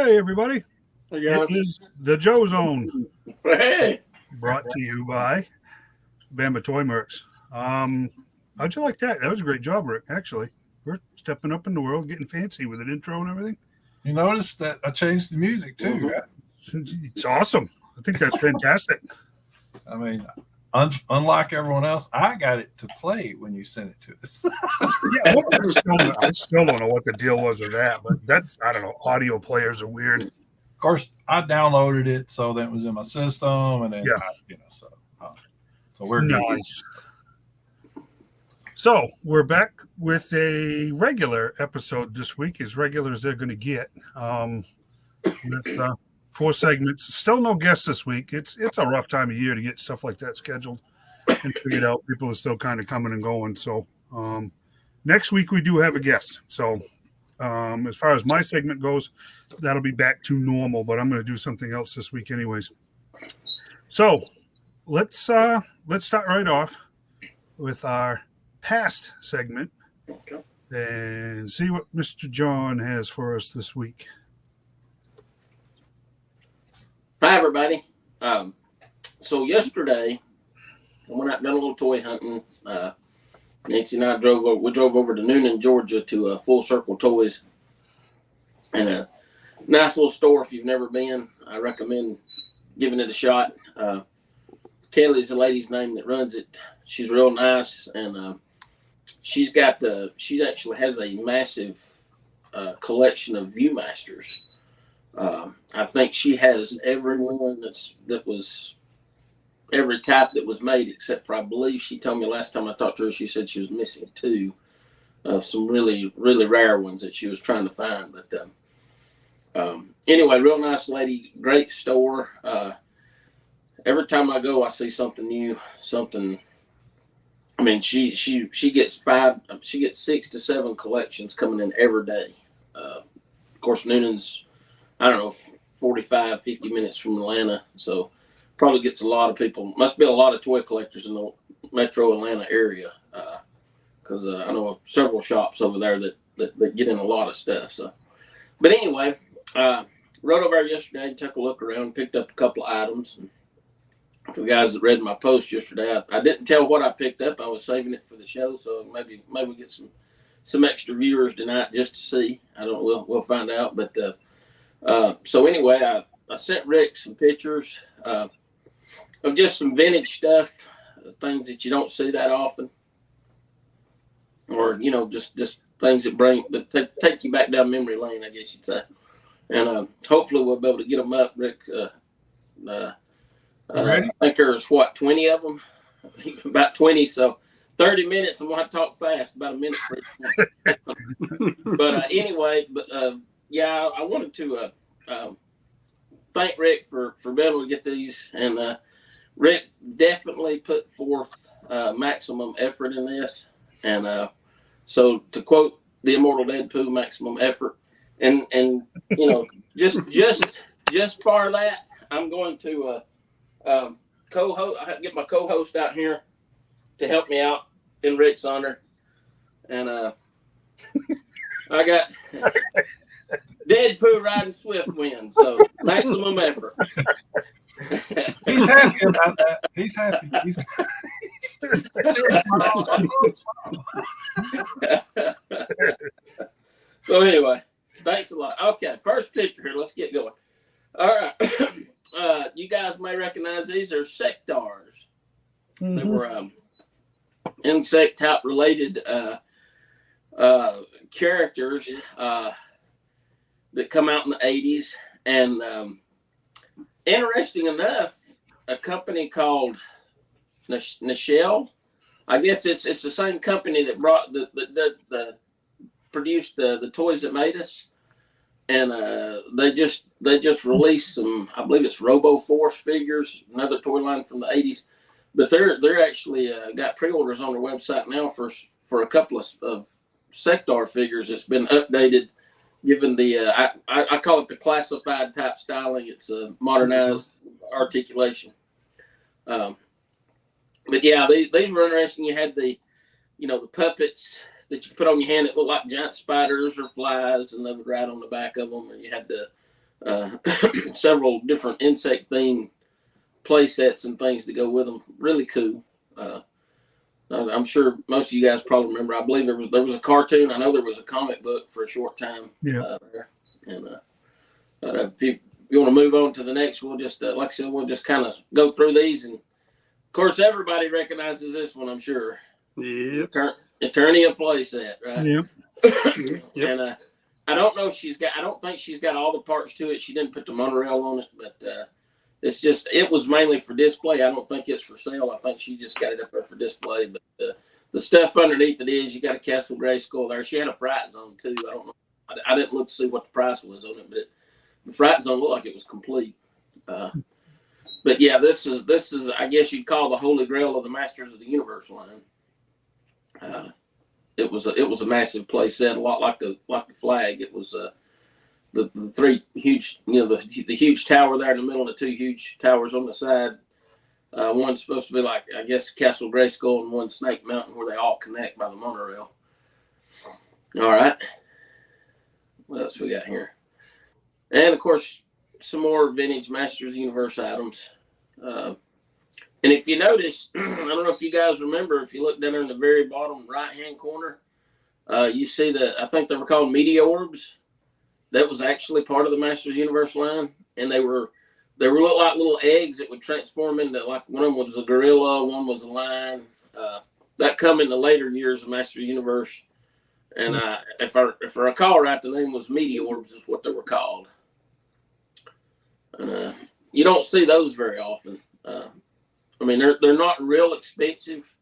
Hey, everybody. Hey, It guys. is the Joe Zone, Hey, brought to you by Bama Toy Mercs. How'd you like that? That was a great job, Rick, actually. We're stepping up in the world, getting fancy with an intro and everything. You noticed that I changed the music too, right? It's awesome. I think that's fantastic. I mean, unlike everyone else, I got it to play when you sent it to us. Yeah, well, I still don't know what the deal was with that, but I don't know. Audio players are weird. Of course, I downloaded it, so that it was in my system, and then Yeah. so we're good. Nice. So we're back with a regular episode this week, as regular as they're going to get. With 4 segments. Still no guests this week. It's a rough time of year to get stuff like that scheduled and figured out. People are still kind of coming and going. So next week we do have a guest. So as far as my segment goes, that'll be back to normal. But I'm going to do something else this week, anyways. So let's start right off with our past segment and see what Mr. John has for us this week. hi everybody. So yesterday, I went out and done a little toy hunting. Nancy and I drove over to Noonan, Georgia to Full Circle Toys, and a nice little store. If you've never been, I recommend giving it a shot. Kelly's the lady's name that runs it. She's real nice, and she actually has a massive collection of Viewmasters. I think she has every one that was every type that was made, except for, I believe she told me last time I talked to her, she said she was missing 2 of some really, really rare ones that she was trying to find. But anyway, real nice lady, great store. Every time I go, I see something new, something. I mean, she gets 6 to 7 collections coming in every day. Of course, Noonan's, I don't know, 45, 50 minutes from Atlanta. So probably gets a lot of people. Must be a lot of toy collectors in the metro Atlanta area. Because I know several shops over there that get in a lot of stuff. So, but anyway, rode over there yesterday, took a look around, picked up a couple of items. And for the guys that read my post yesterday, I didn't tell what I picked up. I was saving it for the show. So maybe we get some extra viewers tonight just to see. I don't know. We'll find out. But so anyway, I sent Rick some pictures of just some vintage stuff, things that you don't see that often, or just things that take you back down memory lane, I guess you'd say. And hopefully we'll be able to get them up, Rick. I think there's 20 of them. I think about 20. So 30 minutes. I'm gonna have to talk fast, about a minute for each one. But anyway, yeah, I wanted to thank Rick for being able to get these, and Rick definitely put forth maximum effort in this, and so to quote the immortal Deadpool, maximum effort, and just for that, I'm going to co-host. I get my co-host out here to help me out in Rick's honor, and I got Deadpool riding Swift win, so maximum effort. He's happy about that. He's happy. So anyway, thanks a lot. Okay, first picture here. Let's get going. All right, you guys may recognize these. They're sectars. Mm-hmm. They were insect type related characters that come out in the 80s, and interesting enough, a company called Nichelle, I guess it's the same company that brought the produced the toys that made us, and they just released some, I believe it's Robo Force figures, another toy line from the 80s, but they're actually got pre-orders on their website now for a couple of sectar figures that's been updated, given the I call it the classified type styling. It's a modernized articulation. But yeah, these were interesting. You had the puppets that you put on your hand that looked like giant spiders or flies, and they would ride on the back of them. And you had several different insect themed play sets and things to go with them. Really cool. I'm sure most of you guys probably remember. I believe there was a cartoon. I know there was a comic book for a short time. Yeah. There. And if you want to move on to the next, we'll just like I said, we'll just kind of go through these, and of course everybody recognizes this one, I'm sure. Yeah. Eternia play set, right? Yeah. And I don't know if I don't think she's got all the parts to it. She didn't put the monorail on it, but it was mainly for display. I don't think it's for sale. I think she just got it up there for display. But the stuff underneath it is, you got a Castle Grayskull there. She had a Fright Zone too. I don't know. I didn't look to see what the price was on it, but the Fright Zone looked like it was complete. But yeah, this is I guess you'd call the Holy Grail of the Masters of the Universe line. It was a massive play set, a lot like the flag. It was the three huge, the huge tower there in the middle, and the two huge towers on the side. One's supposed to be like, I guess, Castle Grayskull, and one Snake Mountain, where they all connect by the monorail. All right. What else we got here? And of course, some more vintage Masters of the Universe items. And if you notice, I don't know if you guys remember, if you look down there in the very bottom right-hand corner, you see I think they were called Meteorbs. That was actually part of the Masters Universe line, and they were look like little eggs that would transform into, like, one was a gorilla, one was a lion. That come in the later years of Masters Universe, and if I recall right, the name was Meteorbs is what they were called. And you don't see those very often. I mean, they're not real expensive.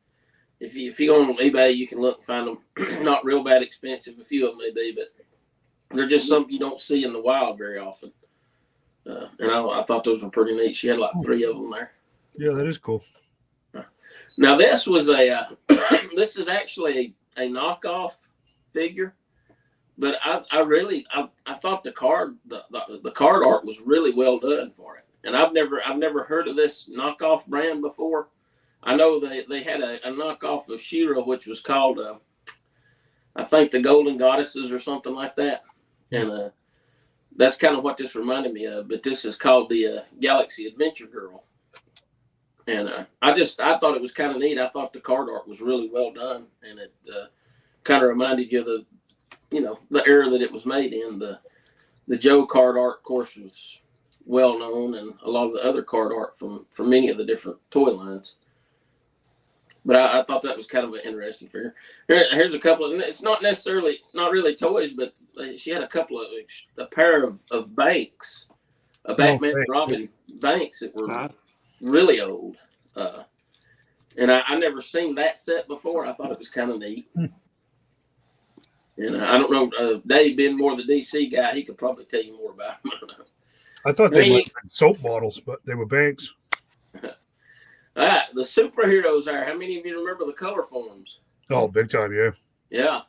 If you go on eBay, you can look and find them. Not real bad expensive. A few of them may be, but they're just something you don't see in the wild very often. And I thought those were pretty neat. She had like 3 of them there. Yeah, that is cool. Now this was this is actually a knockoff figure, but I thought the card art was really well done for it. And I've never heard of this knockoff brand before. I know they had a knockoff of She-Ra, which was called I think the Golden Goddesses or something like that. And that's kind of what this reminded me of. But this is called the Galaxy Adventure Girl. And I thought it was kind of neat. I thought the card art was really well done, and it kind of reminded you of the era that it was made in. The Joe card art, of course, was well known, and a lot of the other card art from many of the different toy lines. But I thought that was kind of an interesting figure. Here's a couple of, it's not really toys, but she had a pair of banks, a Batman and Robin banks that were really old. And I never seen that set before. I thought it was kind of neat. And I don't know, Dave being more the DC guy, he could probably tell you more about them. I don't know. I thought they were soap bottles, but they were banks. The superheroes there. How many of you remember the color forms? Oh, big time, yeah. Yeah.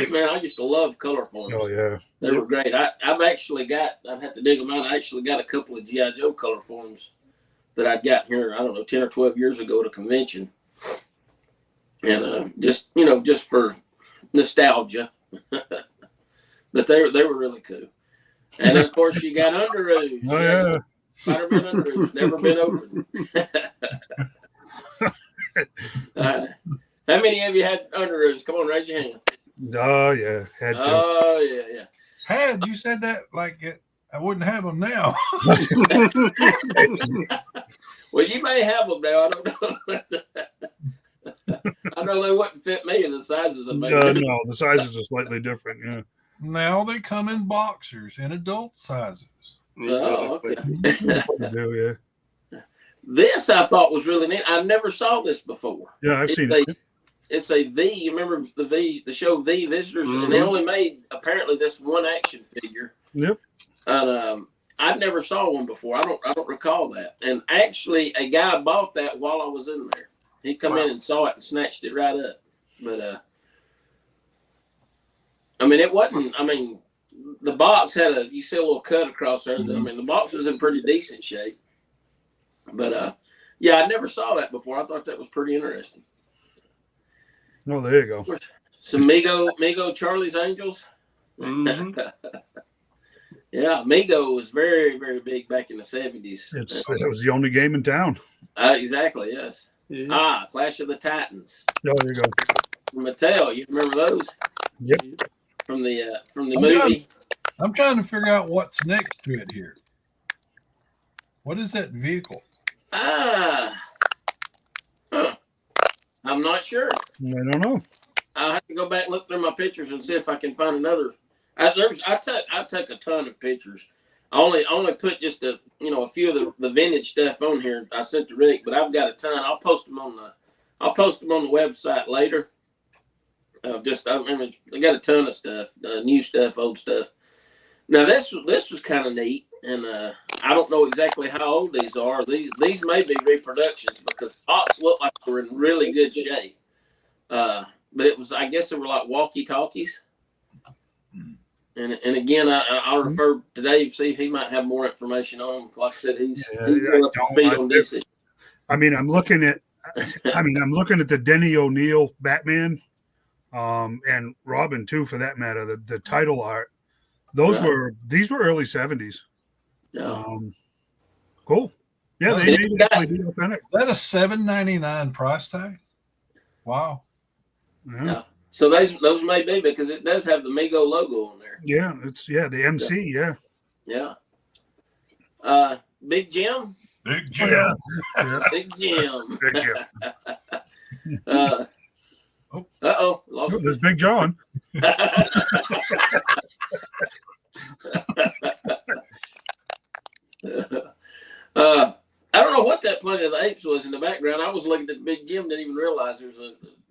Man, I used to love color forms. Oh, yeah. They were great. I've actually got, I'd have to dig them out. I actually got a couple of G.I. Joe color forms that I'd gotten here, I don't know, 10 or 12 years ago at a convention. And just for nostalgia. But they were really cool. And of course, you got Underoos. Oh, yeah. Spider-Man Underoos, never been opened. How many of you had Underoos? Come on, raise your hand. Oh, yeah. Had to. Oh, yeah. Had you said that like it, I wouldn't have them now. Well, you may have them now. I don't know. I know they wouldn't fit me in the sizes of me. No, the sizes are slightly different. Yeah. Now they come in boxers in adult sizes. Oh, okay. Yeah. This I thought was really neat. I never saw this before. Yeah, I've seen it. It's a V. You remember the show V Visitors? Mm-hmm. And they only made apparently this one action figure. Yep. And I'd never saw one before. I don't recall that. And actually, a guy bought that while I was in there. He come in and saw it and snatched it right up. But I mean, it wasn't. I mean, the box had you see a little cut across there. Mm-hmm. I mean, the box was in pretty decent shape. But yeah, I never saw that before. I thought that was pretty interesting. Oh, there you go. Some Mego Charlie's Angels. Mm-hmm. Yeah, Amigo was very, very big back in the 70s. It was the only game in town. Exactly, yes. Yeah. Clash of the Titans. Oh, there you go. From Mattel, you remember those? Yep. From the I'm movie. I'm trying to figure out what's next to it here. What is that vehicle? I'm not sure. I don't know. I'll have to go back and look through my pictures and see if I can find another. I took a ton of pictures. I only put just a few of the vintage stuff on here. I sent to Rick, but I've got a ton. I'll post them on the website later. I got a ton of stuff, new stuff, old stuff. Now this was kind of neat, and I don't know exactly how old these are. These may be reproductions because pots look like they're in really good shape. But I guess they were like walkie talkies. And again, I'll refer to Dave, see if he might have more information on them. Like I said, he's up to speed on DC. I'm looking at the Denny O'Neil Batman, and Robin too, for that matter. The title art. These were early 70s. Yeah. Cool. Yeah, they made it authentic. Is that a $7.99 price tag? Wow. Yeah. So those may be because it does have the Mego logo on there. Yeah, the MC. Yeah. Yeah. Big Jim. Big Jim. Yeah. Big Jim. Big Jim. Lost There's Big John. I don't know what that Planet of the Apes was in the background. I was looking at the Big Jim, didn't even realize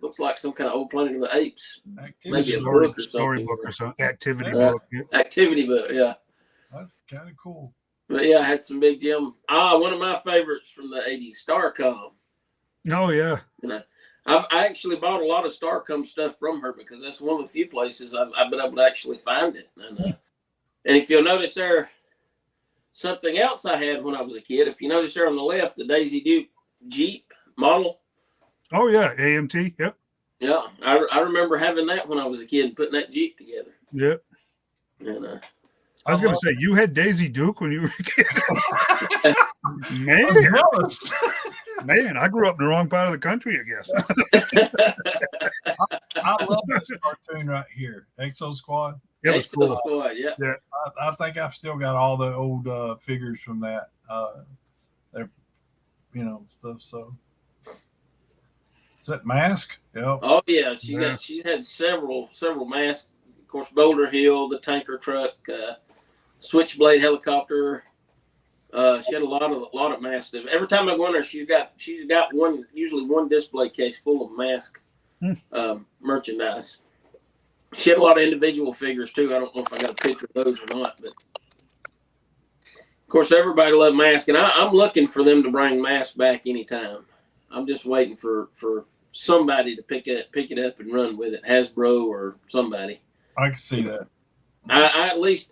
looks like some kind of old Planet of the Apes. Maybe a book or storybook or something. Activity book. Yeah. Activity book, yeah. That's kind of cool. But yeah, I had some Big Jim. One of my favorites from the 80s, Starcom. Oh, yeah. I actually bought a lot of Starcom stuff from her because that's one of the few places I've been able to actually find it. And if you'll notice there, something else I had when I was a kid, if you notice there on the left, the Daisy Duke Jeep model. Oh, yeah, AMT, yep. Yeah, I remember having that when I was a kid and putting that Jeep together. Yep. And I was going to say, you had Daisy Duke when you were a kid. Man, I grew up in the wrong part of the country, I guess. I love this cartoon right here, Exo Squad. It was cool. Squad, yeah. I think I've still got all the old figures from that. They're, stuff. So, is that Mask? Yeah. Oh yeah, she's had several masks. Of course, Boulder Hill, the tanker truck, Switchblade helicopter. She had a lot of masks. Every time I go in there, she's got usually one display case full of mask merchandise. She had a lot of individual figures too. I don't know if I got a picture of those or not, but of course everybody loved Mask, and I'm looking for them to bring Mask back anytime. I'm just waiting for somebody to pick it up and run with it, Hasbro or somebody. I can see that. I at least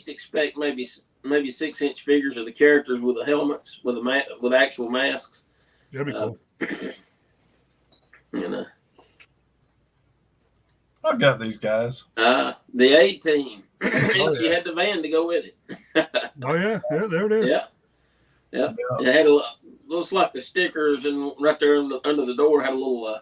expect maybe 6-inch figures of the characters with the helmets with actual masks. That'd be cool. I've got these guys. The A.T.M. And she had the van to go with it. Oh yeah, there it is. Yeah. It had looks like the stickers and right there under the door had a little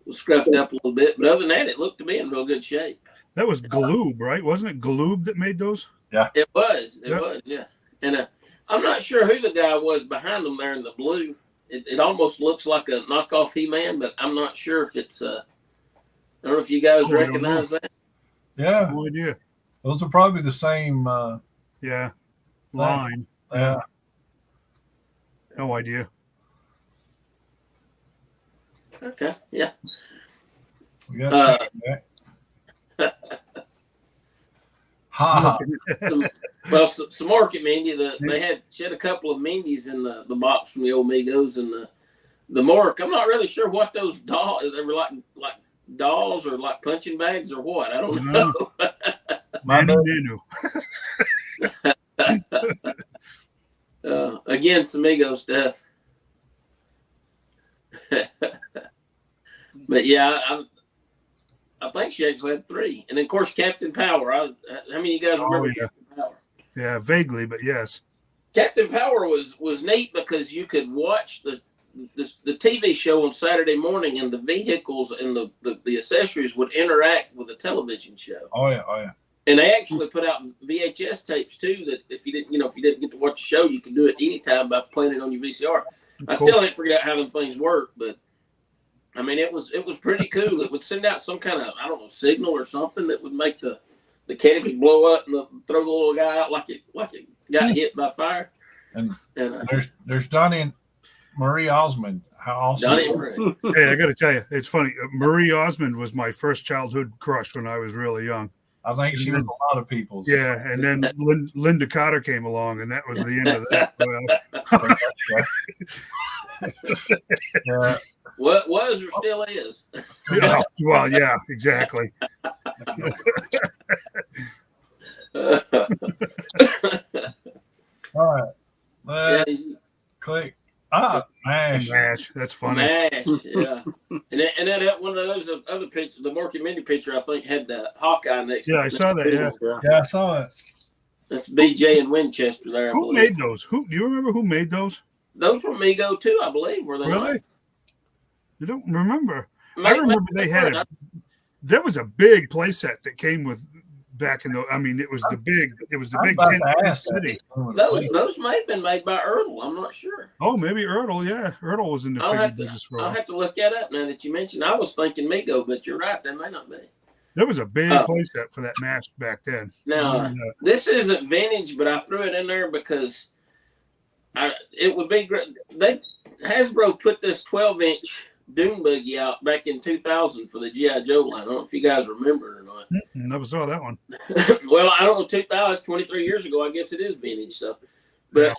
scruffed up a little bit, but other than that, it looked to be in real good shape. That was Galoob, right? Wasn't it Galoob that made those? Yeah, it was. It was, yeah. And I'm not sure who the guy was behind them there in the blue. It almost looks like a knockoff He-Man, but I'm not sure if it's. I don't know if you guys recognize that. Yeah, No idea. Those are probably the same. Line. Yeah. No idea. Okay. Yeah. We got some market Mindy. She had a couple of Mindys in the box from the old Migos, and the Mark. I'm not really sure what those dolls. They were like dolls or like punching bags or what. I don't know. Again, some Migo stuff. But yeah, I think she actually had 3, and then of course Captain Power. How many of you guys remember Captain Power? Yeah, vaguely, but yes. Captain Power was neat because you could watch the TV show on Saturday morning, and the vehicles and the accessories would interact with the television show. Oh yeah, oh yeah. And they actually put out VHS tapes too. That if you didn't get to watch the show, you can do it anytime by playing it on your VCR. I still ain't figured out how them things work, but I mean it was pretty cool. It would send out some kind of signal or something that would make the canopy blow up and throw the little guy out like it got hit by fire. And there's Donnie and Marie Osmond. How awesome! Donnie and Marie. Hey, I got to tell you, it's funny. Marie Osmond was my first childhood crush when I was really young. I think she was a lot of people's. Yeah, and then Linda Carter came along, and that was the end of that. Yeah. What was or still is. Yeah, well, yeah, exactly. All right. Let's click. MASH. That's funny. MASH, yeah. and then one of those other pictures, the Morky Mindy picture, I think had the Hawkeye next to it. Yeah, I saw that. Yeah, I saw it. That's BJ and Winchester there. Who made those? Do you remember who made those? Those were Mego too, I believe. Were they? Really? Not? You don't remember? I remember they had there was a big playset that came with back in the. I mean, it was the big tent city. Those may have been made by Erdl. I'm not sure. Oh, maybe Erdl. Yeah, Erdl was in the figure business for. I'll have to look that up now that you mentioned. I was thinking Mego, but you're right. That may not be. There was a big playset for that match back then. Now, this isn't vintage, but I threw it in there because it would be great. Hasbro put this 12-inch Dune buggy out back in 2000 for the G.I. Joe line. I don't know if you guys remember it or not. Never saw that one. Well, I don't know. 2000, 23 years ago, I guess it is vintage. So, but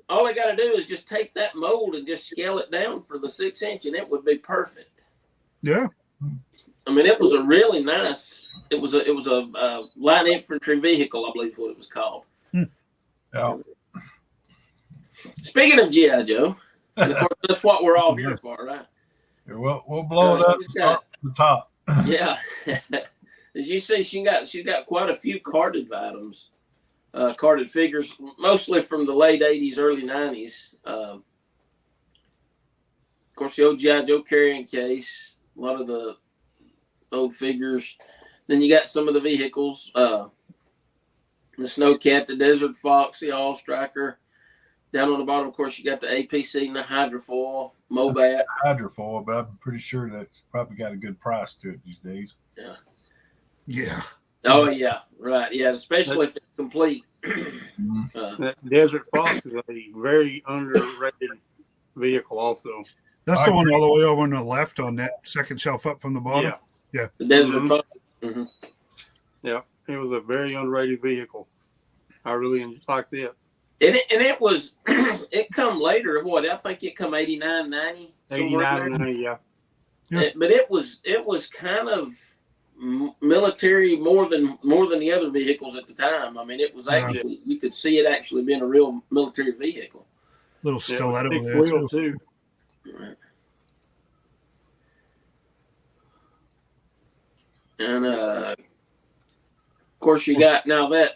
all I got to do is just take that mold and just scale it down for the 6-inch, and it would be perfect. Yeah. I mean, it was a really nice. It was a light infantry vehicle, I believe, what it was called. Yeah. Speaking of G.I. Joe, and of course that's what we're all here for, right? We'll blow it up to the top. Yeah. As you see, she's got quite a few carded items, carded figures, mostly from the late 80s, early 90s. Of course, the old G.I. Joe carrying case, a lot of the old figures. Then you got some of the vehicles, the Snowcat, the Desert Fox, the All Striker. Down on the bottom, of course, you got the APC and the Hydrofoil, Mobat. Hydrofoil, but I'm pretty sure that's probably got a good price to it these days. Yeah. Yeah. Oh, yeah. Right. Yeah. Especially if it's complete. That Desert Fox is a very underrated vehicle also. That's the one all the way over on the left on that second shelf up from the bottom. Yeah. The Desert Fox. Mm-hmm. Yeah. It was a very underrated vehicle. I really liked it. And it was, it come later. What? I think it come 89, 90. 89, 90, yeah. But it was kind of military more than the other vehicles at the time. I mean, it was actually, you could see it actually being a real military vehicle. Little stiletto big there wheel too. Right. And of course you got now that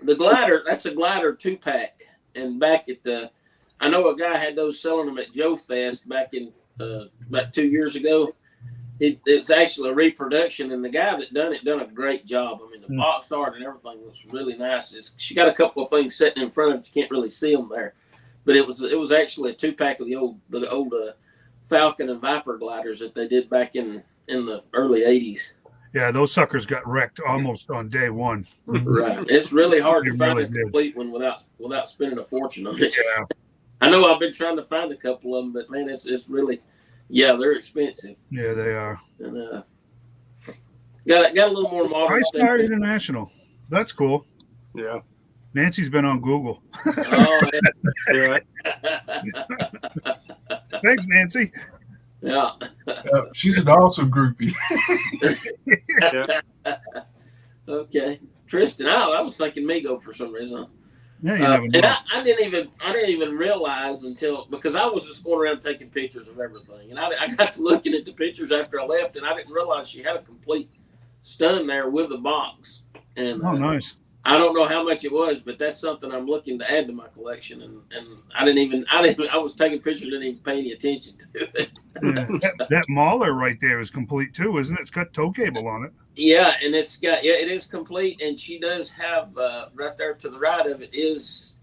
the glider, that's a glider 2-pack. And back at I know a guy had those selling them at Joe Fest back in about 2 years ago. It's actually a reproduction, and the guy that done a great job. I mean, the box art and everything looks really nice. She got a couple of things sitting in front of it. You can't really see them there, but it was actually a 2-pack of the old Falcon and Viper gliders that they did back in the early 80s. Yeah, those suckers got wrecked almost on day one. Right. It's really hard to find really a complete one without spending a fortune on it. Yeah. I know I've been trying to find a couple of them, but man, it's really, they're expensive. Yeah, they are. And got a little more modern stuff. TriStar International. That's cool. Yeah. Nancy's been on Google. Oh, Yeah. Thanks, Nancy. yeah. She's an awesome groupie. Okay, Tristan. I was thinking Mego for some reason. Yeah, you never know. And I didn't even realize because I was just going around taking pictures of everything, and I got to looking at the pictures after I left, and I didn't realize she had a complete stun there with the box. And Oh, nice. I don't know how much it was, but that's something I'm looking to add to my collection. And I was taking pictures, didn't even pay any attention to it. Yeah. That mauler right there is complete too, isn't it? It's got tow cable on it. Yeah, and it is complete, and she does have right there to the right of it is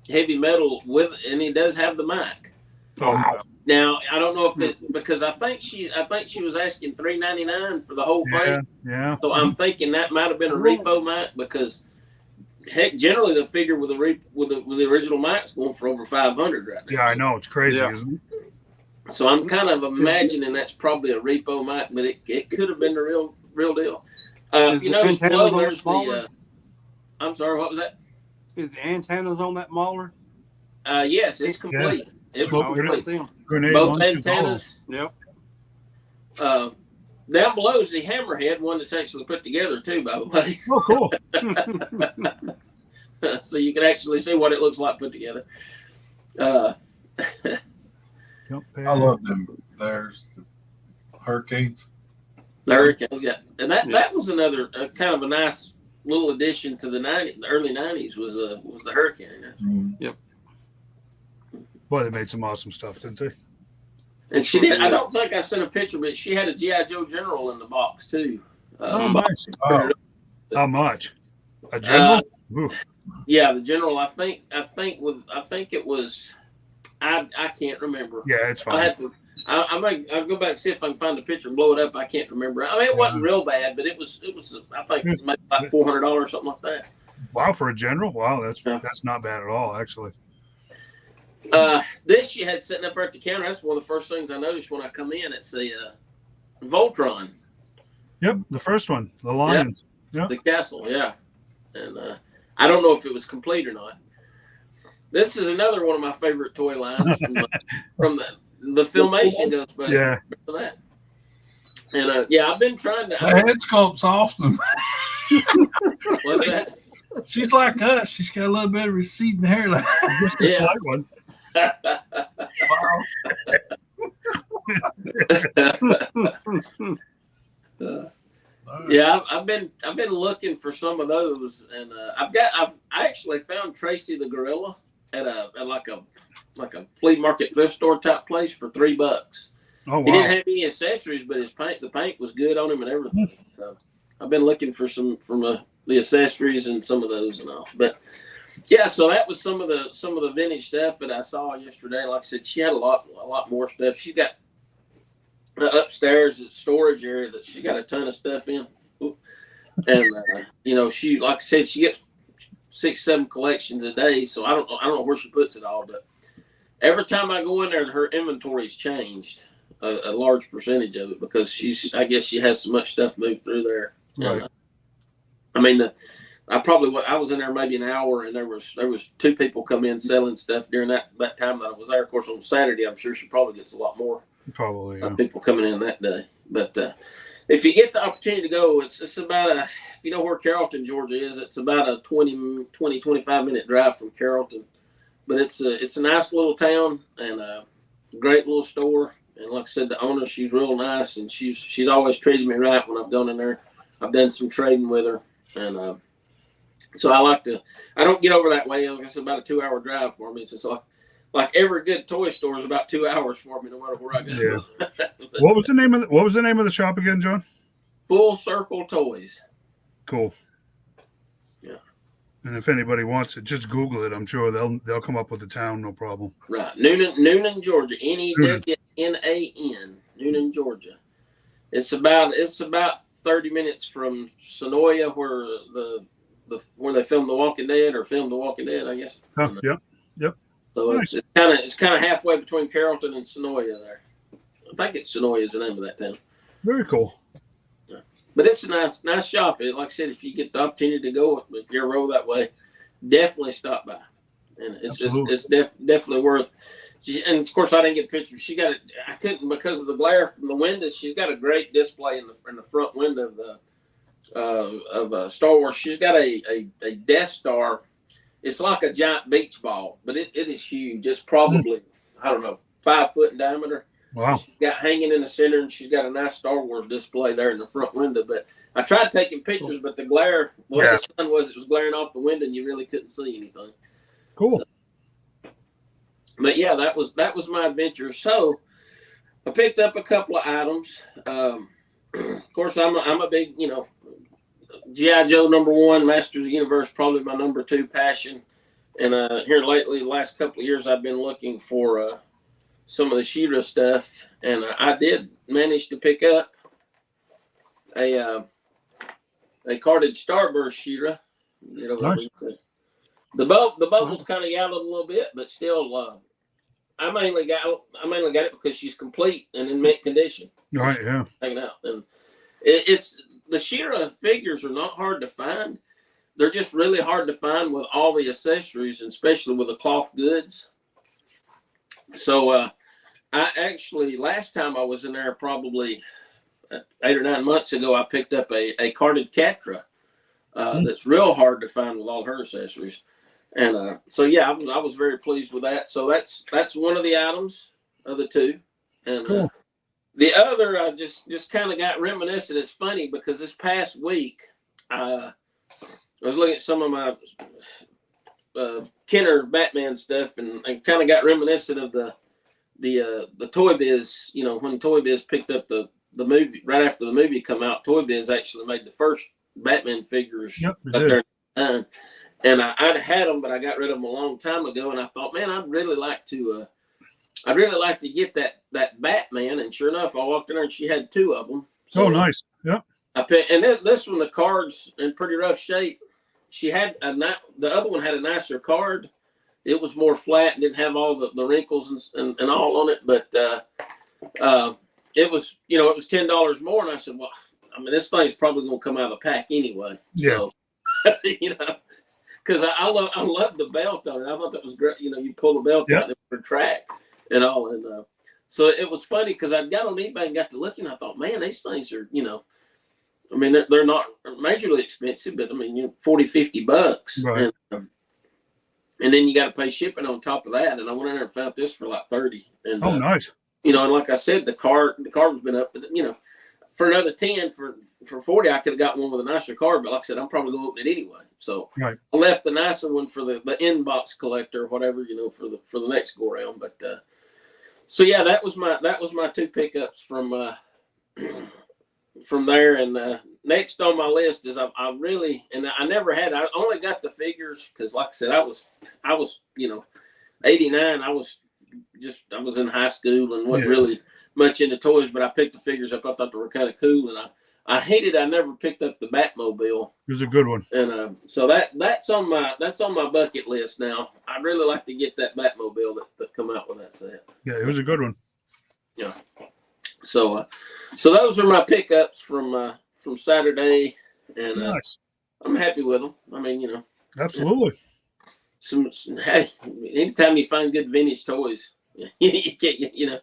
heavy metal and it does have the mic. Oh, wow. Now I don't know if it because I think she was asking $3.99 for the whole thing. Yeah. So I'm thinking that might have been a repo mic because heck, generally the figure with the original mic's going for over $500 right now. Yeah, I know, it's crazy, isn't it? So I'm kind of imagining that's probably a repo mic, but it could have been the real deal. If you notice below, there's the. I'm sorry, what was that? Is the antennas on that mauler? Yes, it's complete. Yeah. It was complete. Grenade Both launchers, antennas. Yep. Down below is the hammerhead one that's actually put together too, by the way. Oh, cool. So you can actually see what it looks like put together. I love them. There's the Hurricanes. The Hurricanes, yeah. And that was another kind of a nice little addition to the early 90s was the Hurricane. Yep. Boy, they made some awesome stuff, didn't they? And she did. I don't think I sent a picture, but she had a G.I. Joe General in the box too. Nice. Oh. How much? A general? Yeah, the General. I think it was. I can't remember. Yeah, it's fine. I have to. I'll go back and see if I can find the picture and blow it up. I can't remember. I mean, it wasn't real bad, but it was. I think it was maybe like $400, something like that. Wow, for a general? Wow, that's not bad at all, actually. This she had sitting up there at the counter. That's one of the first things I noticed when I come in. It's the Voltron. Yep, the first one, the Lions. Yep. The castle, yeah. And I don't know if it was complete or not. This is another one of my favorite toy lines from the Filmation goes back. Yeah. For that. And yeah, I've been trying to. The head sculpt's awesome. What's that? She's like us. She's got a little bit of receding hairline. Just a slight one. Yeah, I've been looking for some of those, and I actually found Tracy the Gorilla at like a flea market thrift store type place for $3. Oh, wow. He didn't have any accessories, but the paint was good on him and everything. So I've been looking for some from the accessories and some of those and all. But yeah, so that was some of the vintage stuff that I saw yesterday. Like I said, she had a lot more stuff. She's got upstairs storage area that she got a ton of stuff in. And she, like I said, she gets 6-7 collections a day. So I don't know where she puts it all, but every time I go in there, her inventory's changed a large percentage of it because I guess she has so much stuff moved through there. Right. I mean, I was in there maybe an hour, and there was 2 people come in selling stuff during that time that I was there. Of course, on Saturday, I'm sure she probably gets a lot more people coming in that day. But if you get the opportunity to go, it's about if you know where Carrollton, Georgia is, it's about a 20-25 minute drive from Carrollton. But it's a nice little town and a great little store. And like I said, the owner, she's real nice, and she's always treated me right when I've gone in there. I've done some trading with her, and so I don't get over that way. Like it's about a 2-hour drive for me. It's just like every good toy store is about 2 hours for me, no matter where I go. Yeah. What was the name of the shop again, John? Full Circle Toys. Cool. Yeah. And if anybody wants it, just Google it. I'm sure they'll come up with the town, no problem. Right, Noonan, Georgia. Newnan, Noonan, Georgia. It's about 30 minutes from Sonoya, where where they filmed The Walking Dead, I guess. Yep. So nice. it's kind of halfway between Carrollton and Sonoya there. I think it's Sonoya is the name of that town. Very cool. Yeah. But it's a nice shop. Like I said, if you get the opportunity to go, if you're roll that way, definitely stop by. And it's definitely worth. And of course, I didn't get pictures. I couldn't because of the glare from the windows. She's got a great display in the front window of Star Wars. She's got a Death Star. It's like a giant beach ball, but it is huge. It's probably I don't know 5 foot in diameter. Wow. She's got hanging in the center, and she's got a nice Star Wars display there in the front window. But I tried taking pictures, but the glare, the way the sun was, it was glaring off the window, and you really couldn't see anything. Cool. So, but yeah, that was my adventure. So I picked up a couple of items. Of course, I'm a big, G.I. Joe #1, Masters of the Universe, probably my #2 passion. And here lately, the last couple of years, I've been looking for some of the She-Ra stuff, and I did manage to pick up a carded Starburst She-Ra. Nice. The bubbles kind of yellowed a little bit, but still, I mainly got it because she's complete and in mint condition. All right, yeah. Hanging out, and it's the She-Ra figures are not hard to find. They're just really hard to find with all the accessories, and especially with the cloth goods. So I actually, last time I was in there, probably 8 or 9 months ago, I picked up a carded Catra that's real hard to find with all her accessories. And so yeah, I was very pleased with that. So that's one of the items of the two. And cool. The other, I just kind of got reminiscent. It's funny because this past week, I was looking at some of my Kenner Batman stuff, and kind of got reminiscent of the Toy Biz. When Toy Biz picked up the movie right after the movie come out, Toy Biz actually made the first Batman figures up there. And I'd had them, but I got rid of them a long time ago. And I thought, man, I'd really like to get that Batman. And sure enough, I walked in there and she had 2 of them. So nice. Yeah. I picked, and this one, the card's in pretty rough shape. She had the other one had a nicer card. It was more flat and didn't have all the wrinkles and all on it. But it was it was $10 more. And I said, well, I mean, this thing's probably gonna come out of the pack anyway. Yeah. So because I love the belt on it. I thought that was great. You pull the belt out and it would retract and all. And so it was funny because I got on eBay and got to looking. I thought, man, these things are, I mean, they're not majorly expensive, but I mean, $40-$50. Right. And then you got to pay shipping on top of that. And I went in there and found this for like $30. And nice. And like I said, the card's been up, for another 10 for $40, I could have got one with a nicer card, but like I said, I'm probably gonna open it anyway. So right. I left the nicer one for the inbox collector or whatever, for the next go around. But so yeah, that was my 2 pickups from there. And next on my list is I only got the figures because, like I said, I was 89. I was in high school and wasn't really much into toys, but I picked the figures up. I thought they were kind of cool, and I hated I never picked up the Batmobile. It was a good one. And so that's on my bucket list now. I'd really like to get that Batmobile that come out with that set. Yeah, it was a good one. Yeah. So those are my pickups from Saturday, and nice. I'm happy with them. I mean, absolutely. Hey, anytime you find good vintage toys, you get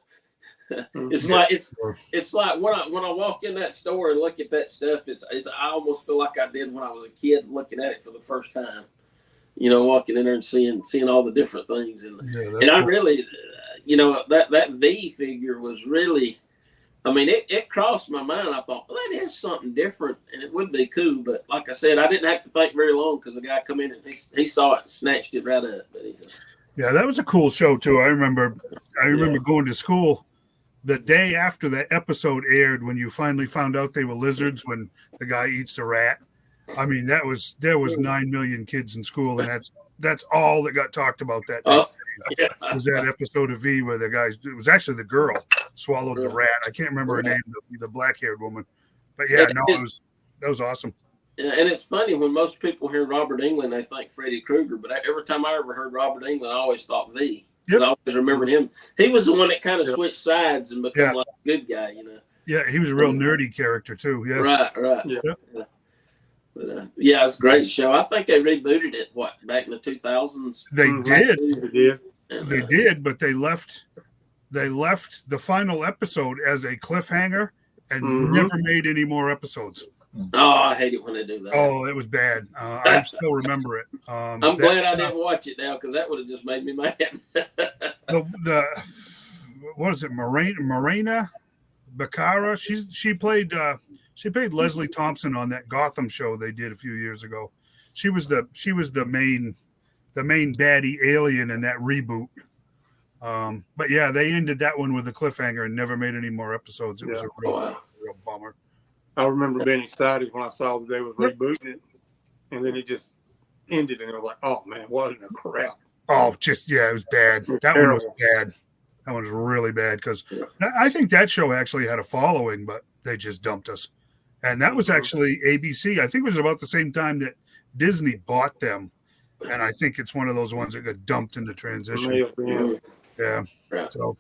it's like when I walk in that store and look at that stuff, it's I almost feel like I did when I was a kid looking at it for the first time. Walking in there and seeing all the different things, and I really, that V figure was really, I mean, it crossed my mind. I thought, well, that is something different, and it would be cool. But like I said, I didn't have to think very long because the guy come in and he saw it and snatched it right up. But that was a cool show too. I remember going to school the day after that episode aired when you finally found out they were lizards when the guy eats the rat. I mean, there was 9 million kids in school, and that's all that got talked about that day. Was that episode of V where it was actually the girl swallowed the rat. I can't remember her name, the black-haired woman. But that was awesome. And it's funny when most people hear Robert Englund, they think Freddy Krueger. But every time I ever heard Robert Englund, I always thought V. Yep. I always remembered him. He was the one that kind of switched sides and became like a good guy, Yeah, he was a real nerdy character too. Yeah. Right. Yeah. But it's a great show. I think they rebooted it back in the 2000s. They did, but they left the final episode as a cliffhanger and never made any more episodes. Oh, I hate it when they do that. Oh, it was bad. I still remember it. I'm glad I didn't watch it now because that would have just made me mad. what is it, Morena Baccara? She played Leslie Thompson on that Gotham show they did a few years ago. She was the main baddie alien in that reboot. But yeah, they ended that one with a cliffhanger and never made any more episodes. It was a real bummer. I remember being excited when I saw that they were rebooting it, and then it just ended, and I was like, "Oh man, what in a crap!" Oh, it was bad. That one was bad. That one was really bad because I think that show actually had a following, but they just dumped us. And that was actually ABC. I think it was about the same time that Disney bought them. And I think it's one of those ones that got dumped into transition. Yeah. So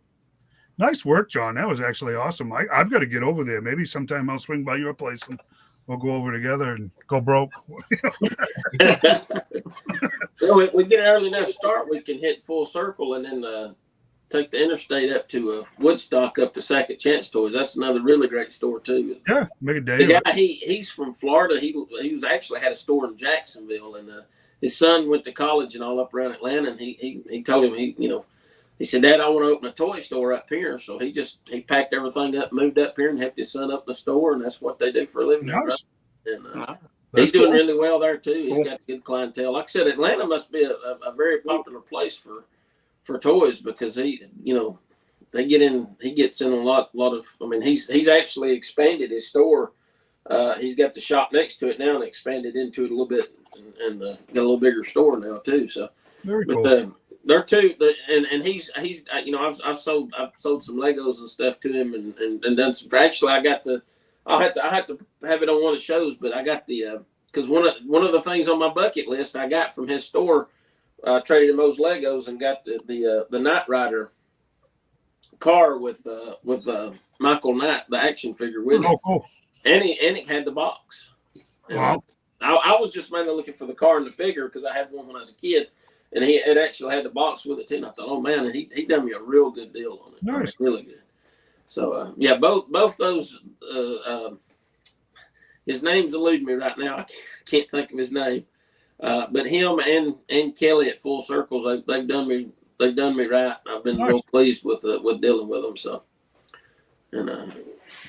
nice work, John. That was actually awesome. I've got to get over there. Maybe sometime I'll swing by your place and we'll go over together and go broke. We get an early enough start, we can hit Full Circle and then take the interstate up to Woodstock, up to Second Chance Toys. That's another really great store too. Yeah, make a day. The guy, he's from Florida. He was actually had a store in Jacksonville, and his son went to college and all up around Atlanta. And he told him he said, "Dad, I want to open a toy store up here." So he packed everything up, moved up here, and helped his son open the store, and that's what they do for a living. Nice. And he's doing really well there too. He's got good clientele. Like I said, Atlanta must be a very popular place for toys because he gets in a lot of. I mean, he's actually expanded his store. He's got the shop next to it now and expanded into it a little bit and got a little bigger store now too. So very cool. They're too, and he's I've sold some Legos and stuff to him and done some. Actually, I have to have it on one of the shows, but I got because one of the things on my bucket list I got from his store. Traded him those Legos and got the Knight Rider car with Michael Knight, the action figure with it. Cool. And it had the box. Wow. I was just mainly looking for the car and the figure because I had one when I was a kid, and it actually had the box with it too. And I thought, oh man, and he done me a real good deal on it. Nice, really good. So both those. His name's eluding me right now. I can't think of his name. But him and Kelly at Full Circles, they've done me right. I've been real pleased with dealing with them. So, and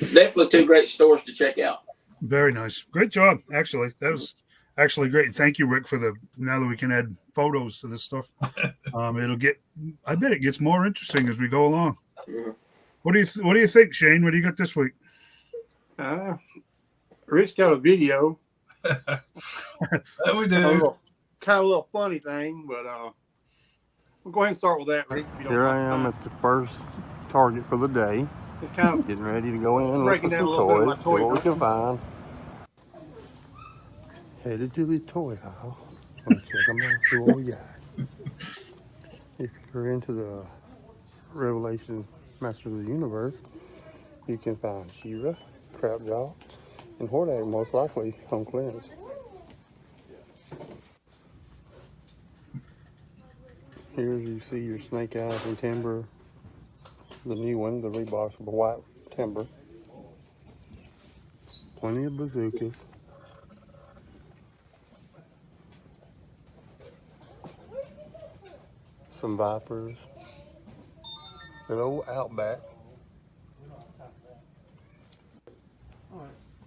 definitely two great stores to check out. Very nice, great job. Actually, that was actually great. Thank you, Rick, now that we can add photos to this stuff. I bet it gets more interesting as we go along. Yeah. What do you think, Shane? What do you got this week? Rick's got a video. We do. Kind of a little funny thing, but we'll go ahead and start with that, Rick. Here I am at the first Target for the day. It's kind of Getting ready to go in and look breaking for down some a little bit of my toys. See toy what we collection. can find. Headed to the toy aisle. Let's check them out, see what we got. If you're into the Revelation Masters of the Universe, you can find She-Ra, Crapjaw, and Hordak most likely on clearance. Here you see your Snake Eyes and Timber, the new one, the Reeboks with the white timber. Plenty of bazookas. Some Vipers. An old Outback.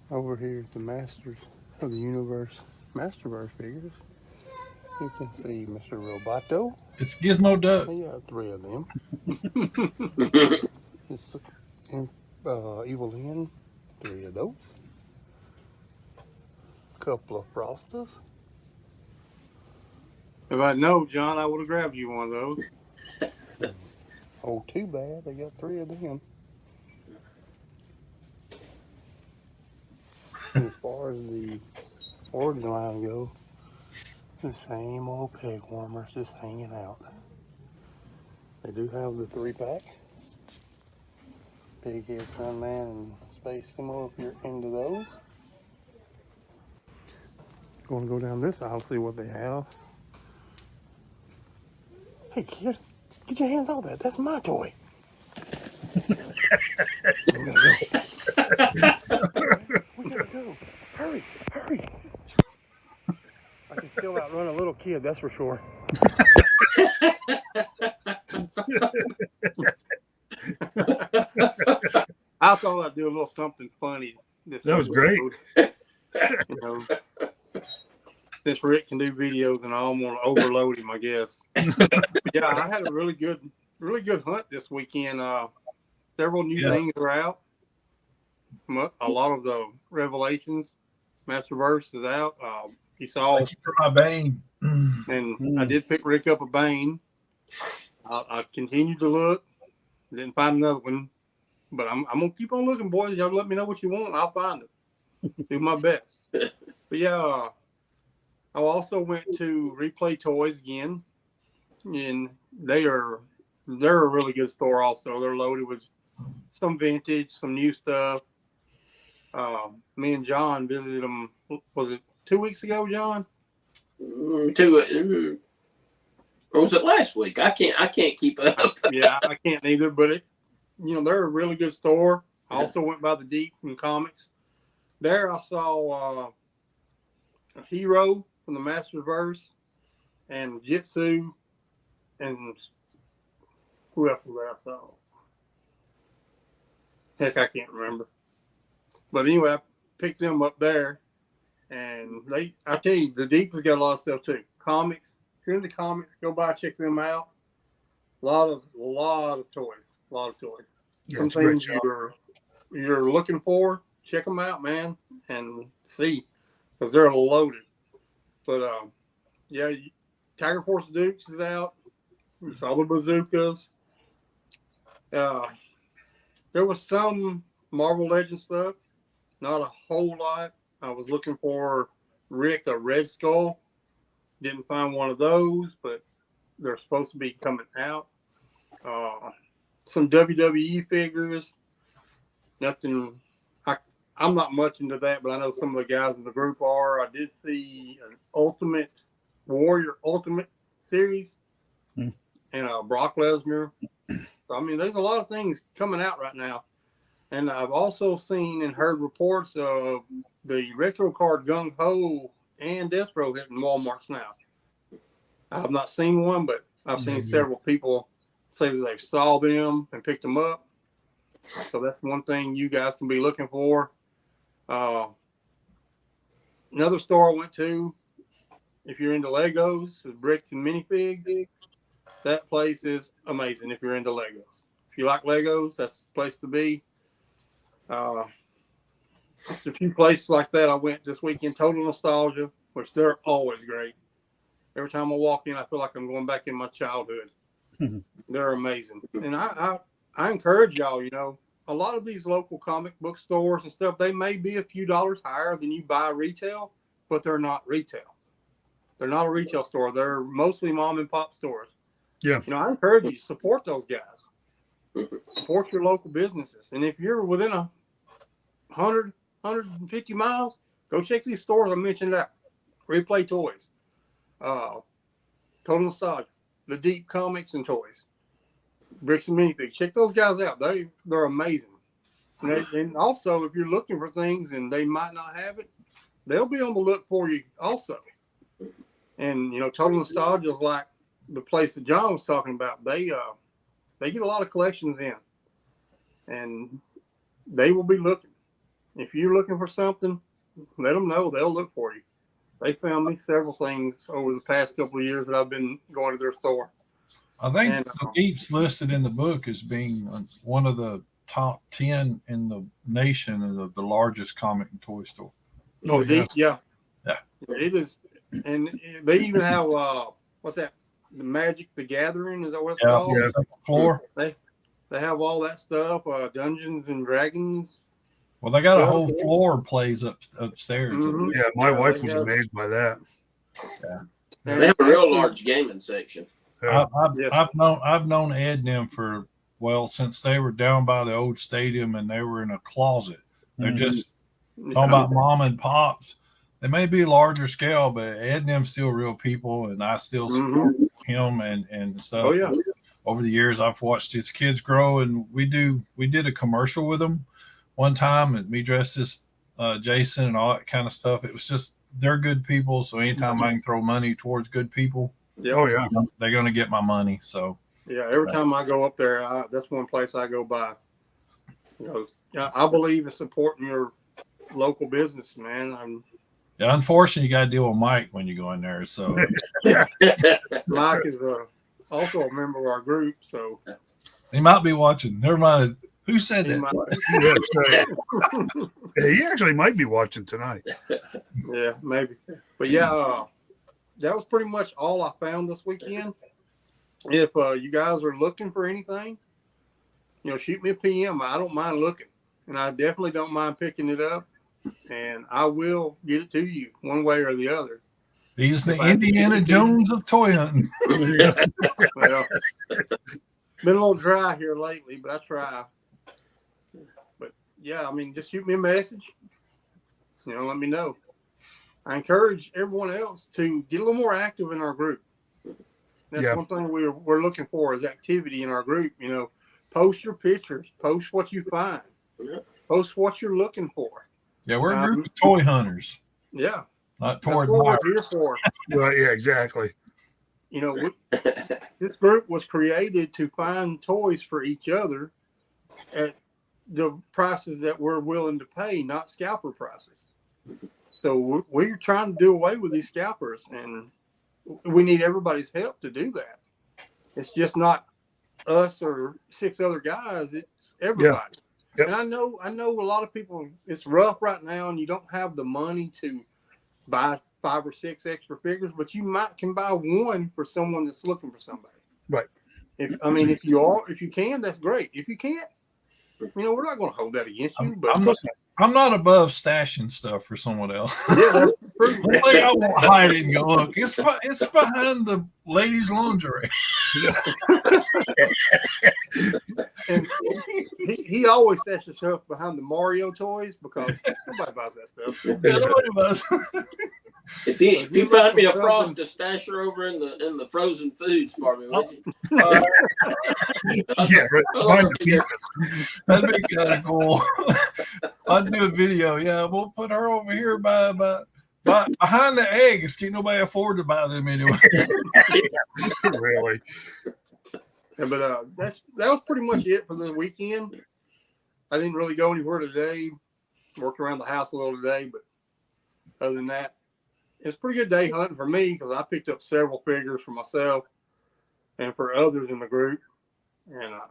Over here is the Masters of the Universe Masterverse figures. You can see Mr. Roboto. It's Gizmo Duck. He got 3 of them. This Evil Lynn, 3 of those. Couple of Frostas. If I'd known, John, I would have grabbed you one of those. Oh, too bad. They got 3 of them. As far as the origin line go, the same old peg warmers just hanging out. They do have the 3-pack. Big Head Sunman and Space Simo if you're into those. Going to go down this aisle, see what they have. Hey kid, get your hands off that. That's my toy. We gotta go. Hurry, hurry. I can still outrun a little kid, that's for sure. I thought I'd do a little something funny. That was great. You know, since Rick can do videos and I don't want to overload him, I guess. Yeah, I had a really good hunt this weekend. Several new things are out. A lot of the Revelations Masterverse is out. You saw. Thank you for my Bane. And I did pick Rick up a Bane. I continued to look. Didn't find another one. But I'm going to keep on looking, boys. Y'all let me know what you want. I'll find it. Do my best. But yeah, I also went to Replay Toys again. And they're a really good store also. They're loaded with some vintage, some new stuff. Me and John visited them, was it 2 weeks ago, John? Or was it last week? I can't keep up. Yeah, I can't either, but they're a really good store. I also went by the Deep from comics. There I saw a Hero from the Masterverse and Jitsu and who else was there I saw? Heck, I can't remember. But anyway, I picked them up there, and I tell you, the Deep has got a lot of stuff too. Comics. If you're into comics, go by, check them out. A lot of toys. Yeah, Some things you're looking for, check them out, man, and see, because they're loaded. But yeah, Tiger Force Dukes is out. You saw the bazookas. There was some Marvel Legends stuff, not a whole lot. I was looking for Rick a Red Skull. Didn't find one of those, but they're supposed to be coming out. Some WWE figures. Nothing. I'm not much into that, but I know some of the guys in the group are. I did see an Ultimate Warrior Ultimate Series and Brock Lesnar. So, I mean, there's a lot of things coming out right now. And I've also seen and heard reports of the retro card Gung Ho and Destro hitting Walmarts now. I've not seen one, but I've seen several people say that they've saw them and picked them up. So that's one thing you guys can be looking for. Another store I went to, if you're into Legos, is Brick and Minifigs. That place is amazing if you're into Legos. If you like Legos, that's the place to be. Just a few places like that I went this weekend. Total Nostalgia, which they're always great. Every time I walk in, I feel like I'm going back in my childhood. They're amazing. And I encourage y'all, a lot of these local comic book stores and stuff, they may be a few dollars higher than you buy retail, but they're not retail. They're not a retail store. They're mostly mom and pop stores. Yeah. I encourage you to support those guys. Support your local businesses. And if you're within 100, 150 miles, go check these stores I mentioned out. Replay Toys, Total Nostalgia, the Deep Comics and Toys, Bricks and Minifigs. Check those guys out. They're amazing. And also, if you're looking for things and they might not have it, they'll be on the look for you also. And, Total Nostalgia is like the place that John was talking about. They get a lot of collections in, and they will be looking. If you're looking for something, let them know. They'll look for you. They found me several things over the past couple of years that I've been going to their store. I think the Deep's listed in the book as being one of the top 10 in the nation and the largest comic and toy store. Oh, Deep, yeah. It is. And they even have, what's that? The Magic the Gathering, is that what it's called? Yeah. Floor. They have all that stuff, Dungeons and Dragons. Well, they got a whole floor plays upstairs. Mm-hmm. Yeah, my wife was amazed by that. Yeah. They have a real large gaming section. I've known Ed and them since they were down by the old stadium and they were in a closet. They're just talking about mom and pops. They may be larger scale, but Ed and them still real people, and I still support him and stuff. Oh yeah. Over the years, I've watched his kids grow, and we did a commercial with them one time, and me dressed as Jason and all that kind of stuff. It was just, they're good people, so anytime I can throw money towards good people, Oh yeah, they're going to get my money. So yeah, every time I go up there, that's one place I go by. I believe in supporting your local business, man. Yeah, unfortunately, you got to deal with Mike when you go in there. So Mike is also a member of our group, so he might be watching. Never mind. Who said he that? might. Yeah, he actually might be watching tonight. Yeah, maybe. But yeah, that was pretty much all I found this weekend. If you guys are looking for anything, shoot me a PM. I don't mind looking, and I definitely don't mind picking it up, and I will get it to you one way or the other. He's the Indiana Jones of toy hunting. Well, been a little dry here lately, but I try. But yeah, I mean, just shoot me a message. Let me know. I encourage everyone else to get a little more active in our group. That's one thing we're looking for is activity in our group. Post your pictures, post what you find, post what you're looking for. Yeah, we're a group of toy hunters. Yeah, not that's toy what buyers. we're here for. Right, yeah, exactly. This group was created to find toys for each other at the prices that we're willing to pay, not scalper prices. So we're trying to do away with these scalpers, and we need everybody's help to do that. It's just not us or 6 other guys. It's everybody. Yep. And I know a lot of people, it's rough right now, and you don't have the money to buy 5 or 6 extra figures, but you can buy one for someone that's looking for somebody. Right. If you can, that's great. If you can't, we're not going to hold that against you. I'm not above stashing stuff for someone else. Yeah, that's true. Like I won't hide it and go, look, it's behind the ladies' lingerie. And he always stashes stuff behind the Mario toys because nobody buys that stuff. Nobody does. If you find me a Frost to stash her over in the frozen foods for me, would you? That'd be kind of cool. I'd do a video. Yeah, we'll put her over here by behind the eggs. Can't nobody afford to buy them anyway. Really? Yeah, but that was pretty much it for the weekend. I didn't really go anywhere today. Worked around the house a little today, but other than that, it's a pretty good day hunting for me because I picked up several figures for myself and for others in the group. And I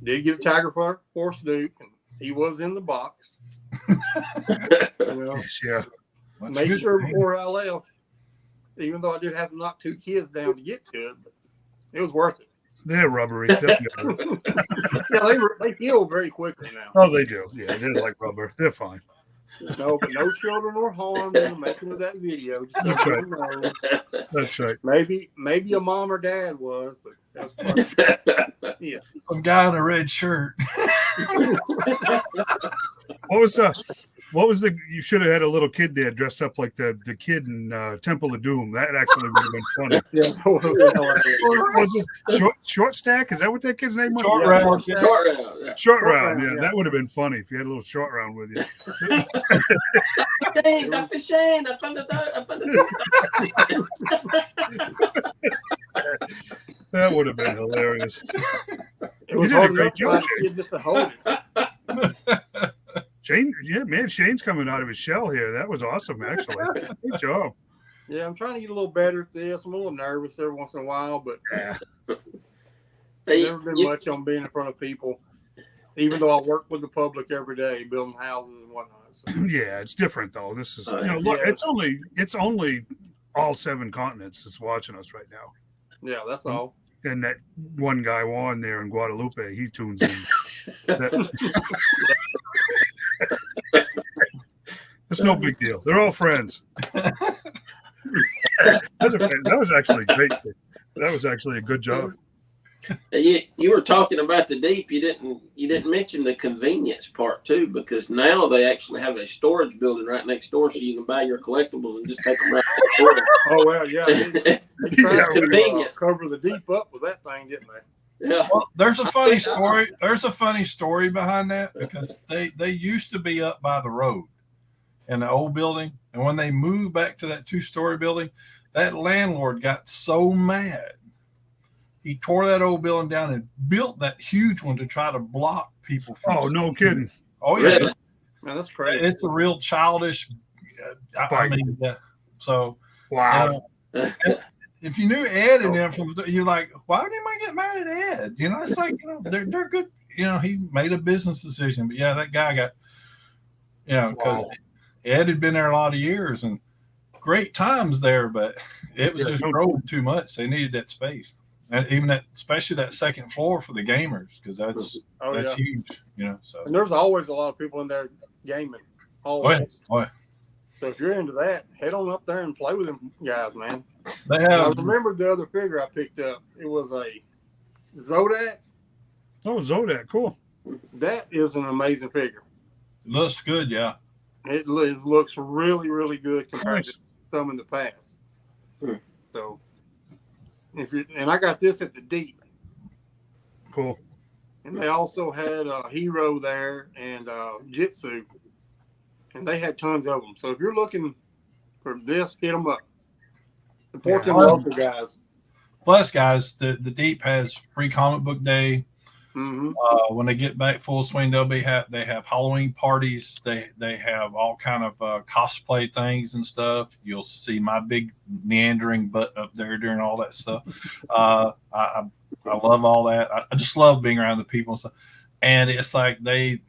did get a Tiger Force Duke, and he was in the box. Yeah. Make sure before I left, even though I did have to knock 2 kids down to get to it, but it was worth it. They're rubbery. Yeah, they heal very quickly now. Oh, they do. Yeah, they're like rubber. They're fine. No, but no children were harmed in the making of that video. Just That's right. knows. That's right. Maybe a mom or dad was, but that was funny. Yeah. Some guy in a red shirt. What was you should have had a little kid there dressed up like the kid in Temple of Doom. That actually would have been funny. Yeah. What was this? Short Stack? Is that what that kid's name was? Short round. Short round. Yeah, that would have been funny if you had a little short round with you. Shane, Dr. Shane, I found That would have been hilarious. It was hard enough for a kid just to hold it. Shane, yeah, man, Shane's coming out of his shell here. That was awesome, actually. Good job. Yeah, I'm trying to get a little better at this. I'm a little nervous every once in a while, but I've never been much on being in front of people, even though I work with the public every day, building houses and whatnot. So. Yeah, it's different though. This is, look, it's only all 7 continents that's watching us right now. Yeah, that's all. And that one guy Juan there in Guadalupe, he tunes in. It's no big deal. They're all friends. That was actually great. That was actually a good job. You were talking about the deep. You didn't mention the convenience part too, because now they actually have a storage building right next door, so you can buy your collectibles and just take them right next door. Oh well, yeah. They tried to cover the deep up with that thing, didn't they? Yeah. Well, there's a funny story. There's a funny story behind that because they used to be up by the road in the old building, and when they moved back to that 2-story building, that landlord got so mad. He tore that old building down and built that huge one to try to block people. From Oh, no kidding. Oh yeah, Really? Man, that's crazy. it's a real childish. I mean, so Wow. if you knew Ed and them from, you're like, why would anybody get mad at Ed? You know, it's like, you know, they're good. You know, he made a business decision, but yeah, that guy got, you know, because Ed had been there a lot of years and great times there, but it was just growing too much. They needed that space, and even that, especially that second floor for the gamers, because that's huge. You know, so and there's always a lot of people in there gaming. Always. Oh yeah. So if you're into that, head on up there and play with them guys, man. They have. I remember the other figure I picked up. It was a Zodak. Oh, Zodak, cool. That is an amazing figure. Looks good, yeah. It looks really, really good compared to some in the past. So, and I got this at the Deep. Cool. And they also had a Hero there and Jitsu, and they had tons of them. So if you're looking for this, hit them up. Support them local guys. Plus, guys, the Deep has free comic book day. Mm-hmm. When they get back full swing, they have Halloween parties. They have all kind of cosplay things and stuff. You'll see my big meandering butt up there during all that stuff. I love all that. I just love being around the people and stuff. And it's like they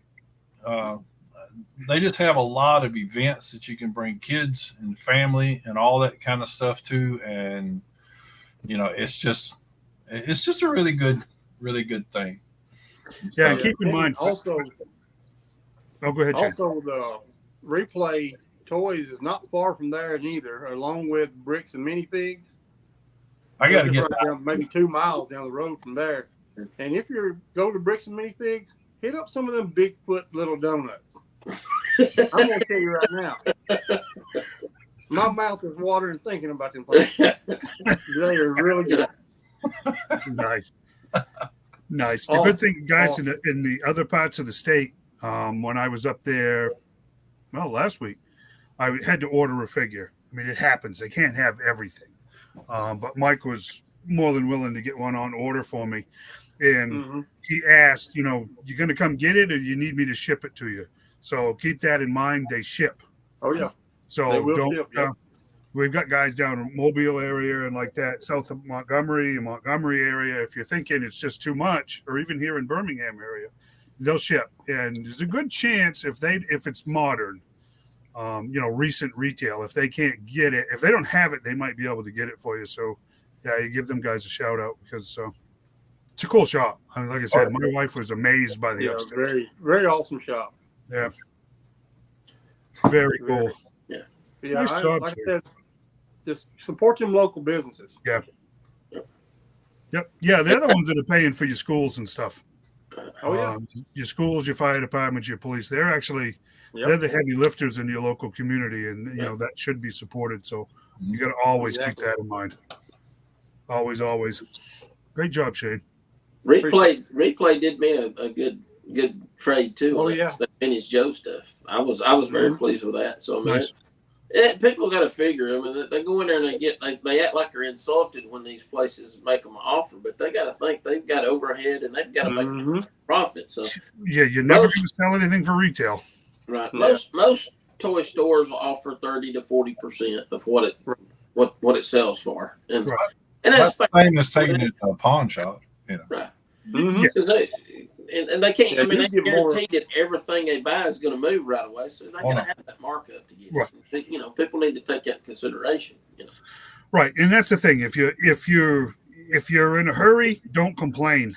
just have a lot of events that you can bring kids and family and all that kind of stuff to. And you know, it's just a really good thing. Yeah, and keep in mind also. Oh, go ahead, Jay. Also, the Replay Toys is not far from there neither, along with Bricks and Minifigs. I got to get down, maybe 2 miles down the road from there. And if you go to Bricks and Minifigs, hit up some of them Bigfoot little donuts. I'm gonna tell you right now, my mouth is watering thinking about them places. They are really good. Nice. Nice. The good thing, guys, in the other parts of the state, when I was up there, last week, I had to order a figure. I mean, it happens. They can't have everything. But Mike was more than willing to get one on order for me. And he asked, you know, you going to come get it or you need me to ship it to you? So keep that in mind. They ship. Oh, yeah. So don't. We've got guys down in Mobile area and like that, south of Montgomery area. If you're thinking it's just too much, or even here in Birmingham area, they'll ship. And there's a good chance if it's modern, recent retail, if they can't get it, if they don't have it, they might be able to get it for you. So, yeah, you give them guys a shout out because it's a cool shop. I mean, like I said, my wife was amazed by the upstairs. Very, very awesome shop. Yeah. Very cool. Yeah, nice job, like I said, just support them local businesses. Yeah. Yep. Yeah, they're the ones that are paying for your schools and stuff. Oh, yeah. Your schools, your fire departments, your police. They're actually they're the heavy lifters in your local community, and you know that should be supported. So you got to always keep that in mind. Always, always. Great job, Shane. Replay did me a good trade too. Oh, the vintage Joe stuff. I was very pleased with that. So I mean, nice. People got to figure. I mean, they go in there and they act like they're insulted when these places make them an offer, but they got to think they've got overhead and they've got to make a profit. So yeah, you're never going to sell anything for retail. Right. Most toy stores will offer 30 to 40% of what it sells for, and that's the same as taking it to a pawn shop. You know. Right. Mm-hmm. And they can't. I mean, they guarantee that everything they buy is going to move right away, so they're going to have that markup to get it. You know, people need to take that into consideration. You know. Right, and that's the thing. If you're in a hurry, don't complain.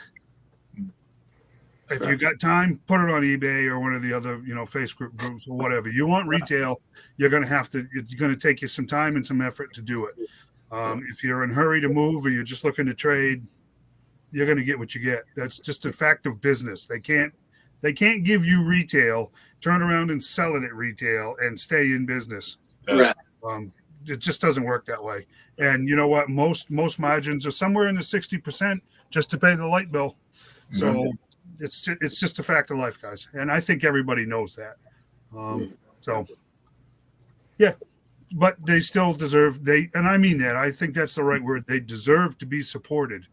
If you got time, put it on eBay or one of the other, Facebook groups or whatever. You want retail, you're going to take you some time and some effort to do it. If you're in a hurry to move or you're just looking to trade, you're going to get what you get. That's just a fact of business. They can't give you retail, turn around and sell it at retail and stay in business. Right. It just doesn't work that way. And you know what? Most margins are somewhere in the 60% just to pay the light bill. So it's just a fact of life, guys. And I think everybody knows that. So yeah, but they still deserve and I mean that. I think that's the right word. They deserve to be supported.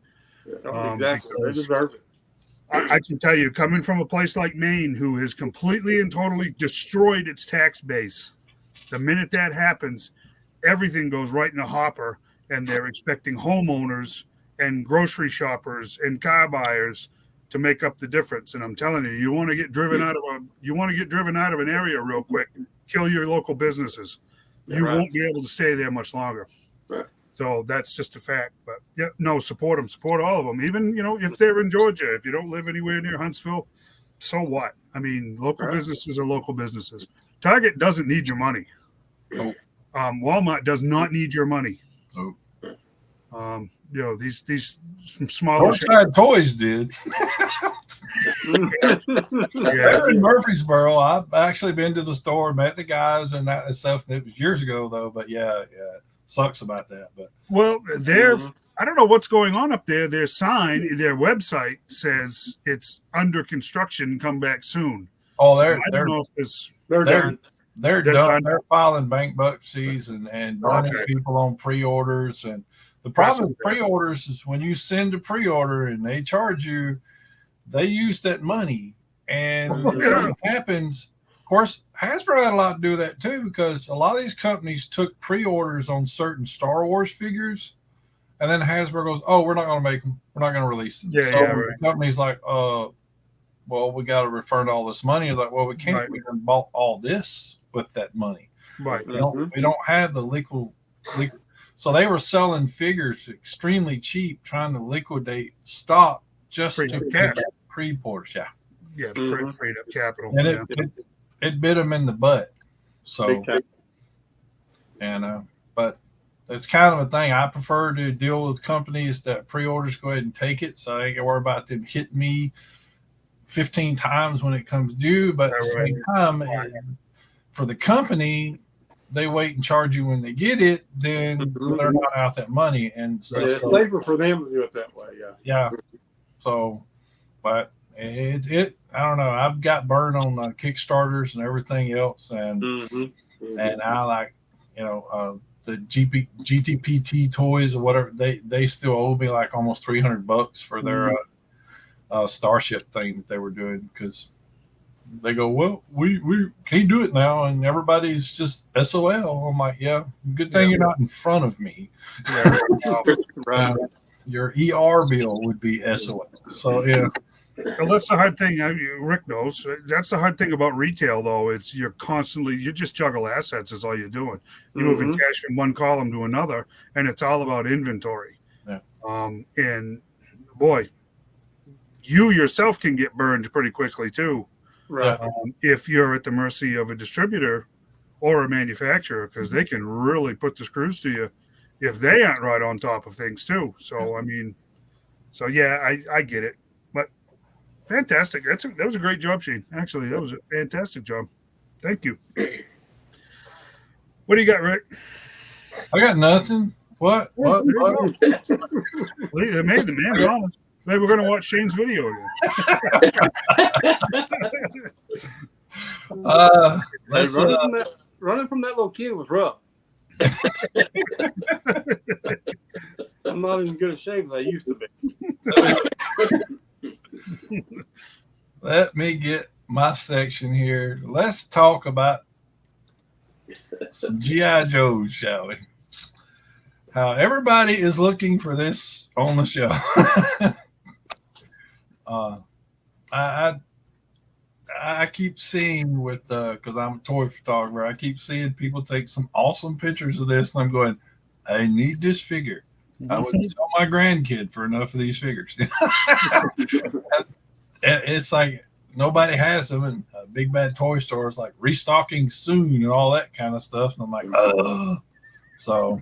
Exactly. They deserve it. I can tell you, coming from a place like Maine, who has completely and totally destroyed its tax base, the minute that happens, everything goes right in the hopper, and they're expecting homeowners and grocery shoppers and car buyers to make up the difference. And I'm telling you, you want to get driven out of an area real quick, kill your local businesses. You won't be able to stay there much longer. Right. So that's just a fact. But yeah, no, support them, support all of them. Even, if they're in Georgia, if you don't live anywhere near Huntsville, so what? I mean, local businesses are local businesses. Target doesn't need your money. Nope. Walmart does not need your money. Nope. These smaller Northside Toys did. yeah. In Murfreesboro, I've actually been to the store, met the guys and that and stuff. It was years ago though, but yeah, sucks about that. But I don't know what's going on up there. Their website says it's under construction. Come back soon. Oh, I don't know if They're done. They're done. They're filing bankruptcies and burning people on pre-orders. And the problem with pre-orders is when you send a pre-order and they charge you, they use that money. And what happens, of course, Hasbro had a lot to do with that too, because a lot of these companies took pre-orders on certain Star Wars figures. And then Hasbro goes, oh, we're not going to make them. We're not going to release them. The company's like, well, we got to return all this money. It's like, well, we can't. We done bought all this with that money. Right. We don't have the liquid. So they were selling figures extremely cheap, trying to liquidate stock just to get pre-orders. Yeah. Yeah. Freed up capital. And it bit them in the butt. So, but it's kind of a thing. I prefer to deal with companies that pre-orders go ahead and take it, so I ain't gotta worry about them hitting me 15 times when it comes due. But at the same time, for the company, they wait and charge you when they get it, then they're not out that money. And so it's safer for them to do it that way. Yeah. So, but it I don't know. I've got burned on Kickstarters and everything else, and and I like the GTPT toys or whatever. They still owe me like almost $300 for their Starship thing that they were doing, because they go, well, we can't do it now, and everybody's just SOL. I'm like, yeah, good thing you're not in front of me. Your ER bill would be SOL. So yeah. Well, that's the hard thing. Rick knows. That's the hard thing about retail, though. It's you just juggle assets is all you're doing. You're moving cash from one column to another, and it's all about inventory. Yeah. And boy, you yourself can get burned pretty quickly too. Right. If you're at the mercy of a distributor or a manufacturer, because they can really put the screws to you if they aren't right on top of things too. So I mean, I get it. Fantastic. That was a great job, Shane. Actually, that was a fantastic job. Thank you. What do you got, Rick? I got nothing. What? They made the man promise. They were going to watch Shane's video again. Running from that little kid was rough. I'm not even good at shape as I used to be. Let me get my section here. Let's talk about some G.I. Joes, shall we? How everybody is looking for this on the show. I keep seeing because I'm a toy photographer, I keep seeing people take some awesome pictures of this, and I'm going, I need this figure. I wouldn't sell my grandkid for enough of these figures. And it's like nobody has them, and Big Bad Toy Store is like restocking soon and all that kind of stuff. And I'm like, oh. So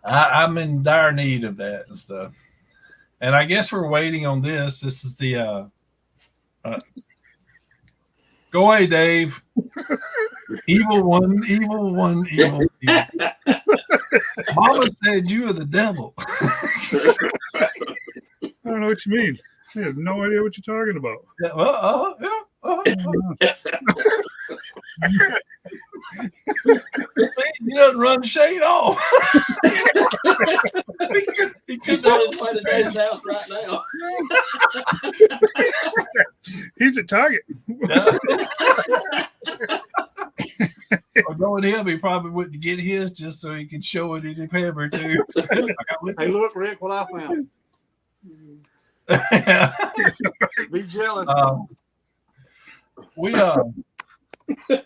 I'm in dire need of that and stuff. And I guess we're waiting on this. This is the go away, Dave. Evil one. Mama said you are the devil. I don't know what you mean. I have no idea what you're talking about. He doesn't run shade off. He's on his way to Dave's house right now. Target. Yeah. Or knowing him, he probably went to get his just so he could show it in his hammer too. Hey, look, Rick, what I found. Yeah. Be jealous. We before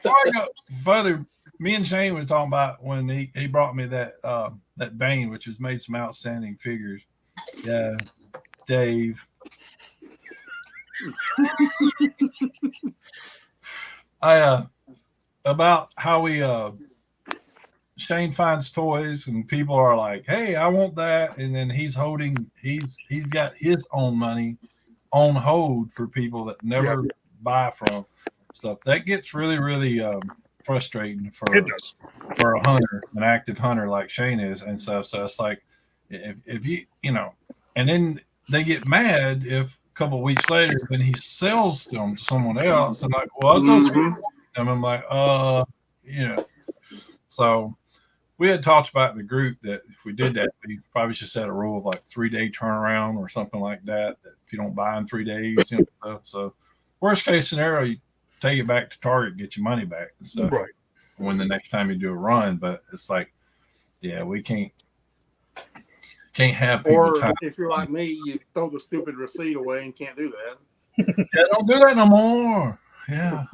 I go further, me and Shane were talking about when he brought me that that Bane, which has made some outstanding figures. Yeah, Dave. About how we Shane finds toys and people are like, "Hey, I want that," and then he's got his own money on hold for people that never buy from stuff. That gets really, really frustrating for a hunter, an active hunter like Shane is, and stuff. So it's like, if you and then they get mad if a couple of weeks later when he sells them to someone else, and like, well, I'll go to them. I'm like, So we had talked about in the group that if we did that, we probably should set a rule of like 3-day turnaround or something like that. That if you don't buy in 3 days, so worst case scenario, you take it back to Target, get your money back and stuff. Right. When the next time you do a run, but it's like, yeah, we can't have people. Or if you're like me, you throw the stupid receipt away and can't do that. Yeah, don't do that no more. Yeah.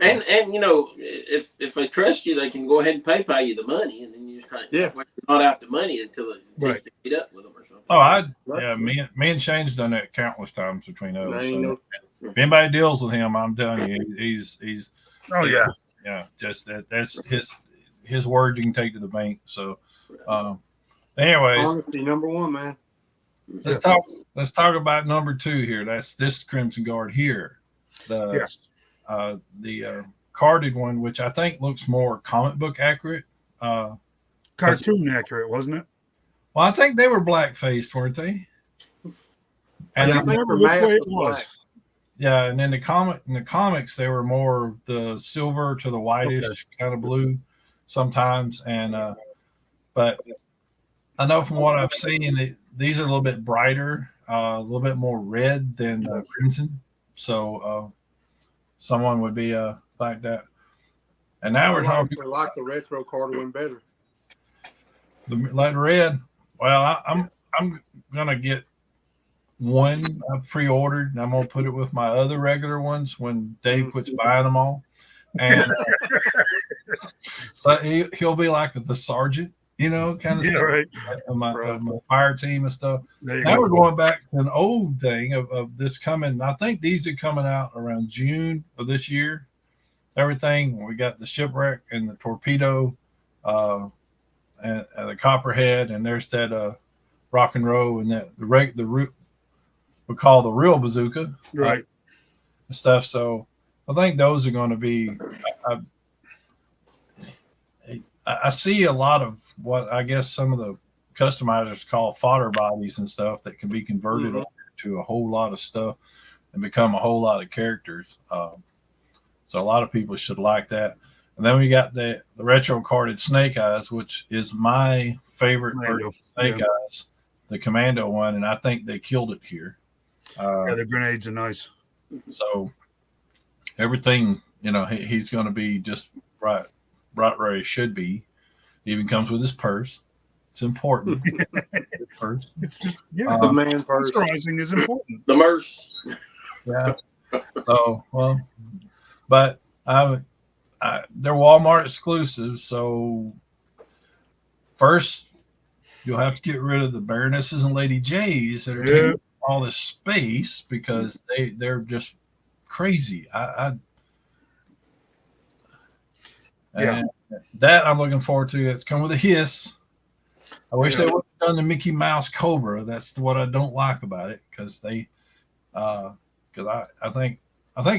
And if they trust you, they can go ahead and pay you the money, and then you just kind of not out the money until they get up with them or something. Oh, me and Shane's done that countless times between us. So if anybody deals with him, I'm telling you, he's. Oh yeah. Just that's his word you can take to the bank. So, anyways, honesty number one, man. Let's talk about number 2 here. That's this Crimson Guard here. The carded one, which I think looks more comic book accurate. Cartoon accurate, wasn't it? Well, I think they were black faced, weren't they? And I remember which way it was. Yeah, and in the comics, they were more the silver to the whitish kind of blue sometimes. And but I know from what I've seen that these are a little bit brighter, a little bit more red than crimson. So someone would be like that. And now we're talking like the retro card one better. Like red. Well, I'm gonna get one I've pre-ordered, and I'm gonna put it with my other regular ones when Dave quits buying them all. And so he'll be like the sergeant, kind of stuff. Right. Of my fire team and stuff. Now we're going back to an old thing of this coming. I think these are coming out around June of this year. Everything we got the shipwreck and the torpedo, and the copperhead, and there's that rock and roll, and that the we call the real bazooka, right, and stuff. So I think those are going to be. I see a lot of what I guess some of the customizers call fodder bodies and stuff that can be converted to a whole lot of stuff and become a whole lot of characters. So a lot of people should like that. And then we got the retro carded Snake Eyes, which is my favorite version of Snake Eyes, the Commando one, and I think they killed it here. The grenades are nice. So everything, he's going to be just right where he should be. He even comes with his purse. It's important. Purse. The man purse. Personalizing is important. The Mercs. Yeah. So, well, but they're Walmart exclusives. So first, you'll have to get rid of the Baronesses and Lady J's that are taking all this space because they're just crazy. And that I'm looking forward to. It's come with a hiss. I wish they would have done the Mickey Mouse Cobra. That's what I don't like about it because I think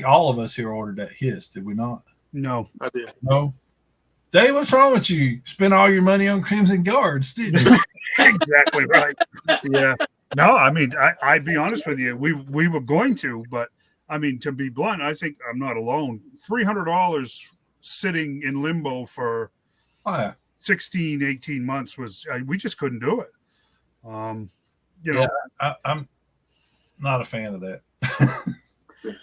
all of us here ordered that hiss. Did we not? No, I did. No. Dave, what's wrong with you? Spent all your money on Crimson Guards, didn't you? Exactly right. Yeah. No, I mean, I'd be honest with you. We were going to, but I mean, to be blunt, I think I'm not alone. $300 sitting in limbo for 16, 18 months we just couldn't do it. I'm not a fan of that.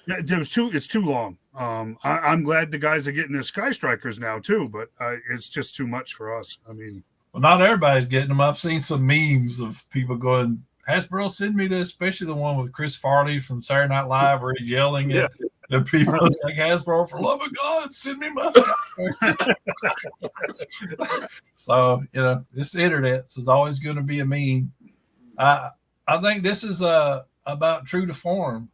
Yeah, it's too long. I'm glad the guys are getting their Sky Strikers now too, but it's just too much for us. I mean, well, not everybody's getting them. I've seen some memes of people going, Hasbro, send me this, especially the one with Chris Farley from Saturday Night Live where he's yelling at the people. It's like, Hasbro, for love of God, send me my Sky Striker. So, this internet is always going to be a meme. I think this is about true to form.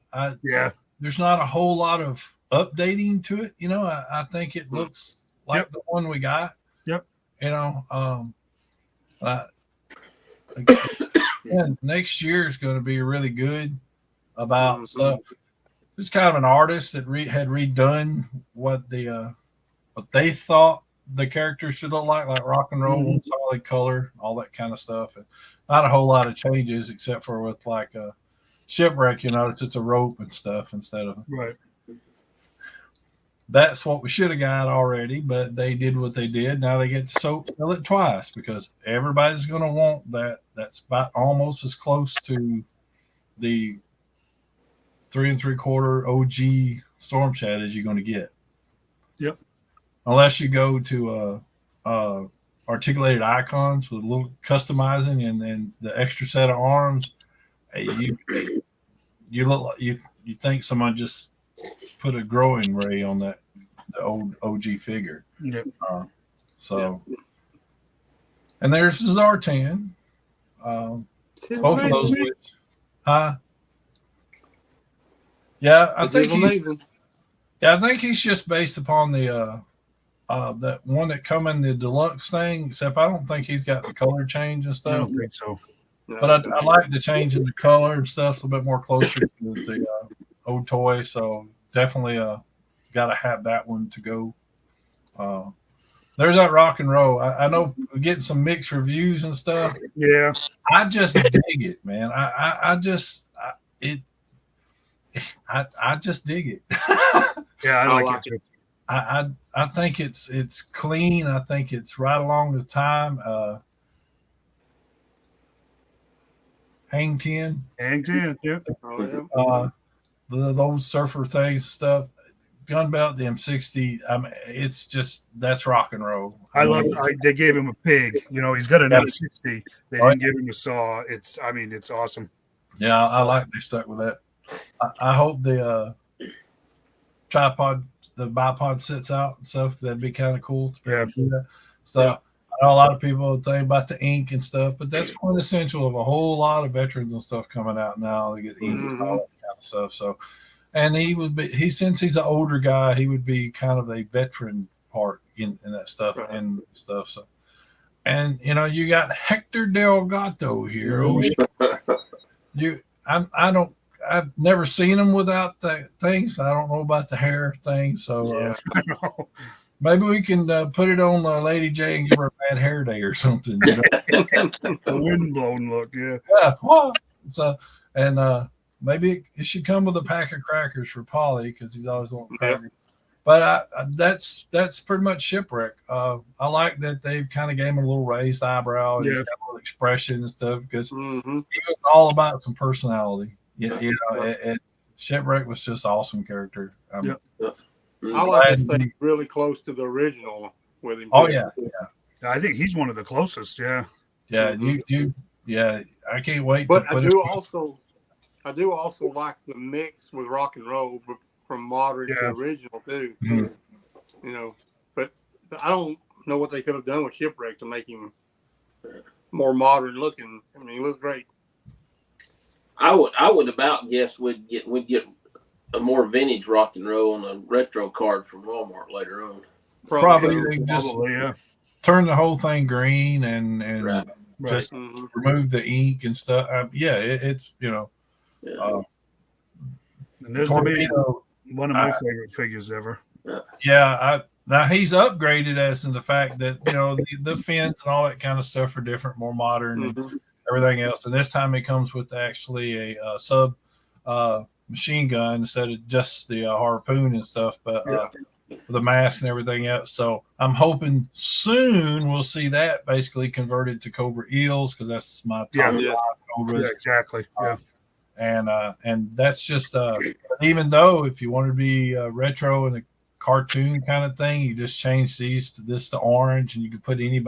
There's not a whole lot of updating to it. I think it looks like the one we got. Yep. And next year is going to be really good about stuff. It's kind of an artist that had redone what they thought the characters should look like rock and roll, solid color, all that kind of stuff. And not a whole lot of changes except for with like a Shipwreck. You notice it's a rope and stuff instead of right. That's what we should have got already, but they did what they did. Now they get to sell it twice because everybody's going to want that. That's about almost as close to the 3 3/4 OG Storm Chat as you're going to get. Yep. Unless you go to articulated icons with a little customizing and then the extra set of arms, you look like you think someone just put a growing ray on the old OG figure. Yep. And there's Zartan. Both of those. Yeah, I think amazing. I think he's just based upon the that one that come in the deluxe thing. Except I don't think he's got the color change and stuff. I don't think so. But I like the change in the color and stuff. It's a bit more closer to the old toy. So definitely got to have that one to go. There's that rock and roll. I know we're getting some mixed reviews and stuff. Yeah. I just dig it, man. I just dig it. Yeah, I like it too. I think it's clean. I think it's right along the time. Hang 10. Yeah. Those surfer things, stuff. Gun belt, the M60. It's just that's rock and roll. They gave him a pig. He's got an M60. They didn't give him a saw. It's awesome. Yeah, I like they stuck with that. I hope the tripod, the bipod sits out and stuff. That'd be kind of cool to be able to do that. So I know a lot of people think about the ink and stuff, but that's quintessential of a whole lot of veterans and stuff coming out now. They get ink and all that kind of stuff. So, and since he's an older guy, he would be kind of a veteran part in that stuff and stuff. So, and you got Hector Delgado here. I've never seen him without the things. I don't know about the hair thing. So maybe we can put it on Lady J and give her a bad hair day or something. A windblown look, yeah. Yeah. Well, so and maybe it should come with a pack of crackers for Polly because he's always wanting crackers. But that's pretty much Shipwreck. I like that they've kind of gave him a little raised eyebrow and he's got a little expression and stuff because he was all about some personality. Shipwreck was just awesome character. I like to say really close to the original with him. Oh yeah. I think he's one of the closest. Yeah. Yeah. I can't wait. But I do also like the mix with rock and roll from modern to original too. But I don't know what they could have done with Shipwreck to make him more modern looking. I mean, he looks great. I would about guess we'd get a more vintage rock and roll on a retro card from Walmart later on. Probably they just turn the whole thing green and just remove the ink and stuff. It's and there's one of my favorite figures ever. Now he's upgraded as in the fact that the fins and all that kind of stuff are different, more modern. And everything else, and this time it comes with actually a sub machine gun instead of just the harpoon and stuff, but the mask and everything else. So I'm hoping soon we'll see that basically converted to Cobra Eels because that's my top Cobras. Yeah, exactly. and that's just even though if you want to be retro and a cartoon kind of thing, you just change these to this to orange, and you can put any of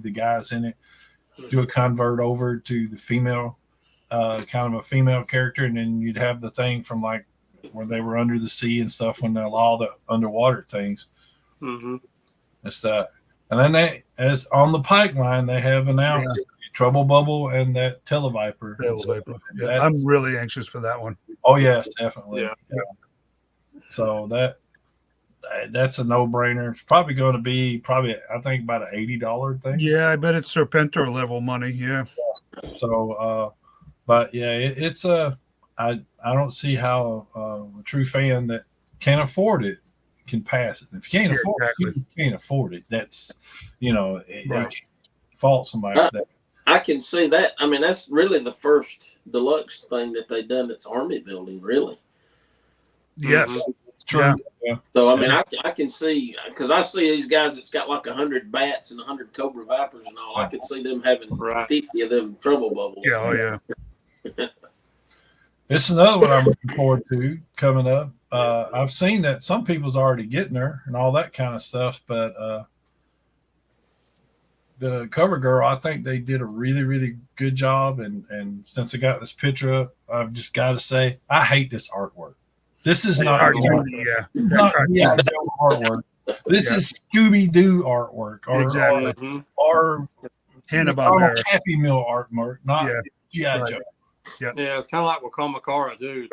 the guys in it, do a convert over to the female, kind of a female character, and then you'd have the thing from like where they were under the sea and stuff when all the underwater things. Mm-hmm. And stuff. And then they, as on the pipeline, they have announced Trouble Bubble and that Televiper. Yeah, I'm really anxious for that one. Oh yes, definitely. Yeah. So that's a no-brainer. It's probably going to be I think about an $80 thing. Yeah, I bet it's Serpentor level money. Yeah. So, but yeah, it's I don't see how a true fan that can't afford it can pass it. If you can't afford it, you can't afford it. That's you can't fault somebody for that. I can see that. I mean, that's really the first deluxe thing that they've done that's army building, really. Yes. Mm-hmm. True. Yeah. So, I mean, I can see, because I see these guys that's got like 100 bats and 100 Cobra Vipers and all. I could see them having 50 of them Trouble Bubbles. Yeah, oh yeah. This is another one I'm looking forward to coming up. I've seen that some people's already getting her and all that kind of stuff, but the cover girl, I think they did a really, really good job. And since I got this picture up, I've just got to say, I hate this artwork. This is not artwork. This is Scooby-Doo artwork or Hanna-Barbera Happy Meal artwork, not G.I. Joe. Yeah, it's kind of like Wakamakara, dude.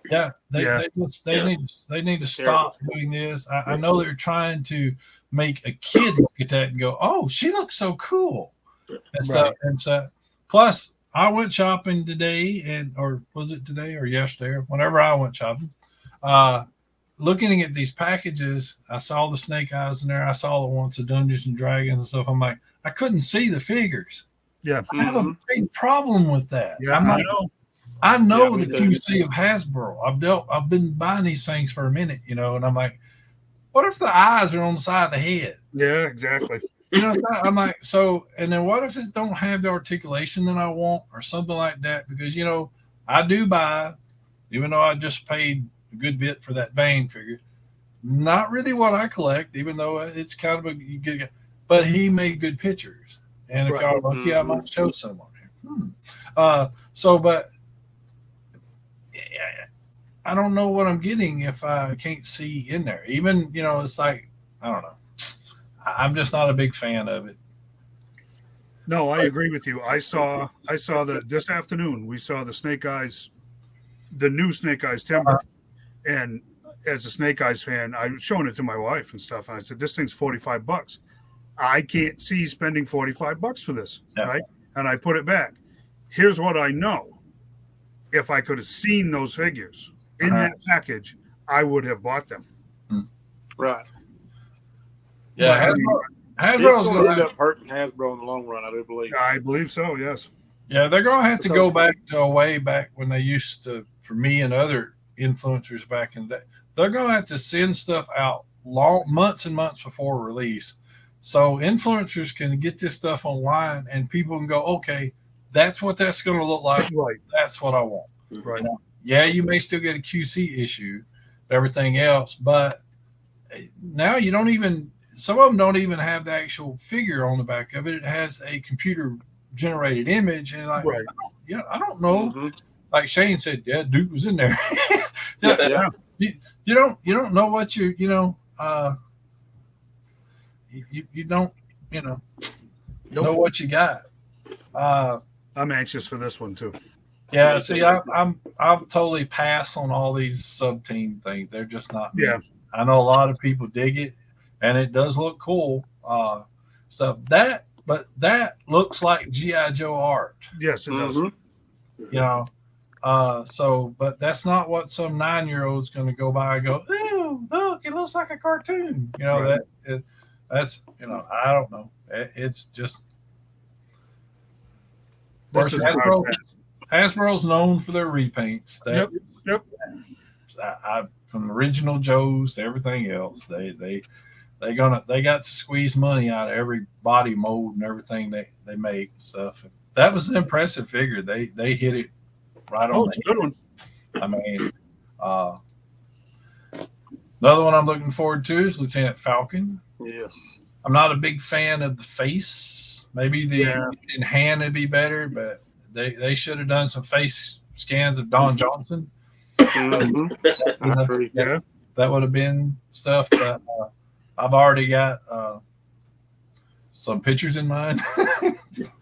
Yeah, they need to stop doing this. I know they're trying to make a kid look at that and go, "Oh, she looks so cool," and stuff. And so, plus, I went shopping today, or was it today or yesterday? Or whenever I went shopping, looking at these packages, I saw the Snake Eyes in there. I saw the ones of Dungeons and Dragons and stuff. I'm like, I couldn't see the figures. Yeah, I have a big problem with that. Yeah, I know the QC of Hasbro. I've been buying these things for a minute, and I'm like, what if the eyes are on the side of the head? Yeah, exactly. I'm like, so, and then what if it don't have the articulation that I want or something like that? Because, I do buy, even though I just paid a good bit for that Bane figure, not really what I collect, even though it's kind of but he made good pictures. And if y'all are lucky, I might show some on here. But I don't know what I'm getting if I can't see in there. Even, it's like, I don't know. I'm just not a big fan of it. No, I agree with you. I saw this afternoon, we saw the Snake Eyes, the new Snake Eyes Timber. And as a Snake Eyes fan, I was showing it to my wife and stuff. And I said, this thing's $45. I can't see spending $45 for this, right? And I put it back. Here's what I know. If I could have seen those figures in that package, I would have bought them. Right. Yeah, Hasbro's going to end up hurting Hasbro in the long run, I do believe. I believe so, yes. Yeah, they're going to have to go back to a way back when they used to, for me and other influencers back in the day, they're going to have to send stuff out months and months before release. So influencers can get this stuff online and people can go, okay, that's what that's going to look like. Right. That's what I want. Right. Yeah, you may still get a QC issue, everything else, but now you don't even, some of them don't even have the actual figure on the back of it. It has a computer generated image. And like, I don't know. Mm-hmm. Like Shane said, yeah, Duke was in there. You don't know what you don't, know what you got. I'm anxious for this one too. Yeah, see, I'm totally pass on all these sub team things. They're just not me. Yeah. I know a lot of people dig it, and it does look cool. So that looks like G.I. Joe art. Yes, it does. But that's not what some 9-year-old's going to go by and go, "Ooh, look, it looks like a cartoon." That's I don't know. It's just Hasbro's known for their repaints. Yep. From original Joes to everything else, they got to squeeze money out of every body mold and everything they make and stuff. That was an impressive figure. They hit it right on Oh, the it's a good one. I mean, another one I'm looking forward to is Lieutenant Falcon. Yes. I'm not a big fan of the face. Maybe the in hand would be better, but they should have done some face scans of Don Johnson. Mm-hmm. I agree. Yeah. That would have been stuff. But I've already got some pictures in mind.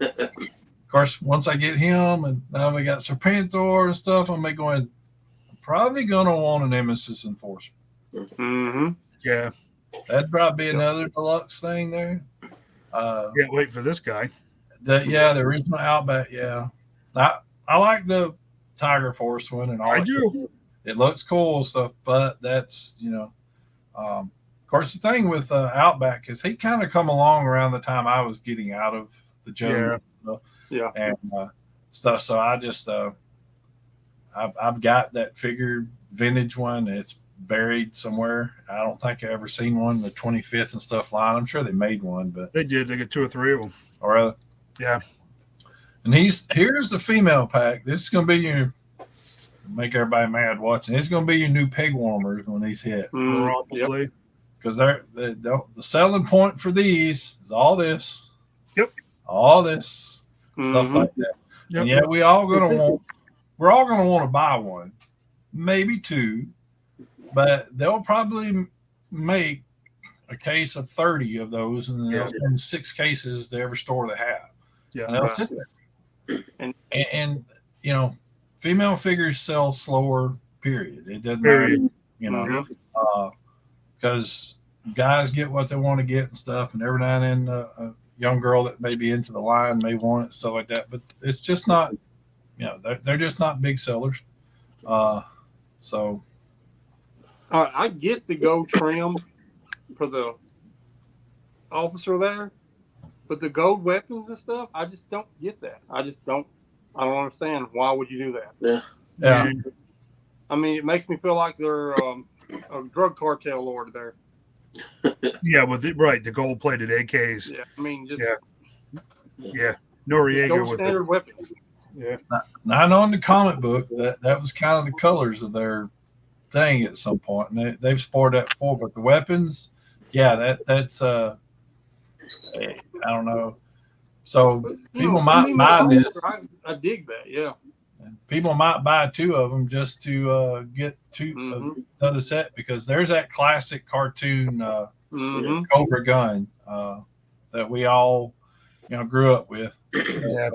Of course, once I get him, and now we got Serpentor and stuff, I'm probably going to want an Nemesis Enforcer. Mm-hmm. Yeah. That'd probably be another deluxe thing there. Can't wait for this guy. The original Outback. Yeah, I like the Tiger Force one and all. I do. It looks cool and stuff, but that's of course the thing with Outback is he kind of come along around the time I was getting out of the jungle, and stuff. So I just I've got that figured vintage one. It's buried somewhere. I don't think I ever seen one, the 25th and stuff line. I'm sure they made one, but They did. They got 2 or 3 of them. Or Yeah. And here's the female pack. This is gonna be your make everybody mad watching. It's gonna be your new peg warmers when these hit. Probably. Because the selling point for these is all this. Yep. All this stuff like that. Yep. And yeah, we're all gonna want to buy one, maybe 2, but they'll probably make a case of 30 of those, and they'll send 6 cases to every store they have. Yeah. And they'll sit there. And female figures sell slower, period. It doesn't matter, because guys get what they want to get and stuff, and every now and then a young girl that may be into the line may want it, stuff like that. But it's just not, they're just not big sellers. So. I get the gold trim for the officer there, but the gold weapons and stuff, I just don't get that. I don't understand. Why would you do that? Yeah. I mean, it makes me feel like they're a drug cartel lord there. Yeah, with the gold-plated AKs. Yeah, I mean, just Noriega with standard weapons. Yeah. Now, I know in the comic book that was kind of the colors of their thing at some point, and they've sported that before. But the weapons, that's I don't know. So people might buy this. I dig that. Yeah. People might buy 2 of them just to get 2 another set, because there's that classic cartoon Cobra gun that we all grew up with. Yeah.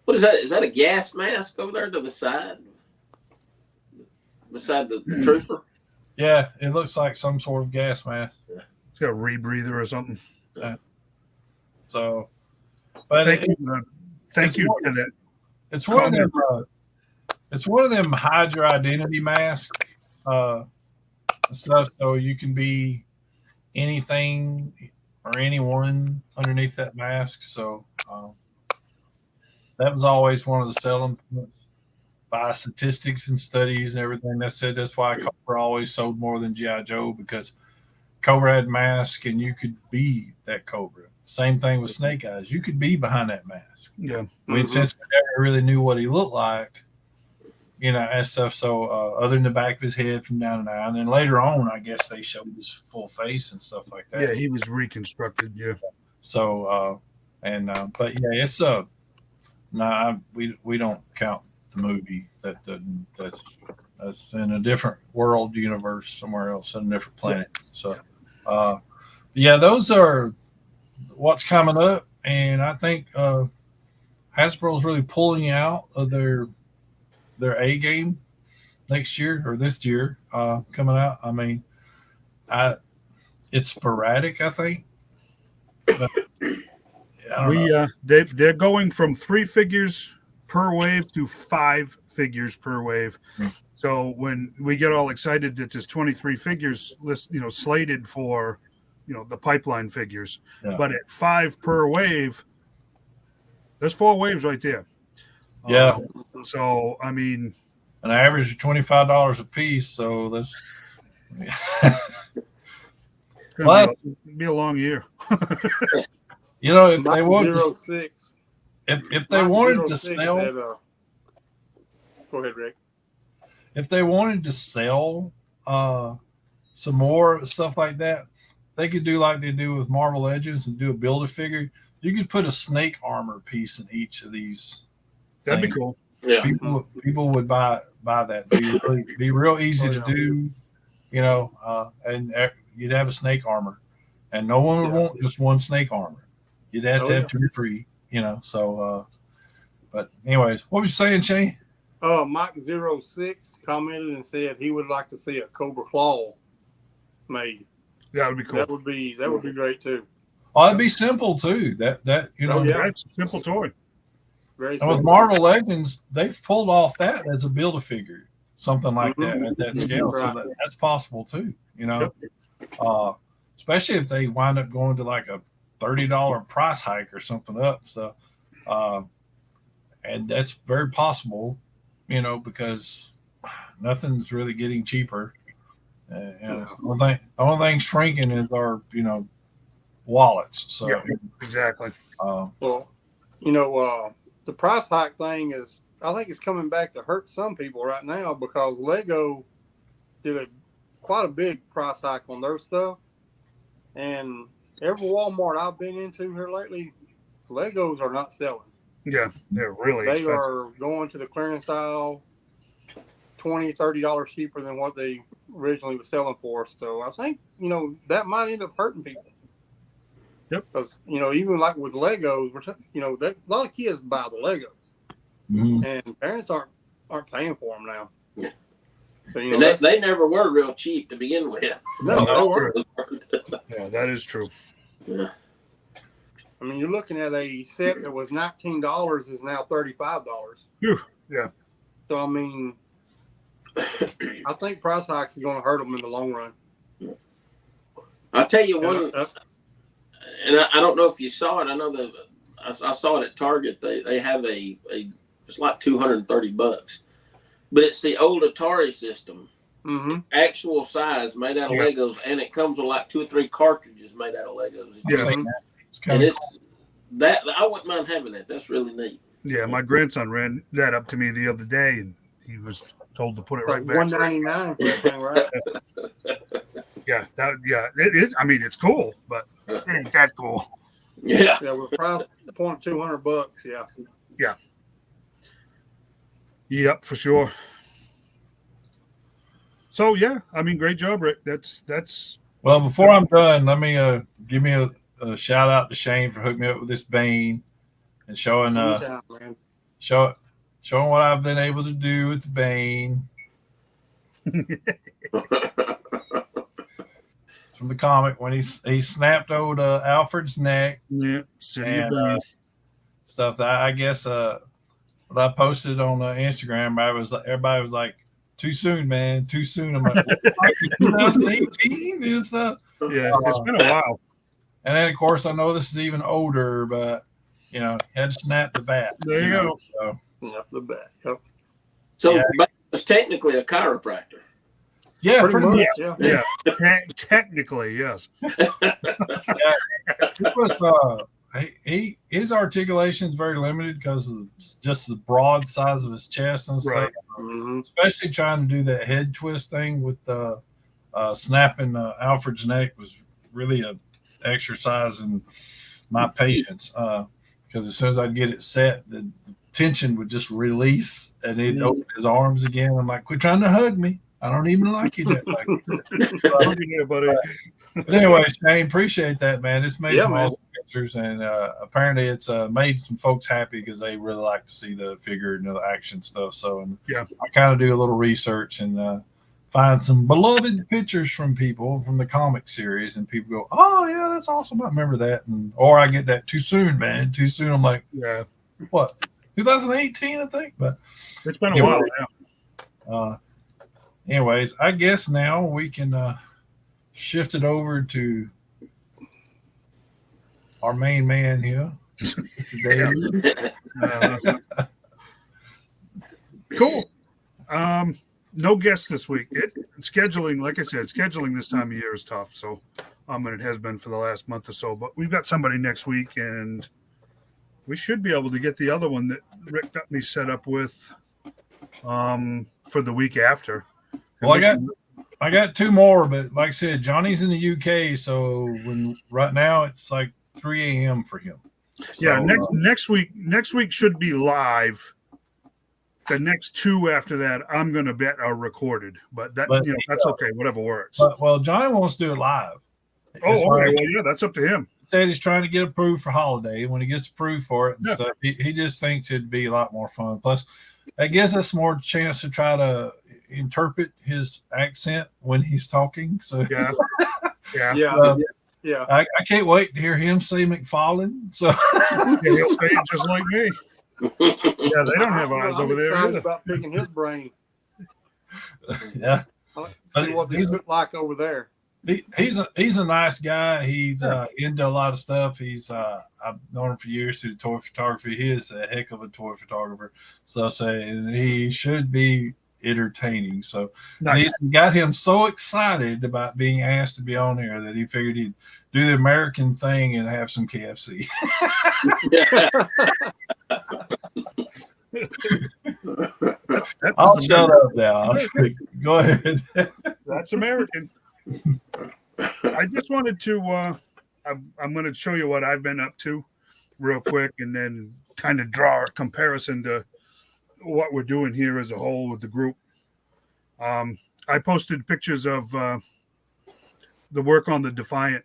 What is that? Is that a gas mask over there to the side? Beside the trooper? Yeah, it looks like some sort of gas mask. It's got a rebreather or something. So, but thank you for that. It's one of them. It's one of them hide your identity masks stuff, so you can be anything or anyone underneath that mask. So that was always one of the selling points by statistics and studies and everything. That's why Cobra always sold more than G.I. Joe, because Cobra had mask and you could be that Cobra. Same thing with Snake Eyes. You could be behind that mask. Yeah. Since we never really knew what he looked like, and stuff. So other than the back of his head from down and out. And then later on, I guess they showed his full face and stuff like that. Yeah, he was reconstructed. Yeah. So, but yeah, it's we don't count the movie that's in a different world universe somewhere else on a different planet. So, those are what's coming up, and I think Hasbro's really pulling out of their A game next year or this year coming out. I mean, it's sporadic, I think. But, they're going from 3 figures per wave to 5 figures per wave. So when we get all excited that there's 23 figures slated for the pipeline figures, but at 5 per wave, there's 4 waves right there. Yeah. So I mean, an average of $25 a piece. So that's be a long year. If they wanted 06. if they wanted to sell, Go ahead, Rick. If they wanted to sell some more stuff like that, they could do like they do with Marvel Legends and do a Build-A-Figure. You could put a snake armor piece in each of these. That'd things. be cool. Yeah. People would buy that. Be real easy to do, and you'd have a snake armor, and no one would want just one snake armor. You'd have to have 2 or 3, So, but anyways, what was you saying, Shane? Mike06 commented and said he would like to see a Cobra Claw made. That would be cool. That would be great too. Oh, it'd be simple too. That That's a simple toy. Very and simple. with Marvel Legends, they've pulled off that as a Build-A-Figure, something like that at that scale. Right. So that's possible too. Especially if they wind up going to like a $30 price hike or something up. So, and that's very possible, because nothing's really getting cheaper. And the only thing shrinking is our, wallets. So, Exactly. Well, the price hike thing is, I think it's coming back to hurt some people right now because Lego did quite a big price hike on their stuff. And every Walmart I've been into here lately, Legos are not selling. Yeah, they're really They expensive. are going to the clearance aisle $20, $30 cheaper than what they originally was selling for. So I think, that might end up hurting people. Yep. Because, even like with Legos, a lot of kids buy the Legos. Mhm. And parents aren't paying for them now. Yeah. So, And they never were real cheap to begin with. No, they weren't. Yeah, that is true. Yeah. I mean, you're looking at a set that was $19 is now $35. Phew, yeah. So, I mean, I think price hikes is going to hurt them in the long run. I'll tell you one, and I don't know if you saw it. I know that I saw it at Target. They have it's like $230, but it's the old Atari system, actual size, made out of Legos, and it comes with like 2 or 3 cartridges made out of Legos. Yeah. And it's that I wouldn't mind having that. That's really neat. Yeah, my grandson ran that up to me the other day, and he was told to put it right back. $199 for that thing, right? It is. I mean, it's cool, but it ain't that cool. Yeah. Yeah, with price point $200. Yeah. Yep, for sure. So yeah, I mean, great job, Rick. That's. Well, before I'm done, let me give me a shout out to Shane for hooking me up with this Bane and showing Anytime, man. showing what I've been able to do with the Bane. From the comic when he snapped old Alfred's neck. Yeah, City and of Bane. stuff that I guess what I posted on Instagram, everybody was like, too soon, man, too soon. I'm like, 2018 and stuff. Yeah, it's been a while. And then of course I know this is even older, but had to snap the bat. There you go. So, Yep, the back. Yep. So Yeah. it's technically a chiropractor. yeah, pretty much. Yeah. Yeah, technically, yes. It was, his articulation is very limited because of just the broad size of his chest and stuff. Right. Mm-hmm. Especially trying to do that head twist thing with snapping Alfred's neck was really a exercise in my patience. Because as soon as I'd get it set, the tension would just release and he'd open his arms again. I'm like, quit trying to hug me. I don't even like you that much. Yeah, buddy. But anyway, Shane, appreciate that, man. It's made some man. awesome pictures, and apparently it's made some folks happy because they really like to see the figure and the action stuff. So, I kind of do a little research and find some beloved pictures from people from the comic series, and people go, "Oh yeah, that's awesome. I remember that." Or I get that too soon, man. Too soon. I'm like, Yeah, what? 2018, I think. But it's been a while now. anyways, I guess now we can shift it over to our main man here. Today. Cool. No guests this week. Scheduling, like I said, scheduling this time of year is tough. So, and it has been for the last month or so. But we've got somebody next week, and we should be able to get the other one that Rick got me set up with for the week after. Well, I got two more, but like I said, Johnny's in the UK, so right now it's like 3 a.m. for him. So, yeah, next week should be live. The next two after that, I'm going to bet are recorded, but that's okay. Whatever works. Well, Johnny wants to do it live. Oh, okay. Well, yeah, that's up to him. He said he's trying to get approved for holiday. When he gets approved for it and stuff, he just thinks it'd be a lot more fun. Plus, it gives us more chance to try to interpret his accent when he's talking. So yeah. I can't wait to hear him say McFarlane. So he'll say it just like me. Yeah, they don't have eyes over there either. About picking his brain. Yeah, see what they look like over there. He's a nice guy. He's into a lot of stuff. I've known him for years through toy photography. He is a heck of a toy photographer. So he should be entertaining. So nice. He got him so excited about being asked to be on here that he figured he'd do the American thing and have some KFC. I'll shut up now. Go ahead. That's American. I just wanted to I'm going to show you what I've been up to real quick and then kind of draw a comparison to what we're doing here as a whole with the group. I posted pictures of the work on the Defiant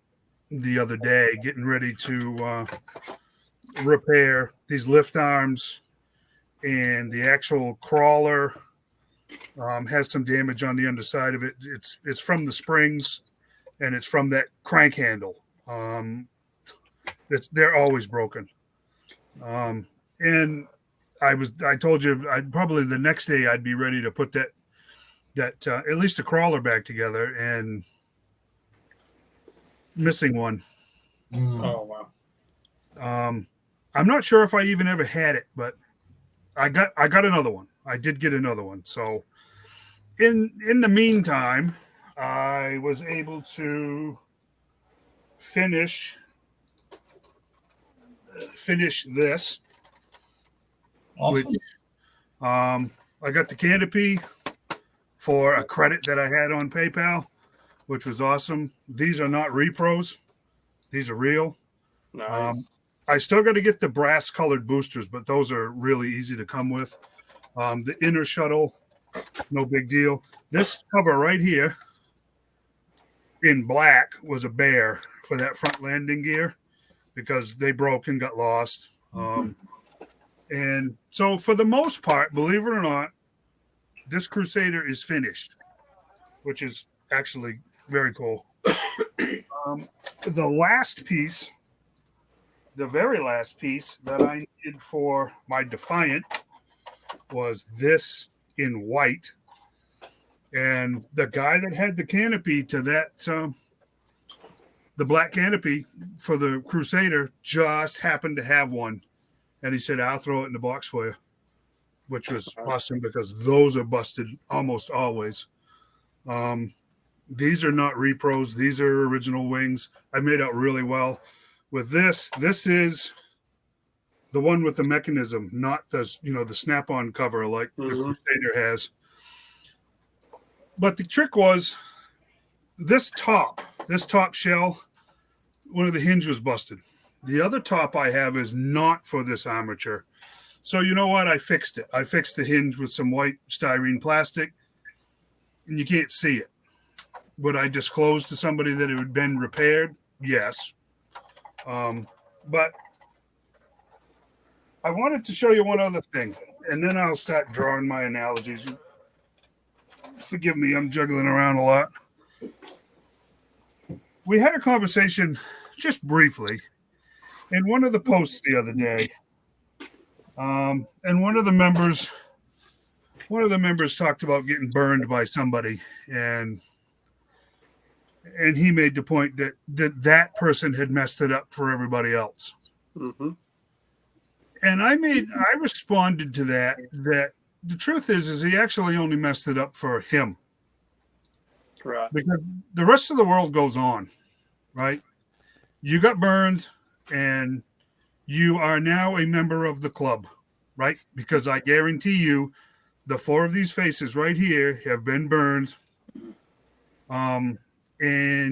the other day, getting ready to repair these lift arms, and the actual crawler has some damage on the underside of it. It's from the springs, and it's from that crank handle. They're always broken. And I told you probably the next day I'd be ready to put that at least a crawler back together, and missing one. Oh wow. I'm not sure if I even ever had it, but I got another one. I did get another one. So in the meantime, I was able to finish this. Awesome. Which I got the canopy for a credit that I had on PayPal, which was awesome. These are not repros. These are real. Nice. I still got to get the brass colored boosters, but those are really easy to come with. The inner shuttle, no big deal. This cover right here in black was a bear for that front landing gear because they broke and got lost. And so for the most part, believe it or not, this Crusader is finished, which is actually very cool. The last piece, the very last piece that I needed for my Defiant was this in white. And the guy that had the canopy to that, the black canopy for the Crusader just happened to have one. And he said, I'll throw it in the box for you, which was awesome because those are busted almost always. These are not repros. These are original wings. I made out really well. With this is the one with the mechanism, not the snap-on cover like the Crusader has. But the trick was this top shell, one of the hinges was busted. The other top I have is not for this armature. So you know what? I fixed it. I fixed the hinge with some white styrene plastic, and you can't see it. Would I disclose to somebody that it had been repaired? Yes. But I wanted to show you one other thing, and then I'll start drawing my analogies. Forgive me, I'm juggling around a lot. We had a conversation just briefly in one of the posts the other day. And one of the members talked about getting burned by somebody, and he made the point that person had messed it up for everybody else. Mm-hmm. And I responded to that the truth is he actually only messed it up for him. Right. Because the rest of the world goes on, right? You got burned and you are now a member of the club, right? Because I guarantee you the 4 of these faces right here have been burned. And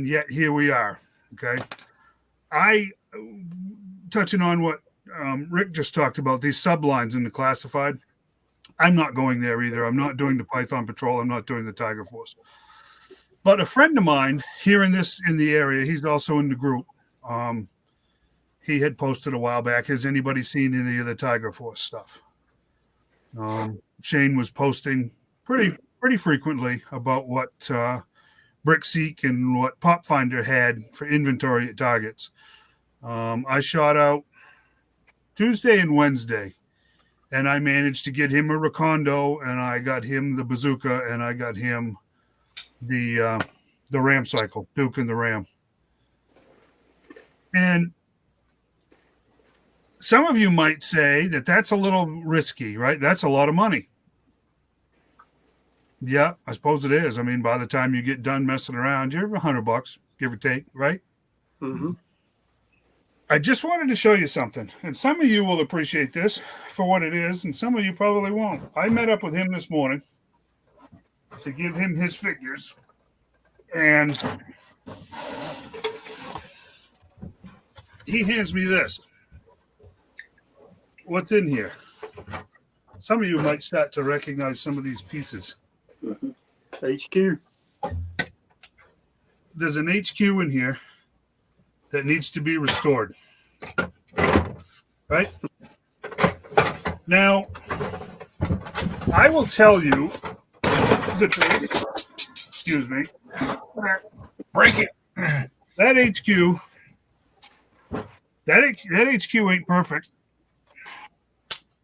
yet here we are. Okay. Touching on what Rick just talked about, these sublines in the classified, I'm not going there either. I'm not doing the Python Patrol. I'm not doing the Tiger Force. But a friend of mine here in the area, he's also in the group. He had posted a while back, has anybody seen any of the Tiger Force stuff? Shane was posting pretty frequently about what BrickSeek and what PopFinder had for inventory at targets. I shot out Tuesday and Wednesday, and I managed to get him a Recondo, and I got him the bazooka, and I got him the Ram cycle, Duke and the Ram. And some of you might say that that's a little risky, right? That's a lot of money. Yeah, I suppose it is. I mean, by the time you get done messing around, you're $100, give or take, right? Mm-hmm. I just wanted to show you something, and some of you will appreciate this for what it is, and some of you probably won't. I met up with him this morning to give him his figures, and he hands me this. What's in here? Some of you might start to recognize some of these pieces. HQ. There's an HQ in here that needs to be restored. Right? Now, I will tell you the truth. Excuse me. Break it. That HQ, that HQ ain't perfect.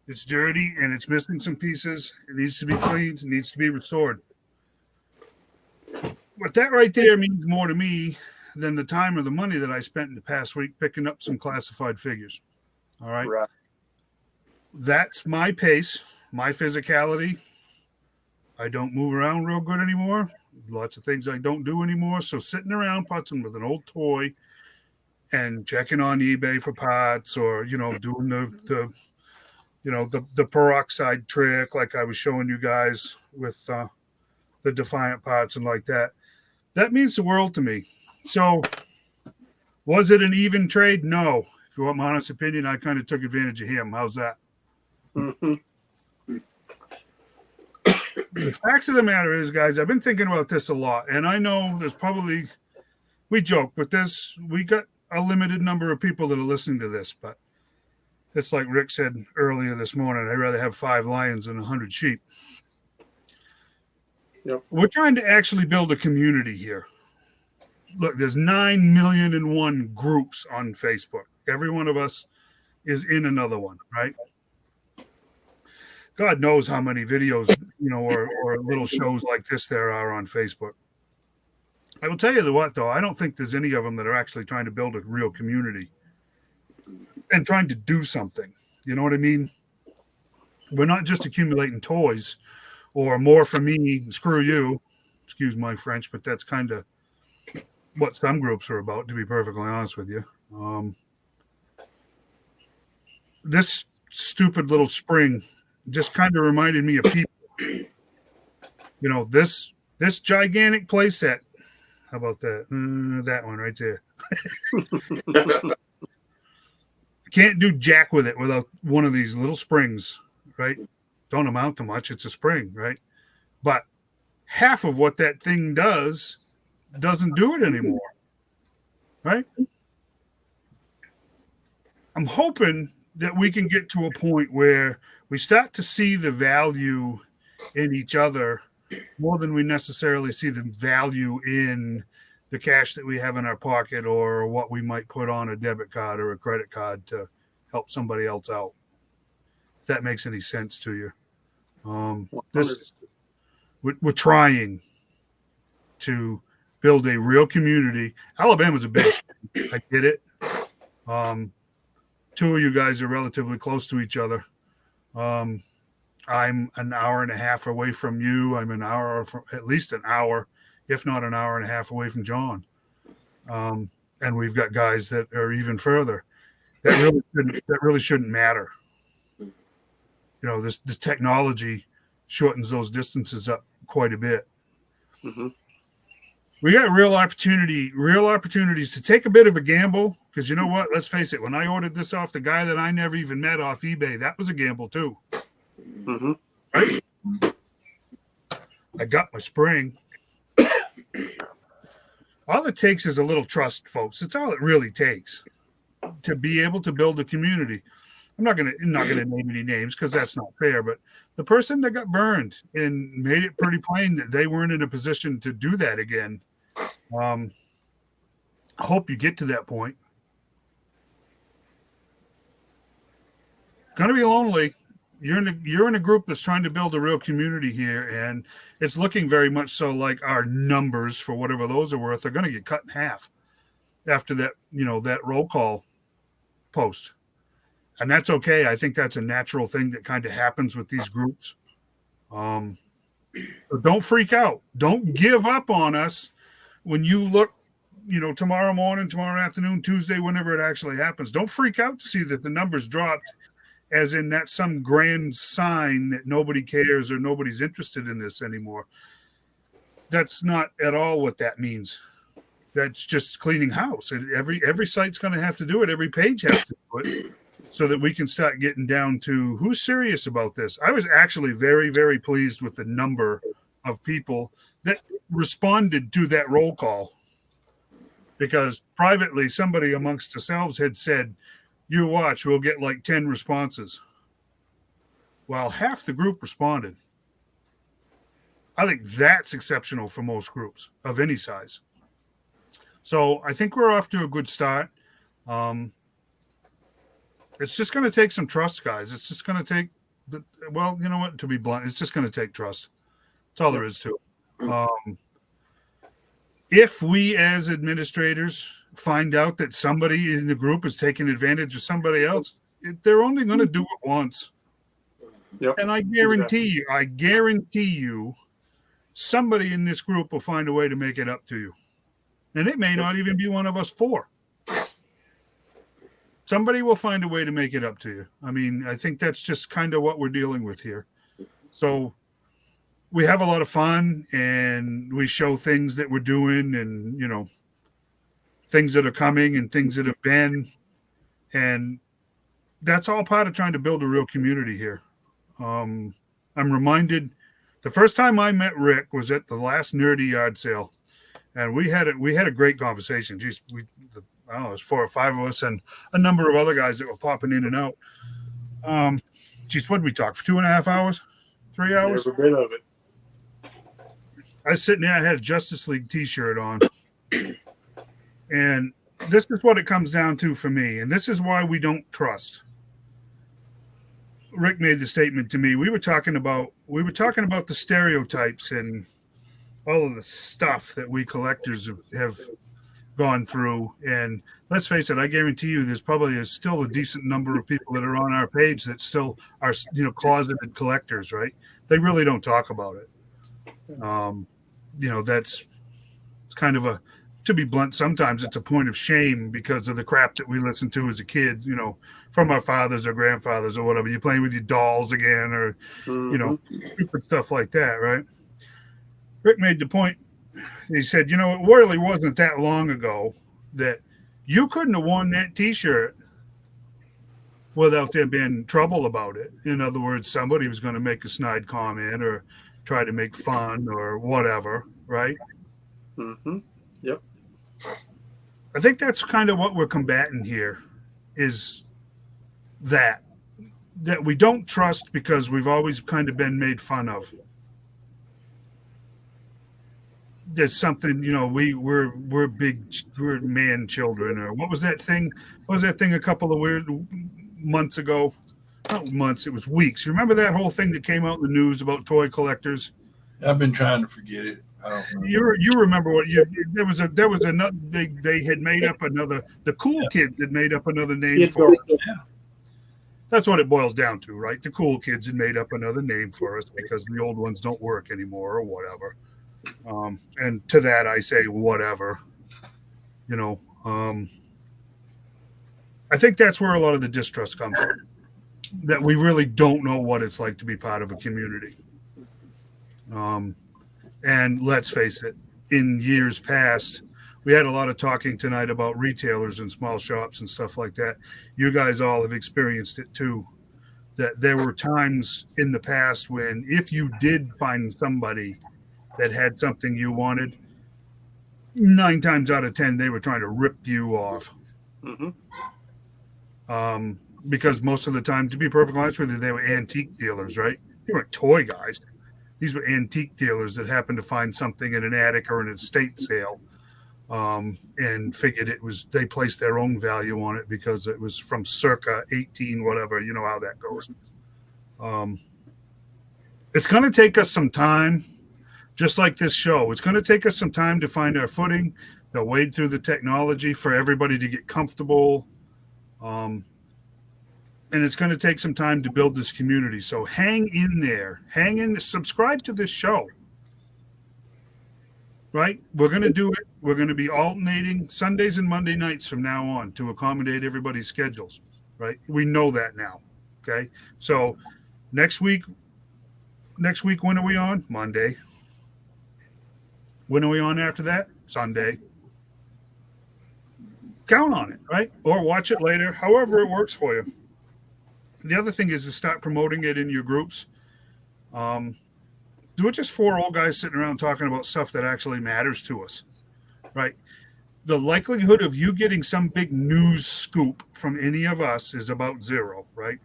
It's dirty and it's missing some pieces. It needs to be cleaned. It needs to be restored. But that right there means more to me than the time or the money that I spent in the past week picking up some classified figures. All right. Right. That's my pace, my physicality. I don't move around real good anymore. Lots of things I don't do anymore. So sitting around putzing with an old toy and checking on eBay for parts, or, doing the peroxide trick like I was showing you guys with the Defiant parts and like that. That means the world to me. So was it an even trade? No. If you want my honest opinion, I kind of took advantage of him. How's that? Mm-hmm. The fact of the matter is, guys, I've been thinking about this a lot, and I know there's probably, we joke, but we got a limited number of people that are listening to this, but it's like Rick said earlier this morning, I'd rather have 5 lions than 100 sheep. Yep. We're trying to actually build a community here. Look, there's 9,000,001 groups on Facebook. Every one of us is in another one, right? God knows how many videos, or little shows like this there are on Facebook. I will tell you what, though, I don't think there's any of them that are actually trying to build a real community and trying to do something. You know what I mean? We're not just accumulating toys or more for me, screw you. Excuse my French, but that's kind of what some groups are about, to be perfectly honest with you. This stupid little spring just kind of reminded me of people. This gigantic playset. How about that? That one right there. Can't do jack with it without one of these little springs, right? Don't amount to much. It's a spring, right? But half of what that thing does doesn't do it anymore, right? I'm hoping that we can get to a point where we start to see the value in each other more than we necessarily see the value in the cash that we have in our pocket or what we might put on a debit card or a credit card to help somebody else out. If that makes any sense to you. We're trying to build a real community. Alabama's a big state. I get it. 2 of you guys are relatively close to each other. I'm an hour and a half away from you. I'm at least an hour, if not an hour and a half away from John. And we've got guys that are even further. That really shouldn't matter. This technology shortens those distances up quite a bit. Mm-hmm. We got real opportunities to take a bit of a gamble, because you know what? Let's face it. When I ordered this off the guy that I never even met off eBay, that was a gamble too. Mm-hmm. Right? I got my spring. All it takes is a little trust, folks. It's all it really takes to be able to build a community. I'm not gonna name any names because that's not fair, but the person that got burned and made it pretty plain that they weren't in a position to do that again. I hope you get to that point. Going to be lonely. You're in a group that's trying to build a real community here, and it's looking very much so like our numbers, for whatever those are worth, are going to get cut in half after that, that roll call post. And that's okay. I think that's a natural thing that kind of happens with these groups. So don't freak out. Don't give up on us when you look, tomorrow morning, tomorrow afternoon, Tuesday, whenever it actually happens. Don't freak out to see that the numbers dropped, as in that's some grand sign that nobody cares or nobody's interested in this anymore. That's not at all what that means. That's just cleaning house. Every site's going to have to do it. Every page has to do it, so that we can start getting down to who's serious about this. I was actually very, very pleased with the number of people that responded to that roll call, because privately somebody amongst ourselves had said, you watch, we'll get like 10 responses. Well, half the group responded. I think that's exceptional for most groups of any size. So I think we're off to a good start. It's just going to take some trust, guys. It's just going to take, well, you know what, to be blunt, it's just going to take trust. That's all there is to it. If we as administrators find out that somebody in the group is taking advantage of somebody else, they're only going to do it once. Yep. And I guarantee you, somebody in this group will find a way to make it up to you. And it may not even be one of us four. Somebody will find a way to make it up to you. I mean, I think that's just kind of what we're dealing with here. So we have a lot of fun, and we show things that we're doing, and, things that are coming and things that have been. And that's all part of trying to build a real community here. I'm reminded the first time I met Rick was at the last Nerdy Yard sale. And we had a great conversation. Geez, it was 4 or 5 of us and a number of other guys that were popping in and out. What did we talk for 2.5 hours, 3 hours? Every bit of it. I was sitting there. I had a Justice League T-shirt on, and this is what it comes down to for me. And this is why we don't trust. Rick made the statement to me. We were talking about the stereotypes and all of the stuff that we collectors have gone through. And let's face it, I guarantee you there's probably still a decent number of people that are on our page that still are, closeted collectors, right? They really don't talk about it. It's kind of to be blunt, sometimes it's a point of shame because of the crap that we listened to as a kid, from our fathers or grandfathers or whatever. You're playing with your dolls again, or, stupid stuff like that, right? Rick made the point. He said, it really wasn't that long ago that you couldn't have worn that T-shirt without there being trouble about it. In other words, somebody was going to make a snide comment or try to make fun or whatever, right? Mm-hmm. Yep. I think that's kind of what we're combating here, is that we don't trust because we've always kind of been made fun of. There's something, we're man children, or what was that thing? What was that thing a couple of months ago? Not months, it was weeks. You remember that whole thing that came out in the news about toy collectors? I've been trying to forget it. I don't remember. You remember there was another, they had made up another, the cool kids had made up another name for us. Yeah. That's what it boils down to, right? The cool kids had made up another name for us because the old ones don't work anymore or whatever. And to that I say whatever. I think that's where a lot of the distrust comes from. That we really don't know what it's like to be part of a community. And let's face it, in years past, we had a lot of talking tonight about retailers and small shops and stuff like that. You guys all have experienced it too. That there were times in the past when if you did find somebody that had something you wanted, 9 times out of 10, they were trying to rip you off. Mm-hmm. Because most of the time, to be perfectly honest with you, they were antique dealers, right? They weren't toy guys. These were antique dealers that happened to find something in an attic or an estate sale, and figured they placed their own value on it because it was from circa 18, whatever. You know how that goes. It's going to take us some time, just like this show. It's going to take us some time to find our footing, to wade through the technology for everybody to get comfortable. And it's going to take some time to build this community. So hang in there. Subscribe to this show. Right? We're going to do it. We're going to be alternating Sundays and Monday nights from now on to accommodate everybody's schedules. Right? We know that now. Okay? So next week, when are we on? Monday. When are we on after that? Sunday. Count on it, right? Or watch it later, however it works for you. The other thing is to start promoting it in your groups. Do it just 4 old guys sitting around talking about stuff that actually matters to us, right? The likelihood of you getting some big news scoop from any of us is about 0, right?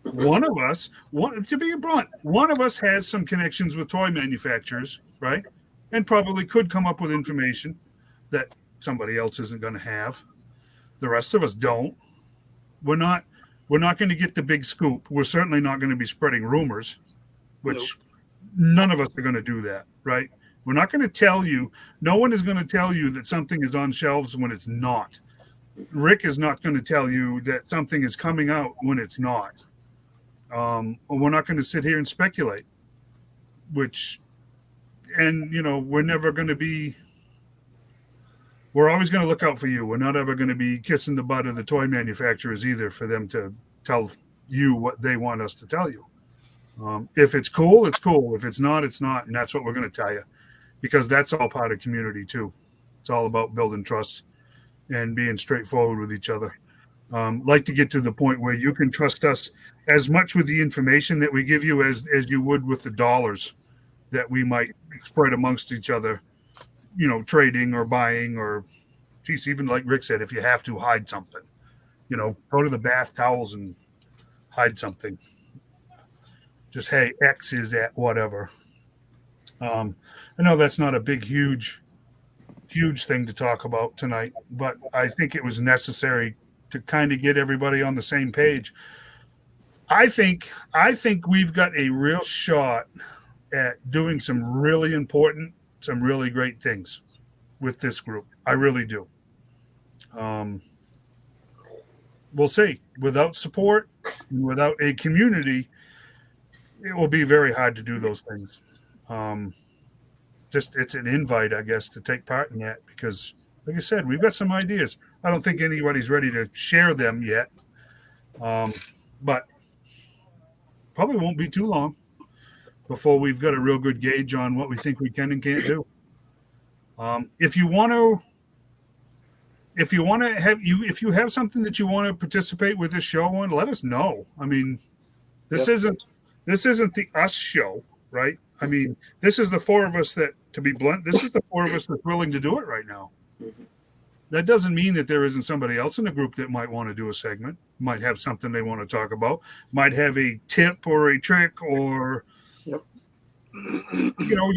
One of us, to be blunt, one of us has some connections with toy manufacturers, right? And probably could come up with information that somebody else isn't going to have. The rest of us don't. We're not going to get the big scoop. We're certainly not going to be spreading rumors, which none of us are going to do that, right? We're not going to tell you. No one is going to tell you that something is on shelves when it's not. Rick is not going to tell you that something is coming out when it's not. We're not going to sit here and speculate, we're never going to be. We're always going to look out for you. We're not ever going to be kissing the butt of the toy manufacturers either for them to tell you what they want us to tell you. If it's cool, it's cool. If it's not, it's not. And that's what we're going to tell you, because that's all part of community too. It's all about building trust and being straightforward with each other. Like to get to the point where you can trust us as much with the information that we give you as you would with the dollars that we might spread amongst each other, trading or buying, or even like Rick said, if you have to hide something, go to the bath towels and hide something. Just, hey, X is at whatever. I know that's not a big, huge thing to talk about tonight, but I think it was necessary to kind of get everybody on the same page. I think we've got a real shot at doing some really important, some really great things with this group. I really do. We'll see. Without support, without a community, it will be very hard to do those things. It's an invite, I guess, to take part in that, because, like I said, we've got some ideas. I don't think anybody's ready to share them yet, but probably won't be too long before we've got a real good gauge on what we think we can and can't do. If you have something that you want to participate with this show on, let us know. I mean, this isn't the us show, right? I mean, this is the 4 of us that, to be blunt, this is the 4 of us that's willing to do it right now. That doesn't mean that there isn't somebody else in the group that might want to do a segment, might have something they want to talk about, might have a tip or a trick, or you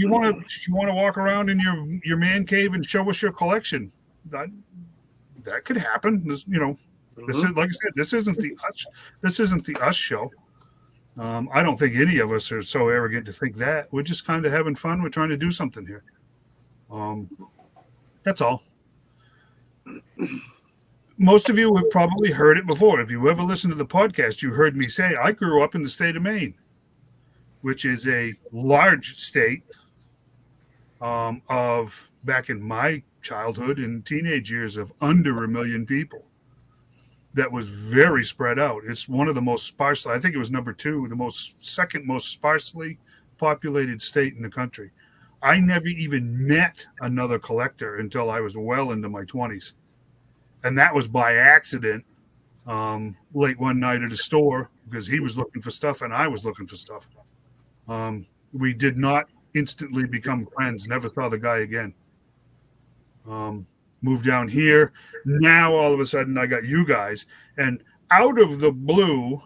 want to walk around in your man cave and show us your collection. That could happen. This is, like I said, this isn't the us show. I don't think any of us are so arrogant to think that. We're just kind of having fun. We're trying to do something here. That's all. Most of you have probably heard it before. If you ever listen to the podcast, you heard me say I grew up in the state of Maine, which is a large state of, back in my childhood and teenage years, of under 1 million people. That was very spread out. It's one of the most sparsely, I think it was number 2, second most sparsely populated state in the country. I never even met another collector until I was well into my 20s. And that was by accident, late one night at a store because he was looking for stuff and I was looking for stuff. We did not instantly become friends, never saw the guy again. Moved down here. Now, all of a sudden, I got you guys. And out of the blue,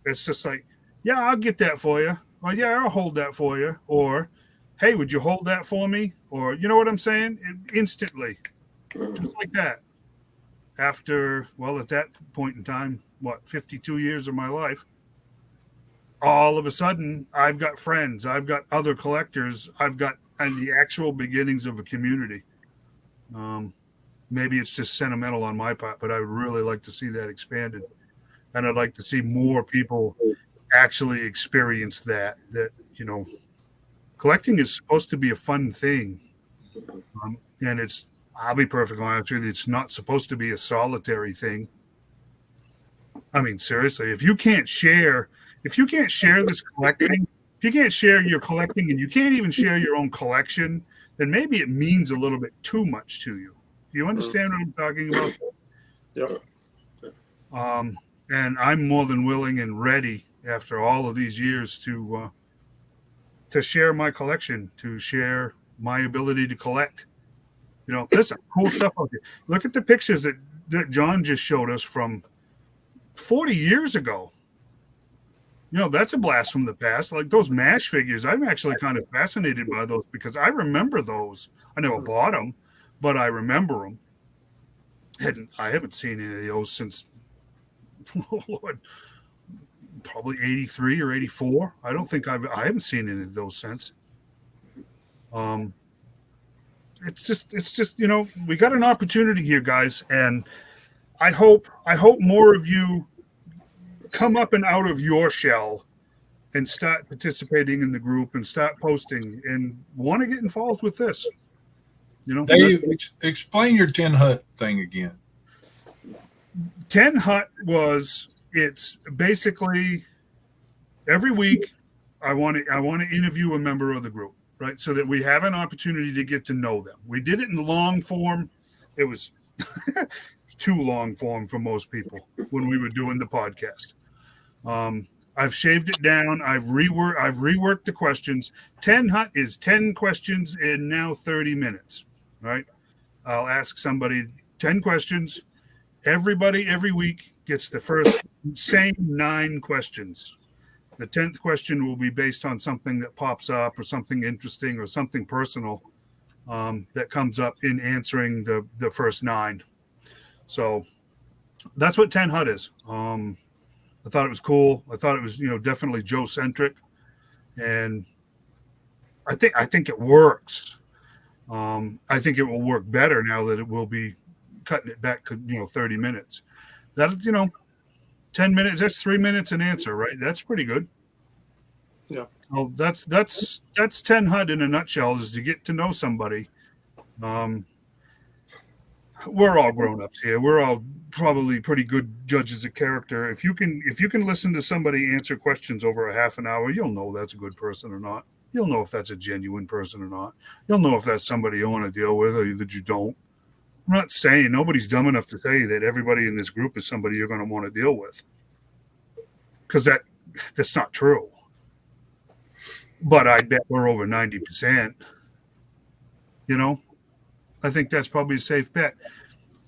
it's just like, yeah, I'll get that for you. Or, yeah, I'll hold that for you. Or, hey, would you hold that for me? Or, you know what I'm saying? Instantly. Just like that. After, well, at that point in time, 52 years of my life, all of a sudden, I've got friends. I've got other collectors. I've got the actual beginnings of a community. Maybe it's just sentimental on my part, but I would really like to see that expanded. And I'd like to see more people actually experience that, collecting is supposed to be a fun thing. And I'll be perfectly honest with you, it's not supposed to be a solitary thing. I mean, seriously, if you can't share this collecting, if you can't share your collecting and you can't even share your own collection, then maybe it means a little bit too much to you. Do you understand what I'm talking about? Yep. And I'm more than willing and ready after all of these years to share my collection, to share my ability to collect. There's some cool stuff out there. Look at the pictures that John just showed us from 40 years ago. That's a blast from the past. Like those MASH figures, I'm actually kind of fascinated by those because I remember those. I never bought them, but I remember them. I haven't seen any of those since, Lord, probably 83 or 84. I don't think I haven't seen any of those since. It's just we got an opportunity here, guys, and I hope more of you come up and out of your shell and start participating in the group and start posting and want to get involved with this. Dave, explain your 10 hut thing again. 10 hut it's basically every week I want to interview a member of the group, right? So that we have an opportunity to get to know them. We did it in long form. It was too long form for most people when we were doing the podcast. I've shaved it down. I've reworked the questions. 10 hut is 10 questions in now 30 minutes, right? I'll ask somebody 10 questions. Everybody every week gets the first same 9 questions. The 10th question will be based on something that pops up or something interesting or something personal that comes up in answering the first 9. So that's what 10 hut is. I thought it was cool. I thought it was, definitely Joe centric, and I think it works. I think it will work better now that it will be cutting it back to 30 minutes. That 10 minutes. That's 3 minutes an answer, right? That's pretty good. Yeah. So that's 10 hut in a nutshell, is to get to know somebody. We're all grown-ups here. We're all probably pretty good judges of character. If you can listen to somebody answer questions over a half an hour, you'll know that's a good person or not. You'll know if that's a genuine person or not. You'll know if that's somebody you want to deal with or that you don't. I'm not saying nobody's dumb enough to say that everybody in this group is somebody you're going to want to deal with, because that's not true. But I bet we're over 90%. I think that's probably a safe bet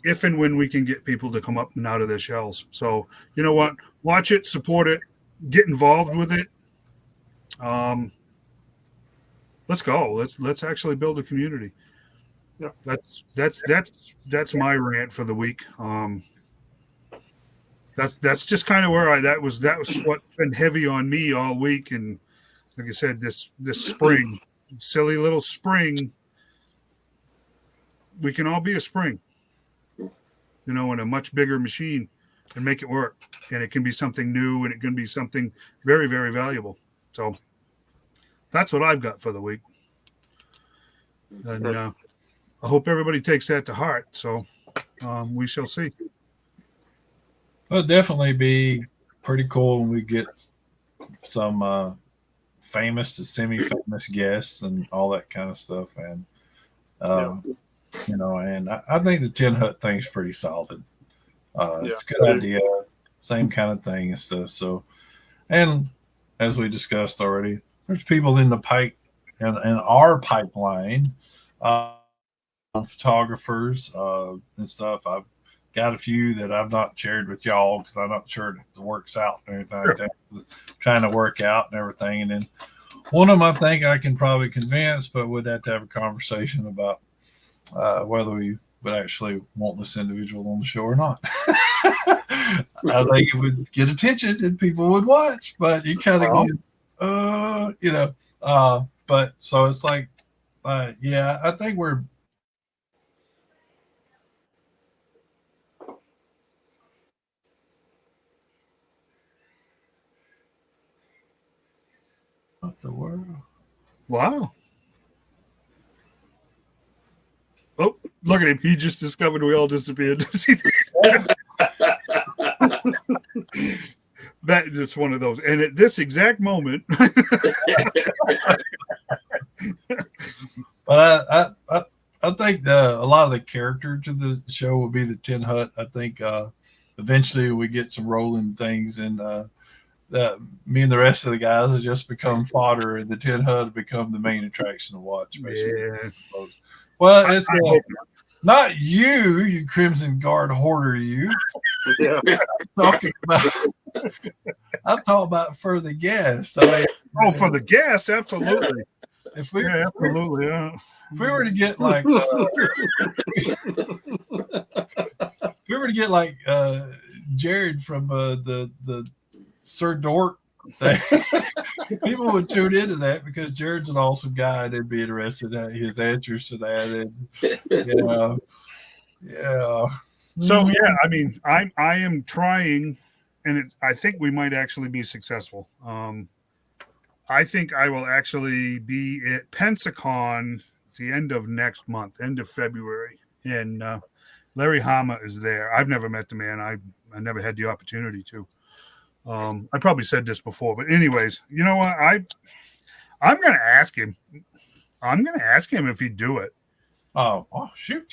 if and when we can get people to come up and out of their shells. So, you know what? Watch it, support it, get involved with it. Let's go. Let's actually build a community. Yeah. That's my rant for the week. That's just kind of where that was what's been heavy on me all week. And like I said, this spring, silly little spring, we can all be a spring, in a much bigger machine and make it work. And it can be something new, and it can be something very, very valuable. So that's what I've got for the week. And I hope everybody takes that to heart. So we shall see. It'll definitely be pretty cool when we get some famous to semi-famous guests and all that kind of stuff. And you know, and I think the Tin Hut thing's pretty solid. It's a good idea, same kind of thing and stuff. So, and as we discussed already, there's people in the pipe and our pipeline, photographers and stuff. I've got a few that I've not shared with y'all because I'm not sure it works out and everything like that. Trying to work out and everything. And then one of them I think I can probably convince, but would have to have a conversation about whether we would actually want this individual on the show or not. I think it would get attention and people would watch, but you kind of go, you know, but so it's like, yeah, I think we're. What the world? Wow. Oh, look at him. He just discovered we all disappeared. That's one of those. And at this exact moment. But I think a lot of the character to the show will be the Tin Hut. I think eventually we get some rolling things, and me and the rest of the guys have just become fodder, and the Tin Hut have become the main attraction to watch. Basically. Yeah. Well, it's not you Crimson Guard hoarder. You. Yeah. I'm talking about for the guests. I mean, For the guests, absolutely. If we, absolutely, if we were to get like, Jared from the Sir Dork thing, people would tune into that because Jared's an awesome guy and they'd be interested in his answers to that. And yeah. So yeah, I mean, I am trying, and I think we might actually be successful. I think I will actually be at Pensacon at the end of next month, end of February, and Larry Hama is there. I've never met the man. I never had the opportunity to. I probably said this before, but anyways, you know what? I'm going to ask him. I'm going to ask him if he'd do it. Oh shoot,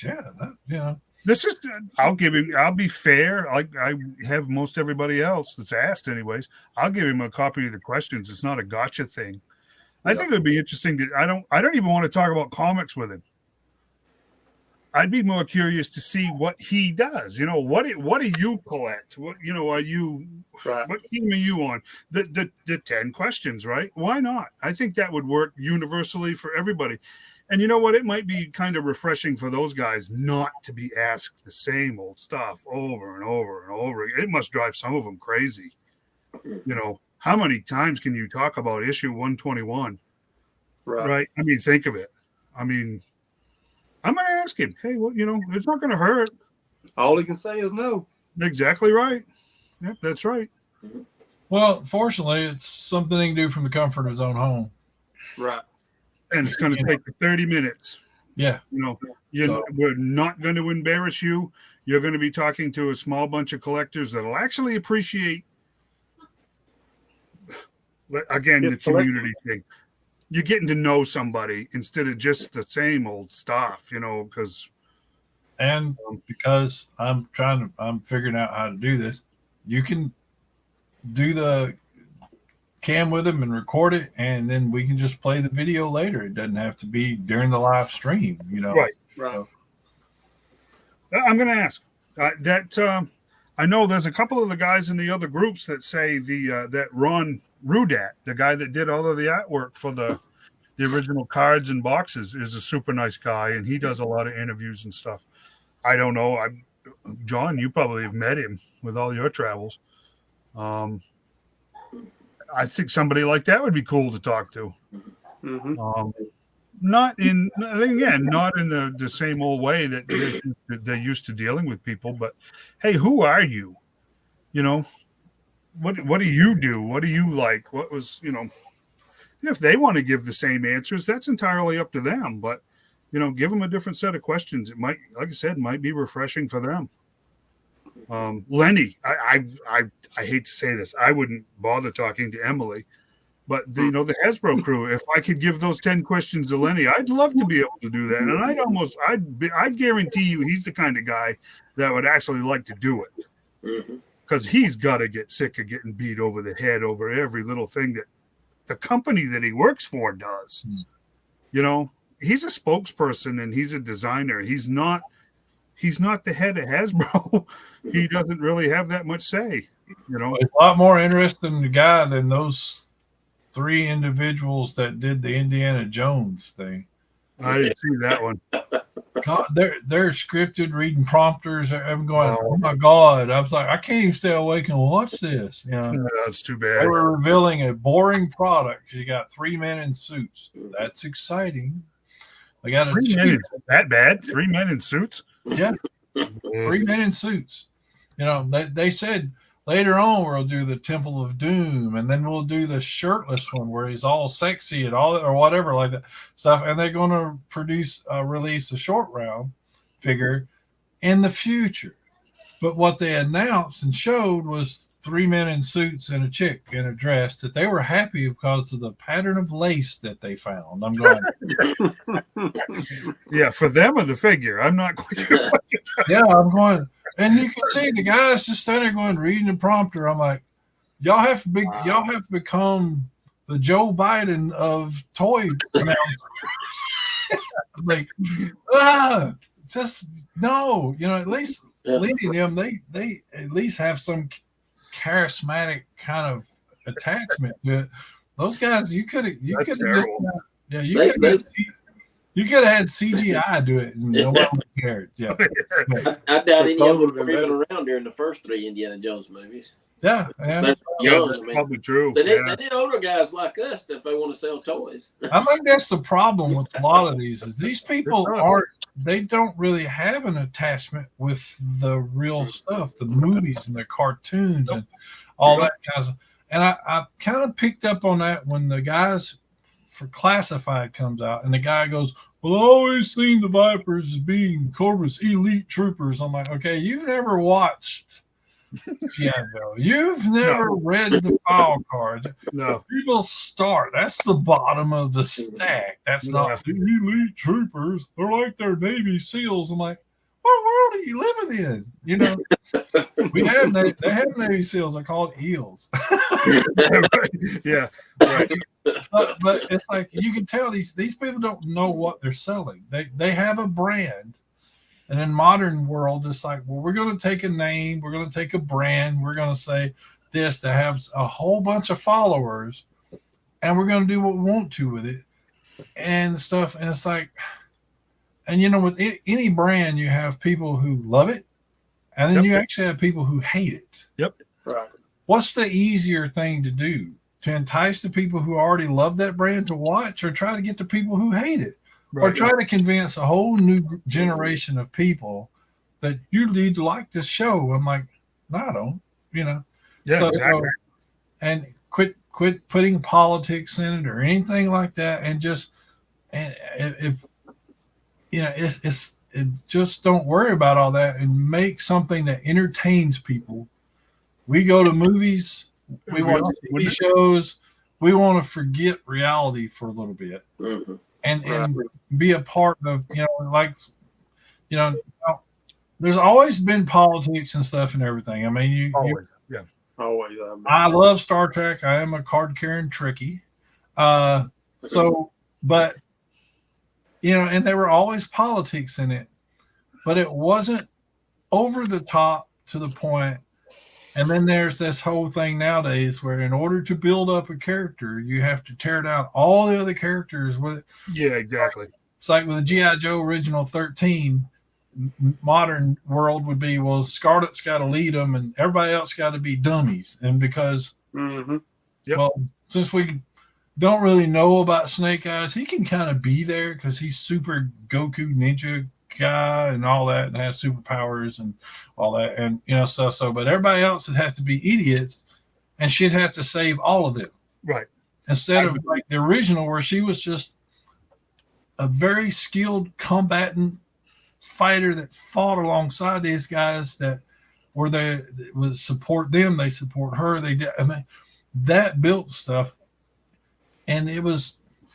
yeah, This is. I'll give him. I'll be fair. Like I have most everybody else that's asked, anyways. I'll give him a copy of the questions. It's not a gotcha thing. I think it would be interesting to. I don't even want to talk about comics with him. I'd be more curious to see what he does. You know, what do you collect? What are you? Right. What team are you on? The 10 questions, right? Why not? I think that would work universally for everybody. And you know what? It might be kind of refreshing for those guys not to be asked the same old stuff over and over and over. It must drive some of them crazy. You know, how many times can you talk about issue 121? Right? I mean, think of it. I mean, I'm going to ask him, hey, well, it's not going to hurt. All he can say is no. Exactly right. Yep, that's right. Well, fortunately, it's something he can do from the comfort of his own home. Right. And it's going to take 30 minutes. Yeah. We're not going to embarrass you. You're going to be talking to a small bunch of collectors that will actually appreciate, again, the community thing. You're getting to know somebody instead of just the same old stuff, because. And because I'm figuring out how to do this, you can do the cam with him and record it, and then we can just play the video later. It doesn't have to be during the live stream, Right. So. I'm going to ask I know there's a couple of the guys in the other groups that say that Ron Rudat, the guy that did all of the artwork for the original cards and boxes, is a super nice guy, and he does a lot of interviews and stuff. I don't know. John, you probably have met him with all your travels. I think somebody like that would be cool to talk to. Mm-hmm. Not in the same old way that they're used to dealing with people, but hey, who are you? What do you do? What do you like? What was, if they want to give the same answers, that's entirely up to them. But, give them a different set of questions. It might, like I said, might be refreshing for them. Lenny, I hate to say this. I wouldn't bother talking to Emily. But the Hasbro crew, if I could give those 10 questions to Lenny, I'd love to be able to do that. And I'd guarantee you he's the kind of guy that would actually like to do it. Because he's got to get sick of getting beat over the head over every little thing that the company that he works for does. He's a spokesperson and he's a designer. He's not the head of Hasbro. He doesn't really have that much say. It's a lot more interesting the guy than those 3 individuals that did the Indiana Jones thing. I didn't see that one. God, they're scripted, reading prompters. I'm going, oh my God. I was like, I can't even stay awake and watch this. That's too bad. They were revealing a boring product. You got 3 men in suits. That's exciting. They got 3 men that bad? 3 men in suits? Yeah. 3 men in suits. They said later on we'll do the Temple of Doom, and then we'll do the shirtless one where he's all sexy and all or whatever like that stuff. And they're going to release a short round figure in the future. But what they announced and showed was 3 men in suits and a chick in a dress that they were happy because of the pattern of lace that they found. I'm going, yeah, for them or the figure. I'm not quite sure. Yeah, I'm going. And you can see the guys just standing there going, reading the prompter. I'm like, y'all have to become the Joe Biden of toy announcers. Like, just no. At least leading them, they at least have some charismatic kind of attachment to it. Those guys, you could have had CGI do it and no one cared. Yeah. I doubt any of them were even around during the first 3 Indiana Jones movies. Yeah. That's probably true. They need older guys like us if they want to sell toys. I think that's the problem with a lot of these. Is these people they don't really have an attachment with the real stuff, the movies and the cartoons and all that kind of. And I kind of picked up on that when the guys for Classified comes out, and the guy goes, "Well, I've always seen the Vipers as being Corvus elite troopers." I'm like, okay, you've never watched G.I. Joe. You've never read the file cards. No. People start. That's the bottom of the stack. That's not the elite troopers. They're like their Navy SEALs. I'm like, what world are you living in? They have Navy SEAls. I call it eels. Yeah. Right. But it's like you can tell these people don't know what they're selling. They have a brand. And in modern world, it's like, well, we're going to take a name, we're going to take a brand, we're going to say this that has a whole bunch of followers, and we're going to do what we want to with it and stuff. And it's like, and with any brand, you have people who love it, and then you actually have people who hate it. Yep. Right. What's the easier thing to do? To entice the people who already love that brand to watch, or try to get the people who hate it? Right. Or try to convince a whole new generation of people that you need to like this show. I'm like, no, I don't. Yeah, exactly. And quit putting politics in it or anything like that. And just just don't worry about all that and make something that entertains people. We go to movies, we watch TV shows, we want to forget reality for a little bit. Mm-hmm. And be a part of, there's always been politics and stuff and everything. I mean, always. I love Star Trek. I am a card carrying Trekkie. And there were always politics in it, but it wasn't over the top to the point. And then there's this whole thing nowadays where in order to build up a character, you have to tear down all the other characters with it. Yeah, exactly. It's like with the G.I. Joe original 13, modern world would be, well, Scarlet's got to lead them and everybody else got to be dummies. And because, well, since we don't really know about Snake Eyes, he can kind of be there because he's super Goku ninja guy and all that and has superpowers and all that and stuff. So but everybody else would have to be idiots and she'd have to save all of them, right? Instead of like the original where she was just a very skilled combatant fighter that fought alongside these guys that were there, that would support them, they support her, they did. I mean, that built stuff. and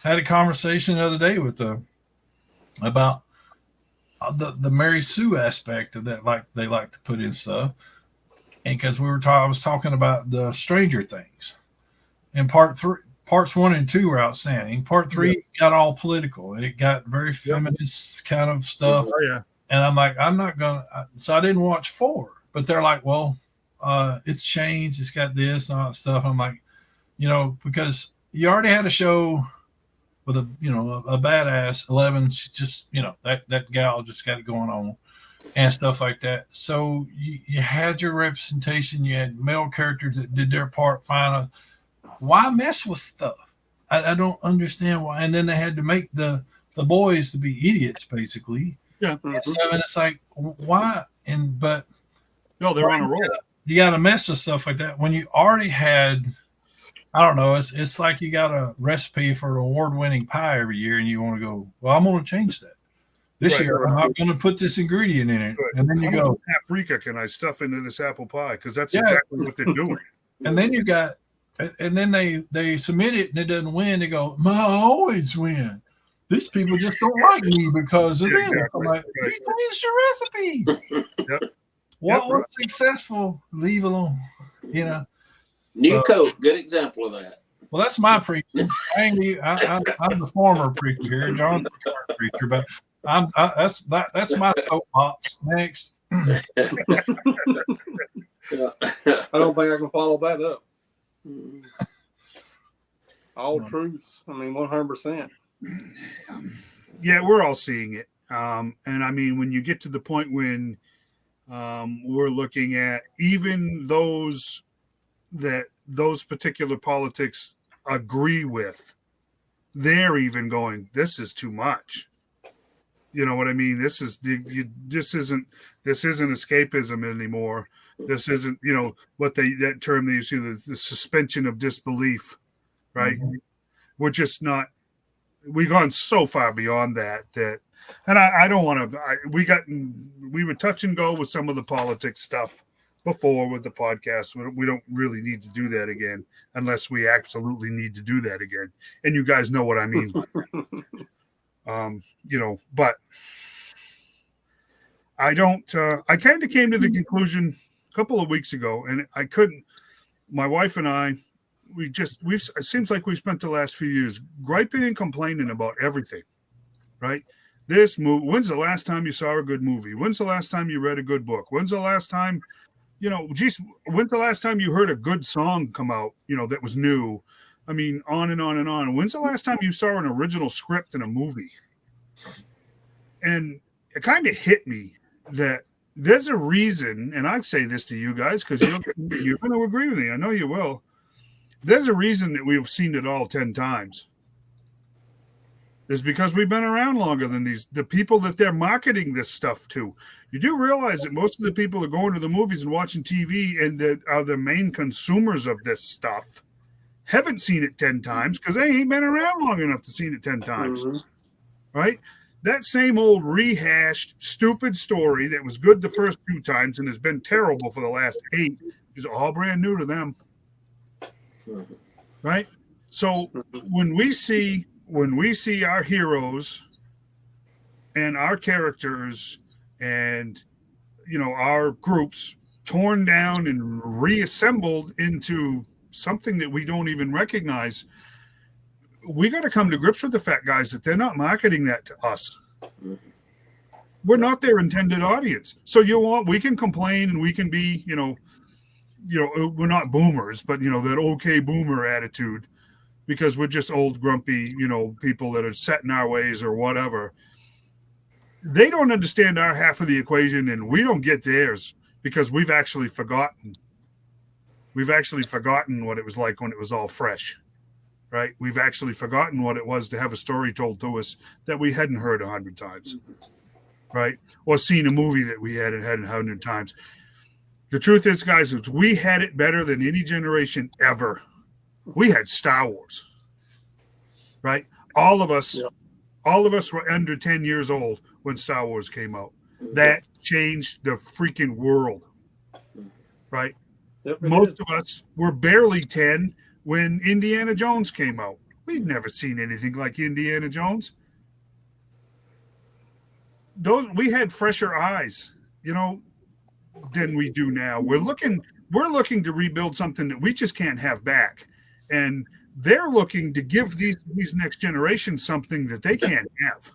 had a conversation the other day with about the Mary Sue aspect of that, like they like to put in stuff. And because I was talking about the Stranger Things, and parts 1 and 2 were outstanding. Part 3 got all political. It got very feminist kind of stuff. Oh yeah. And I'm like, I'm not gonna. So I didn't watch 4. But they're like, well, it's changed. It's got this and all that stuff. I'm like, because you already had a show with a badass 11. She just that gal just got it going on and stuff like that. So you had your representation. You had male characters that did their part fine. Why mess with stuff? I don't understand why. And then they had to make the boys to be idiots, basically. Yeah. And it's like, why? But no, they're on a roll. You got to mess with stuff like that when you already had. I don't know. It's like you got a recipe for an award-winning pie every year, and you want to go, well, I'm going to change that. This year, I'm not going to put this ingredient in it. And then you go, paprika can I stuff into this apple pie? Because that's exactly what they're doing. And then and then they submit it and it doesn't win. They go, I always win. These people just don't like me because of this. Exactly. I'm like, you changed your recipe. Yep. What was successful? Leave alone. New Coke, good example of that. Well, that's my preaching. I'm the former preacher here. John's the current preacher, but that's my soapbox. Next. I don't think I can follow that up. All truths. I mean, 100%. Yeah, we're all seeing it. And I mean, when you get to the point when we're looking at even those particular politics agree with, they're even going, this is too much. You know what I mean? This isn't escapism anymore. This isn't, what that term they use, the suspension of disbelief, right? Mm-hmm. We're just not. We've gone so far beyond that, and I don't want to. We would touch and go with some of the politics stuff before with the podcast. We don't really need to do that again unless we absolutely need to do that again. And you guys know what I mean. But I don't. I kind of came to the conclusion a couple of weeks ago, and I couldn't. My wife and I. It seems like we've spent the last few years griping and complaining about everything, right? This movie, when's the last time you saw a good movie? When's the last time you read a good book? When's the last time, when's the last time you heard a good song come out, that was new? I mean, on and on and on. When's the last time you saw an original script in a movie? And it kind of hit me that there's a reason, and I say this to you guys because you're going to agree with me. I know you will. There's a reason that we've seen it all 10 times. It's because we've been around longer than the people that they're marketing this stuff to. You do realize that most of the people that are going to the movies and watching TV and that are the main consumers of this stuff haven't seen it 10 times because they ain't been around long enough to see it 10 times. Mm-hmm. Right? That same old rehashed, stupid story that was good the first 2 times and has been terrible for the last 8 is all brand new to them. Right? So when we see our heroes and our characters and our groups torn down and reassembled into something that we don't even recognize, we got to come to grips with the fact, guys, that they're not marketing that to us. We're not their intended audience. So we can complain and we can be, we're not boomers, but that okay boomer attitude because we're just old grumpy, people that are set in our ways or whatever. They don't understand our half of the equation and we don't get theirs because we've actually forgotten. We've actually forgotten what it was like when it was all fresh, right? We've actually forgotten what it was to have a story told to us that we hadn't heard 100 times, right? Or seen a movie that we hadn't had 100 times. The truth is, guys, we had it better than any generation ever. We had Star Wars, right? All of us were under 10 years old when Star Wars came out. That changed the freaking world, right? Yep, most of us were barely 10 when Indiana Jones came out. We've never seen anything like Indiana Jones. We had fresher eyes, than we do now. We're looking to rebuild something that we just can't have back. And they're looking to give these next generations something that they can't have.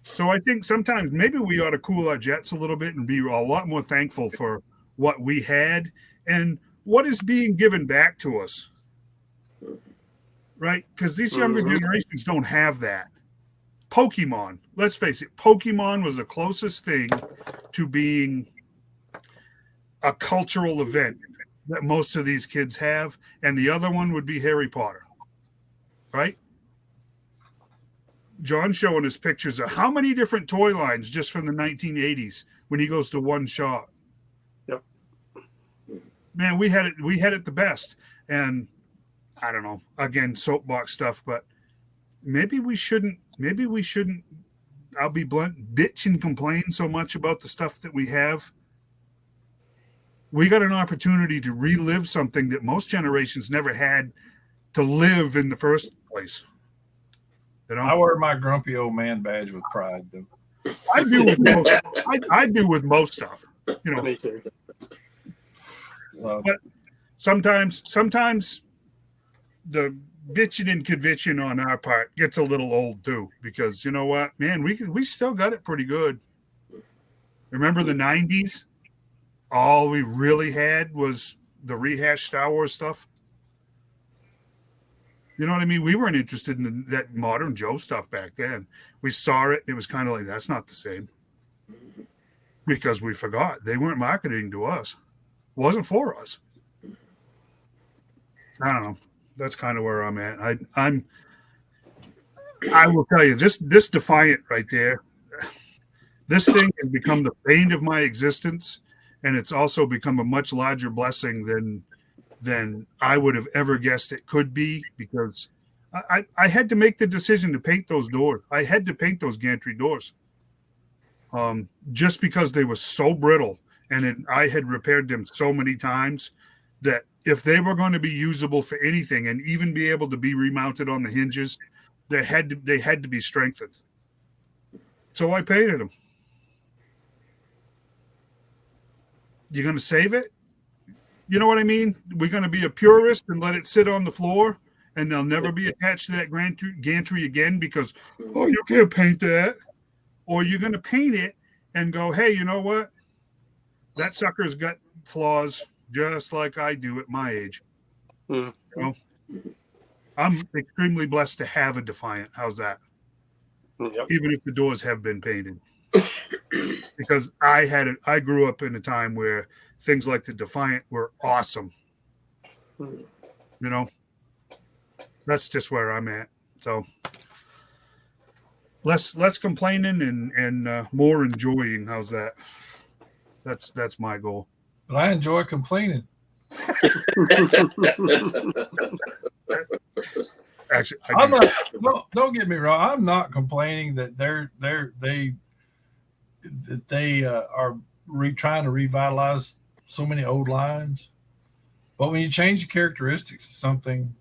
So I think sometimes maybe we ought to cool our jets a little bit and be a lot more thankful for what we had and what is being given back to us. Right? Because these younger generations don't have that. Pokemon, let's face it, Pokemon was the closest thing to being a cultural event that most of these kids have. And the other one would be Harry Potter. Right? John's showing us pictures of how many different toy lines just from the 1980s when he goes to one shop. Yep. Man, we had it the best. And I don't know, again, soapbox stuff, but maybe we shouldn't, I'll be blunt, bitch and complain so much about the stuff that we have. We got an opportunity to relive something that most generations never had to live in the first place. I wear my grumpy old man badge with pride, though. I do with most. I do with most stuff. Me too. But sometimes the bitching and conviction on our part gets a little old too, because you know what, man, we still got it pretty good. Remember the 90s? All we really had was the rehashed Star Wars stuff. You know what I mean? We weren't interested in that modern Joe stuff back then. We saw it, and it was kind of like, that's not the same. Because we forgot. They weren't marketing to us. It wasn't for us. I don't know. That's kind of where I'm at. I will tell you, this Defiant right there, this thing has become the bane of my existence, and it's also become a much larger blessing than I would have ever guessed it could be, because I had to make the decision to paint those doors. I had to paint those gantry doors just because they were so brittle, and I had repaired them so many times that if they were going to be usable for anything and even be able to be remounted on the hinges, they had to be strengthened. So I painted them. You're going to save it? You know what I mean? We're going to be a purist and let it sit on the floor, and they'll never be attached to that gantry again because, oh, you can't paint that. Or you're going to paint it and go, hey, you know what? That sucker's got flaws just like I do at my age. You know? I'm extremely blessed to have a Defiant. How's that? Yep. Even if the doors have been painted. Because I grew up in a time where things like the Defiant were awesome. That's just where I'm at. So less complaining and more enjoying. How's that? That's my goal. But I enjoy complaining. Actually, don't get me wrong. I'm not complaining that they are trying to revitalize so many old lines. But when you change the characteristics of something,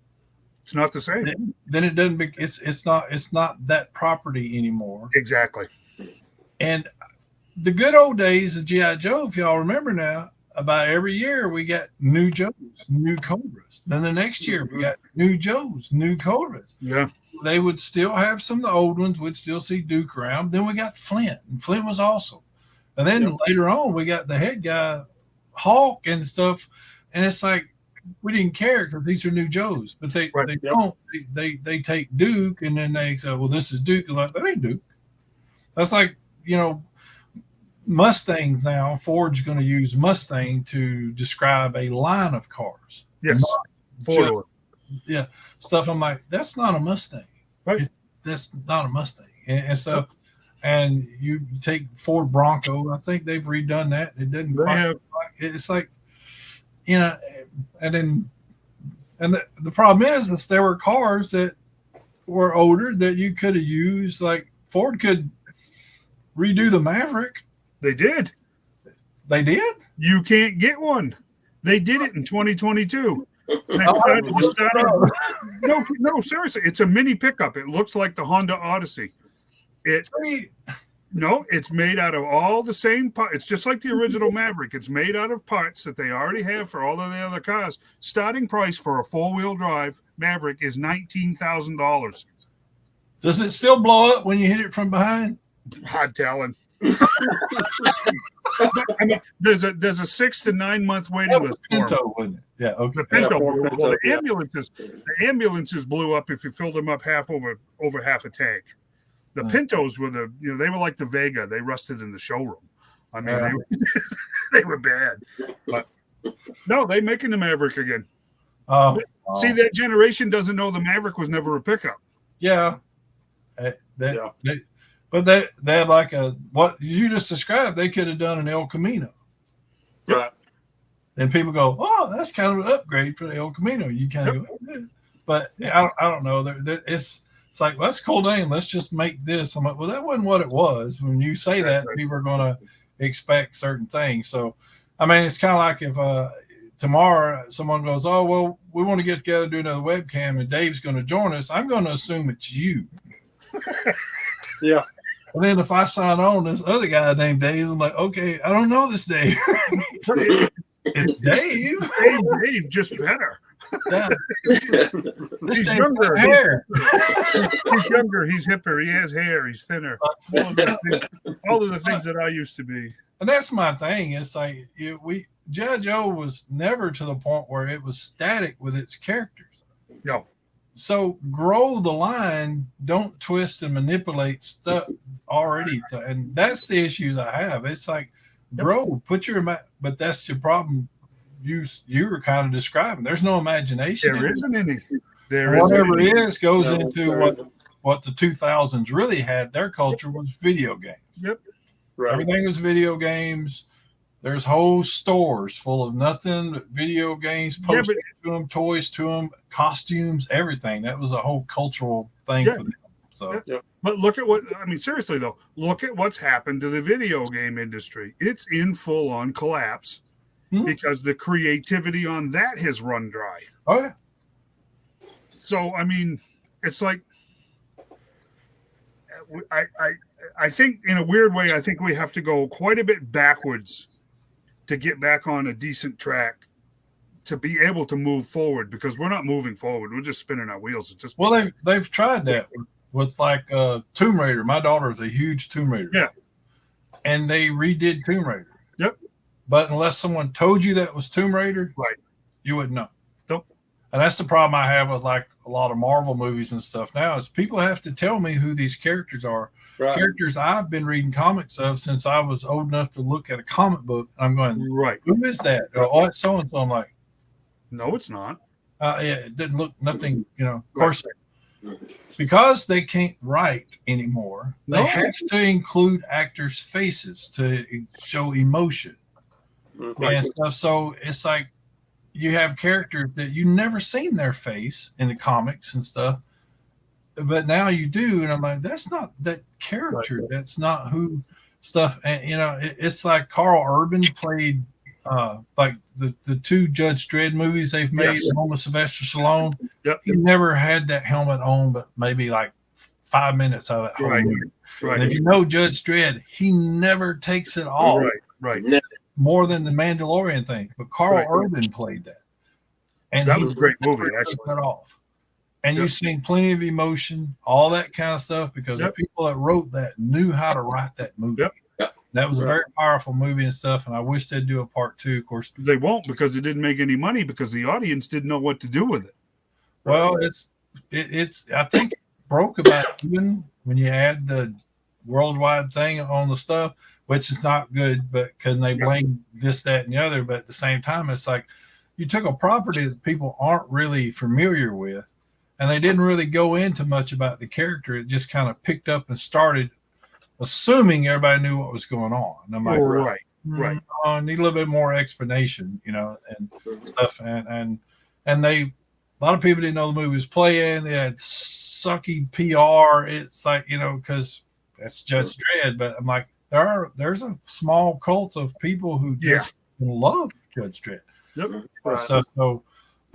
it's not the same. Then it doesn't. It's not that property anymore. Exactly. And the good old days of G.I. Joe, if y'all remember now, about every year we got new Joes, new Cobras. Then the next year we got new Joes, new Cobras. Yeah. They would still have some of the old ones. We'd still see Duke around. Then we got Flint, and Flint was awesome. And then later on we got the head guy, Hawk and stuff. And it's like, we didn't care because these are new Joes, but they don't. They take Duke and then they say, well, this is Duke. Like, that ain't Duke. That's like, Mustang now. Ford's going to use Mustang to describe a line of cars. Yes. Ford. Yeah. Stuff. I'm like, that's not a Mustang. Right. That's not a Mustang. And stuff. And you take Ford Bronco. I think they've redone that. It doesn't quite. It's like, and the problem is there were cars that were older that you could have used. Like Ford could redo the Maverick. They did. They did? You can't get one. They did it in 2022. No, seriously, it's a mini pickup. It looks like the Honda Odyssey. It's made out of all the same parts. It's just like the original Maverick. It's made out of parts that they already have for all of the other cars. Starting price for a 4-wheel drive Maverick is $19,000. Does it still blow up when you hit it from behind? Hard telling. I mean, there's a 6 to 9 month waiting list for them. Pinto, wasn't it? Yeah, okay. The Pinto, Pinto, well, yeah. the ambulances blew up if you filled them up over half a tank. The Pintos were they were like the Vega. They rusted in the showroom. I mean, they were bad. But no, they making the Maverick again. See, that generation doesn't know the Maverick was never a pickup. Yeah. But they had like what you just described. They could have done an El Camino. Right. And people go, "Oh, that's kind of an upgrade for the El Camino." You kind of go, "Yeah." But I don't know. It's like, well, that's a cool name. Let's just make this. I'm like, well, that wasn't what it was. When you say that, people are going to expect certain things. So, I mean, it's kind of like if tomorrow someone goes, "Oh, well, we want to get together and do another webcam, and Dave's going to join us." I'm going to assume it's you. Yeah. And then if I sign on this other guy named Dave, I'm like, okay, I don't know this Dave. It's Dave. Dave, just better. Yeah. He's younger. Hair. He's younger. He's hipper. He has hair. He's thinner. All of the things that I used to be. And that's my thing. It's like Judge O was never to the point where it was static with its characters. No. So grow the line. Don't twist and manipulate stuff already. And that's the issues I have. It's like grow, but that's your problem. You were kind of describing. There's no imagination. There isn't any. Whatever it is goes into what the 2000s really had. Their culture was video games. Yep. Right. Everything was video games. There's whole stores full of nothing but video games, posters to them, toys to them, costumes, everything. That was a whole cultural thing for them. So, But look at seriously though, look at what's happened to the video game industry. It's in full on collapse because the creativity on that has run dry. Oh yeah. So I mean, it's like I think in a weird way, I think we have to go quite a bit backwards to get back on a decent track to be able to move forward, because we're not moving forward. We're just spinning our wheels. It's just they've tried that with like Tomb Raider. My daughter is a huge Tomb Raider. Yeah. And they redid Tomb Raider. Yep. But unless someone told you that was Tomb Raider, right, you wouldn't know. Nope. And that's the problem I have with like a lot of Marvel movies and stuff now is people have to tell me who these characters are. Right. Characters I've been reading comics of since I was old enough to look at a comic book. I'm going, right, who is that? Oh, it's so and so. I'm like, no, it's not. Yeah, it didn't look nothing. Of course, because they can't write anymore. They have to include actors' faces to show emotion and stuff. So it's like you have characters that you never seen their face in the comics and stuff. But now you do, and I'm like, that's not that character. Right. That's not who stuff. And it's like Carl Urban played like the two Judge Dredd movies they've made, along with Sylvester Stallone. Yep. He never had that helmet on, but maybe like 5 minutes of that whole movie. Right. And if you know Judge Dredd, he never takes it off. Right. More than the Mandalorian thing. But Carl Urban played that, and that was a great movie. Actually, cut off. And you've seen plenty of emotion, all that kind of stuff, because the people that wrote that knew how to write that movie. That was a very powerful movie and stuff, and I wish they'd do a part 2. Of course, they won't, because it didn't make any money because the audience didn't know what to do with it. Well, it's I think it broke about even when you add the worldwide thing on the stuff, which is not good, but because they blame this, that, and the other. But at the same time, it's like you took a property that people aren't really familiar with, and they didn't really go into much about the character. It just kind of picked up and started assuming everybody knew what was going on. And I'm like, right. I need a little bit more explanation, and stuff. And they, a lot of people didn't know the movie was playing. They had sucky PR. It's like, because that's Judge Dredd. But I'm like, there's a small cult of people who just love Judge Dredd. Yep.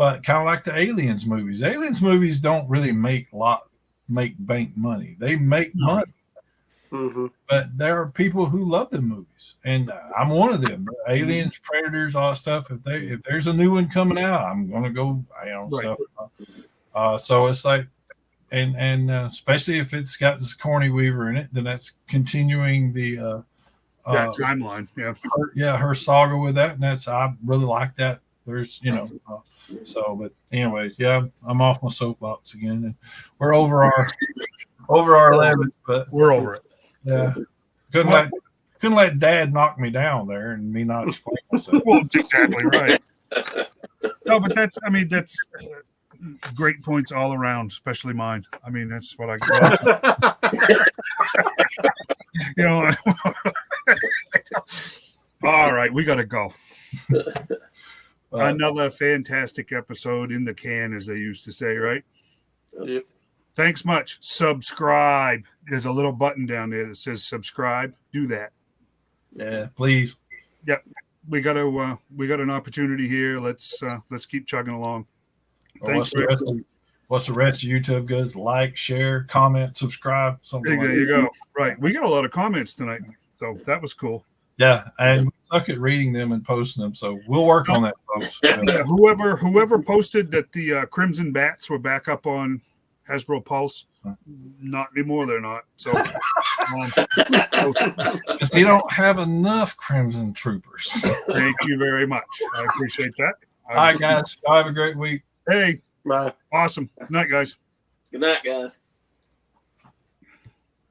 but kind of like the Aliens movies. Aliens movies don't really make bank money. They make money. Mm-hmm. But there are people who love the movies, and I'm one of them. Aliens, Predators, all that stuff. If there's a new one coming out, I'm gonna go. Right. So it's like, and especially if it's got Sigourney Weaver in it, then that's continuing the That timeline. Yeah. her saga with that, and I really like that. There's but anyways, yeah, I'm off my soapbox again, and we're over our limit, but We're over it. yeah, couldn't let Dad knock me down there and me not explain myself. Well, exactly right. No, but that's great points all around, especially mine. I mean, that's what I All right, we got to go. Another fantastic episode in the can, as they used to say, right? Yep. Thanks much. Subscribe. There's a little button down there that says subscribe. Do that. Yeah, please. Yep. We got an opportunity here. Let's keep chugging along. Thanks. What's the rest of YouTube goods? Like, share, comment, subscribe. Something There like you go. Right. We got a lot of comments tonight, so that was cool. Yeah, and we suck at reading them and posting them, so we'll work on that, folks. Yeah, whoever posted that the Crimson Bats were back up on Hasbro Pulse, not anymore. They're not. So, because they don't have enough Crimson Troopers. Thank you very much. I appreciate that. All right, guys. Y'all have a great week. Hey, Bye. awesome. Good night, guys. Good night, guys.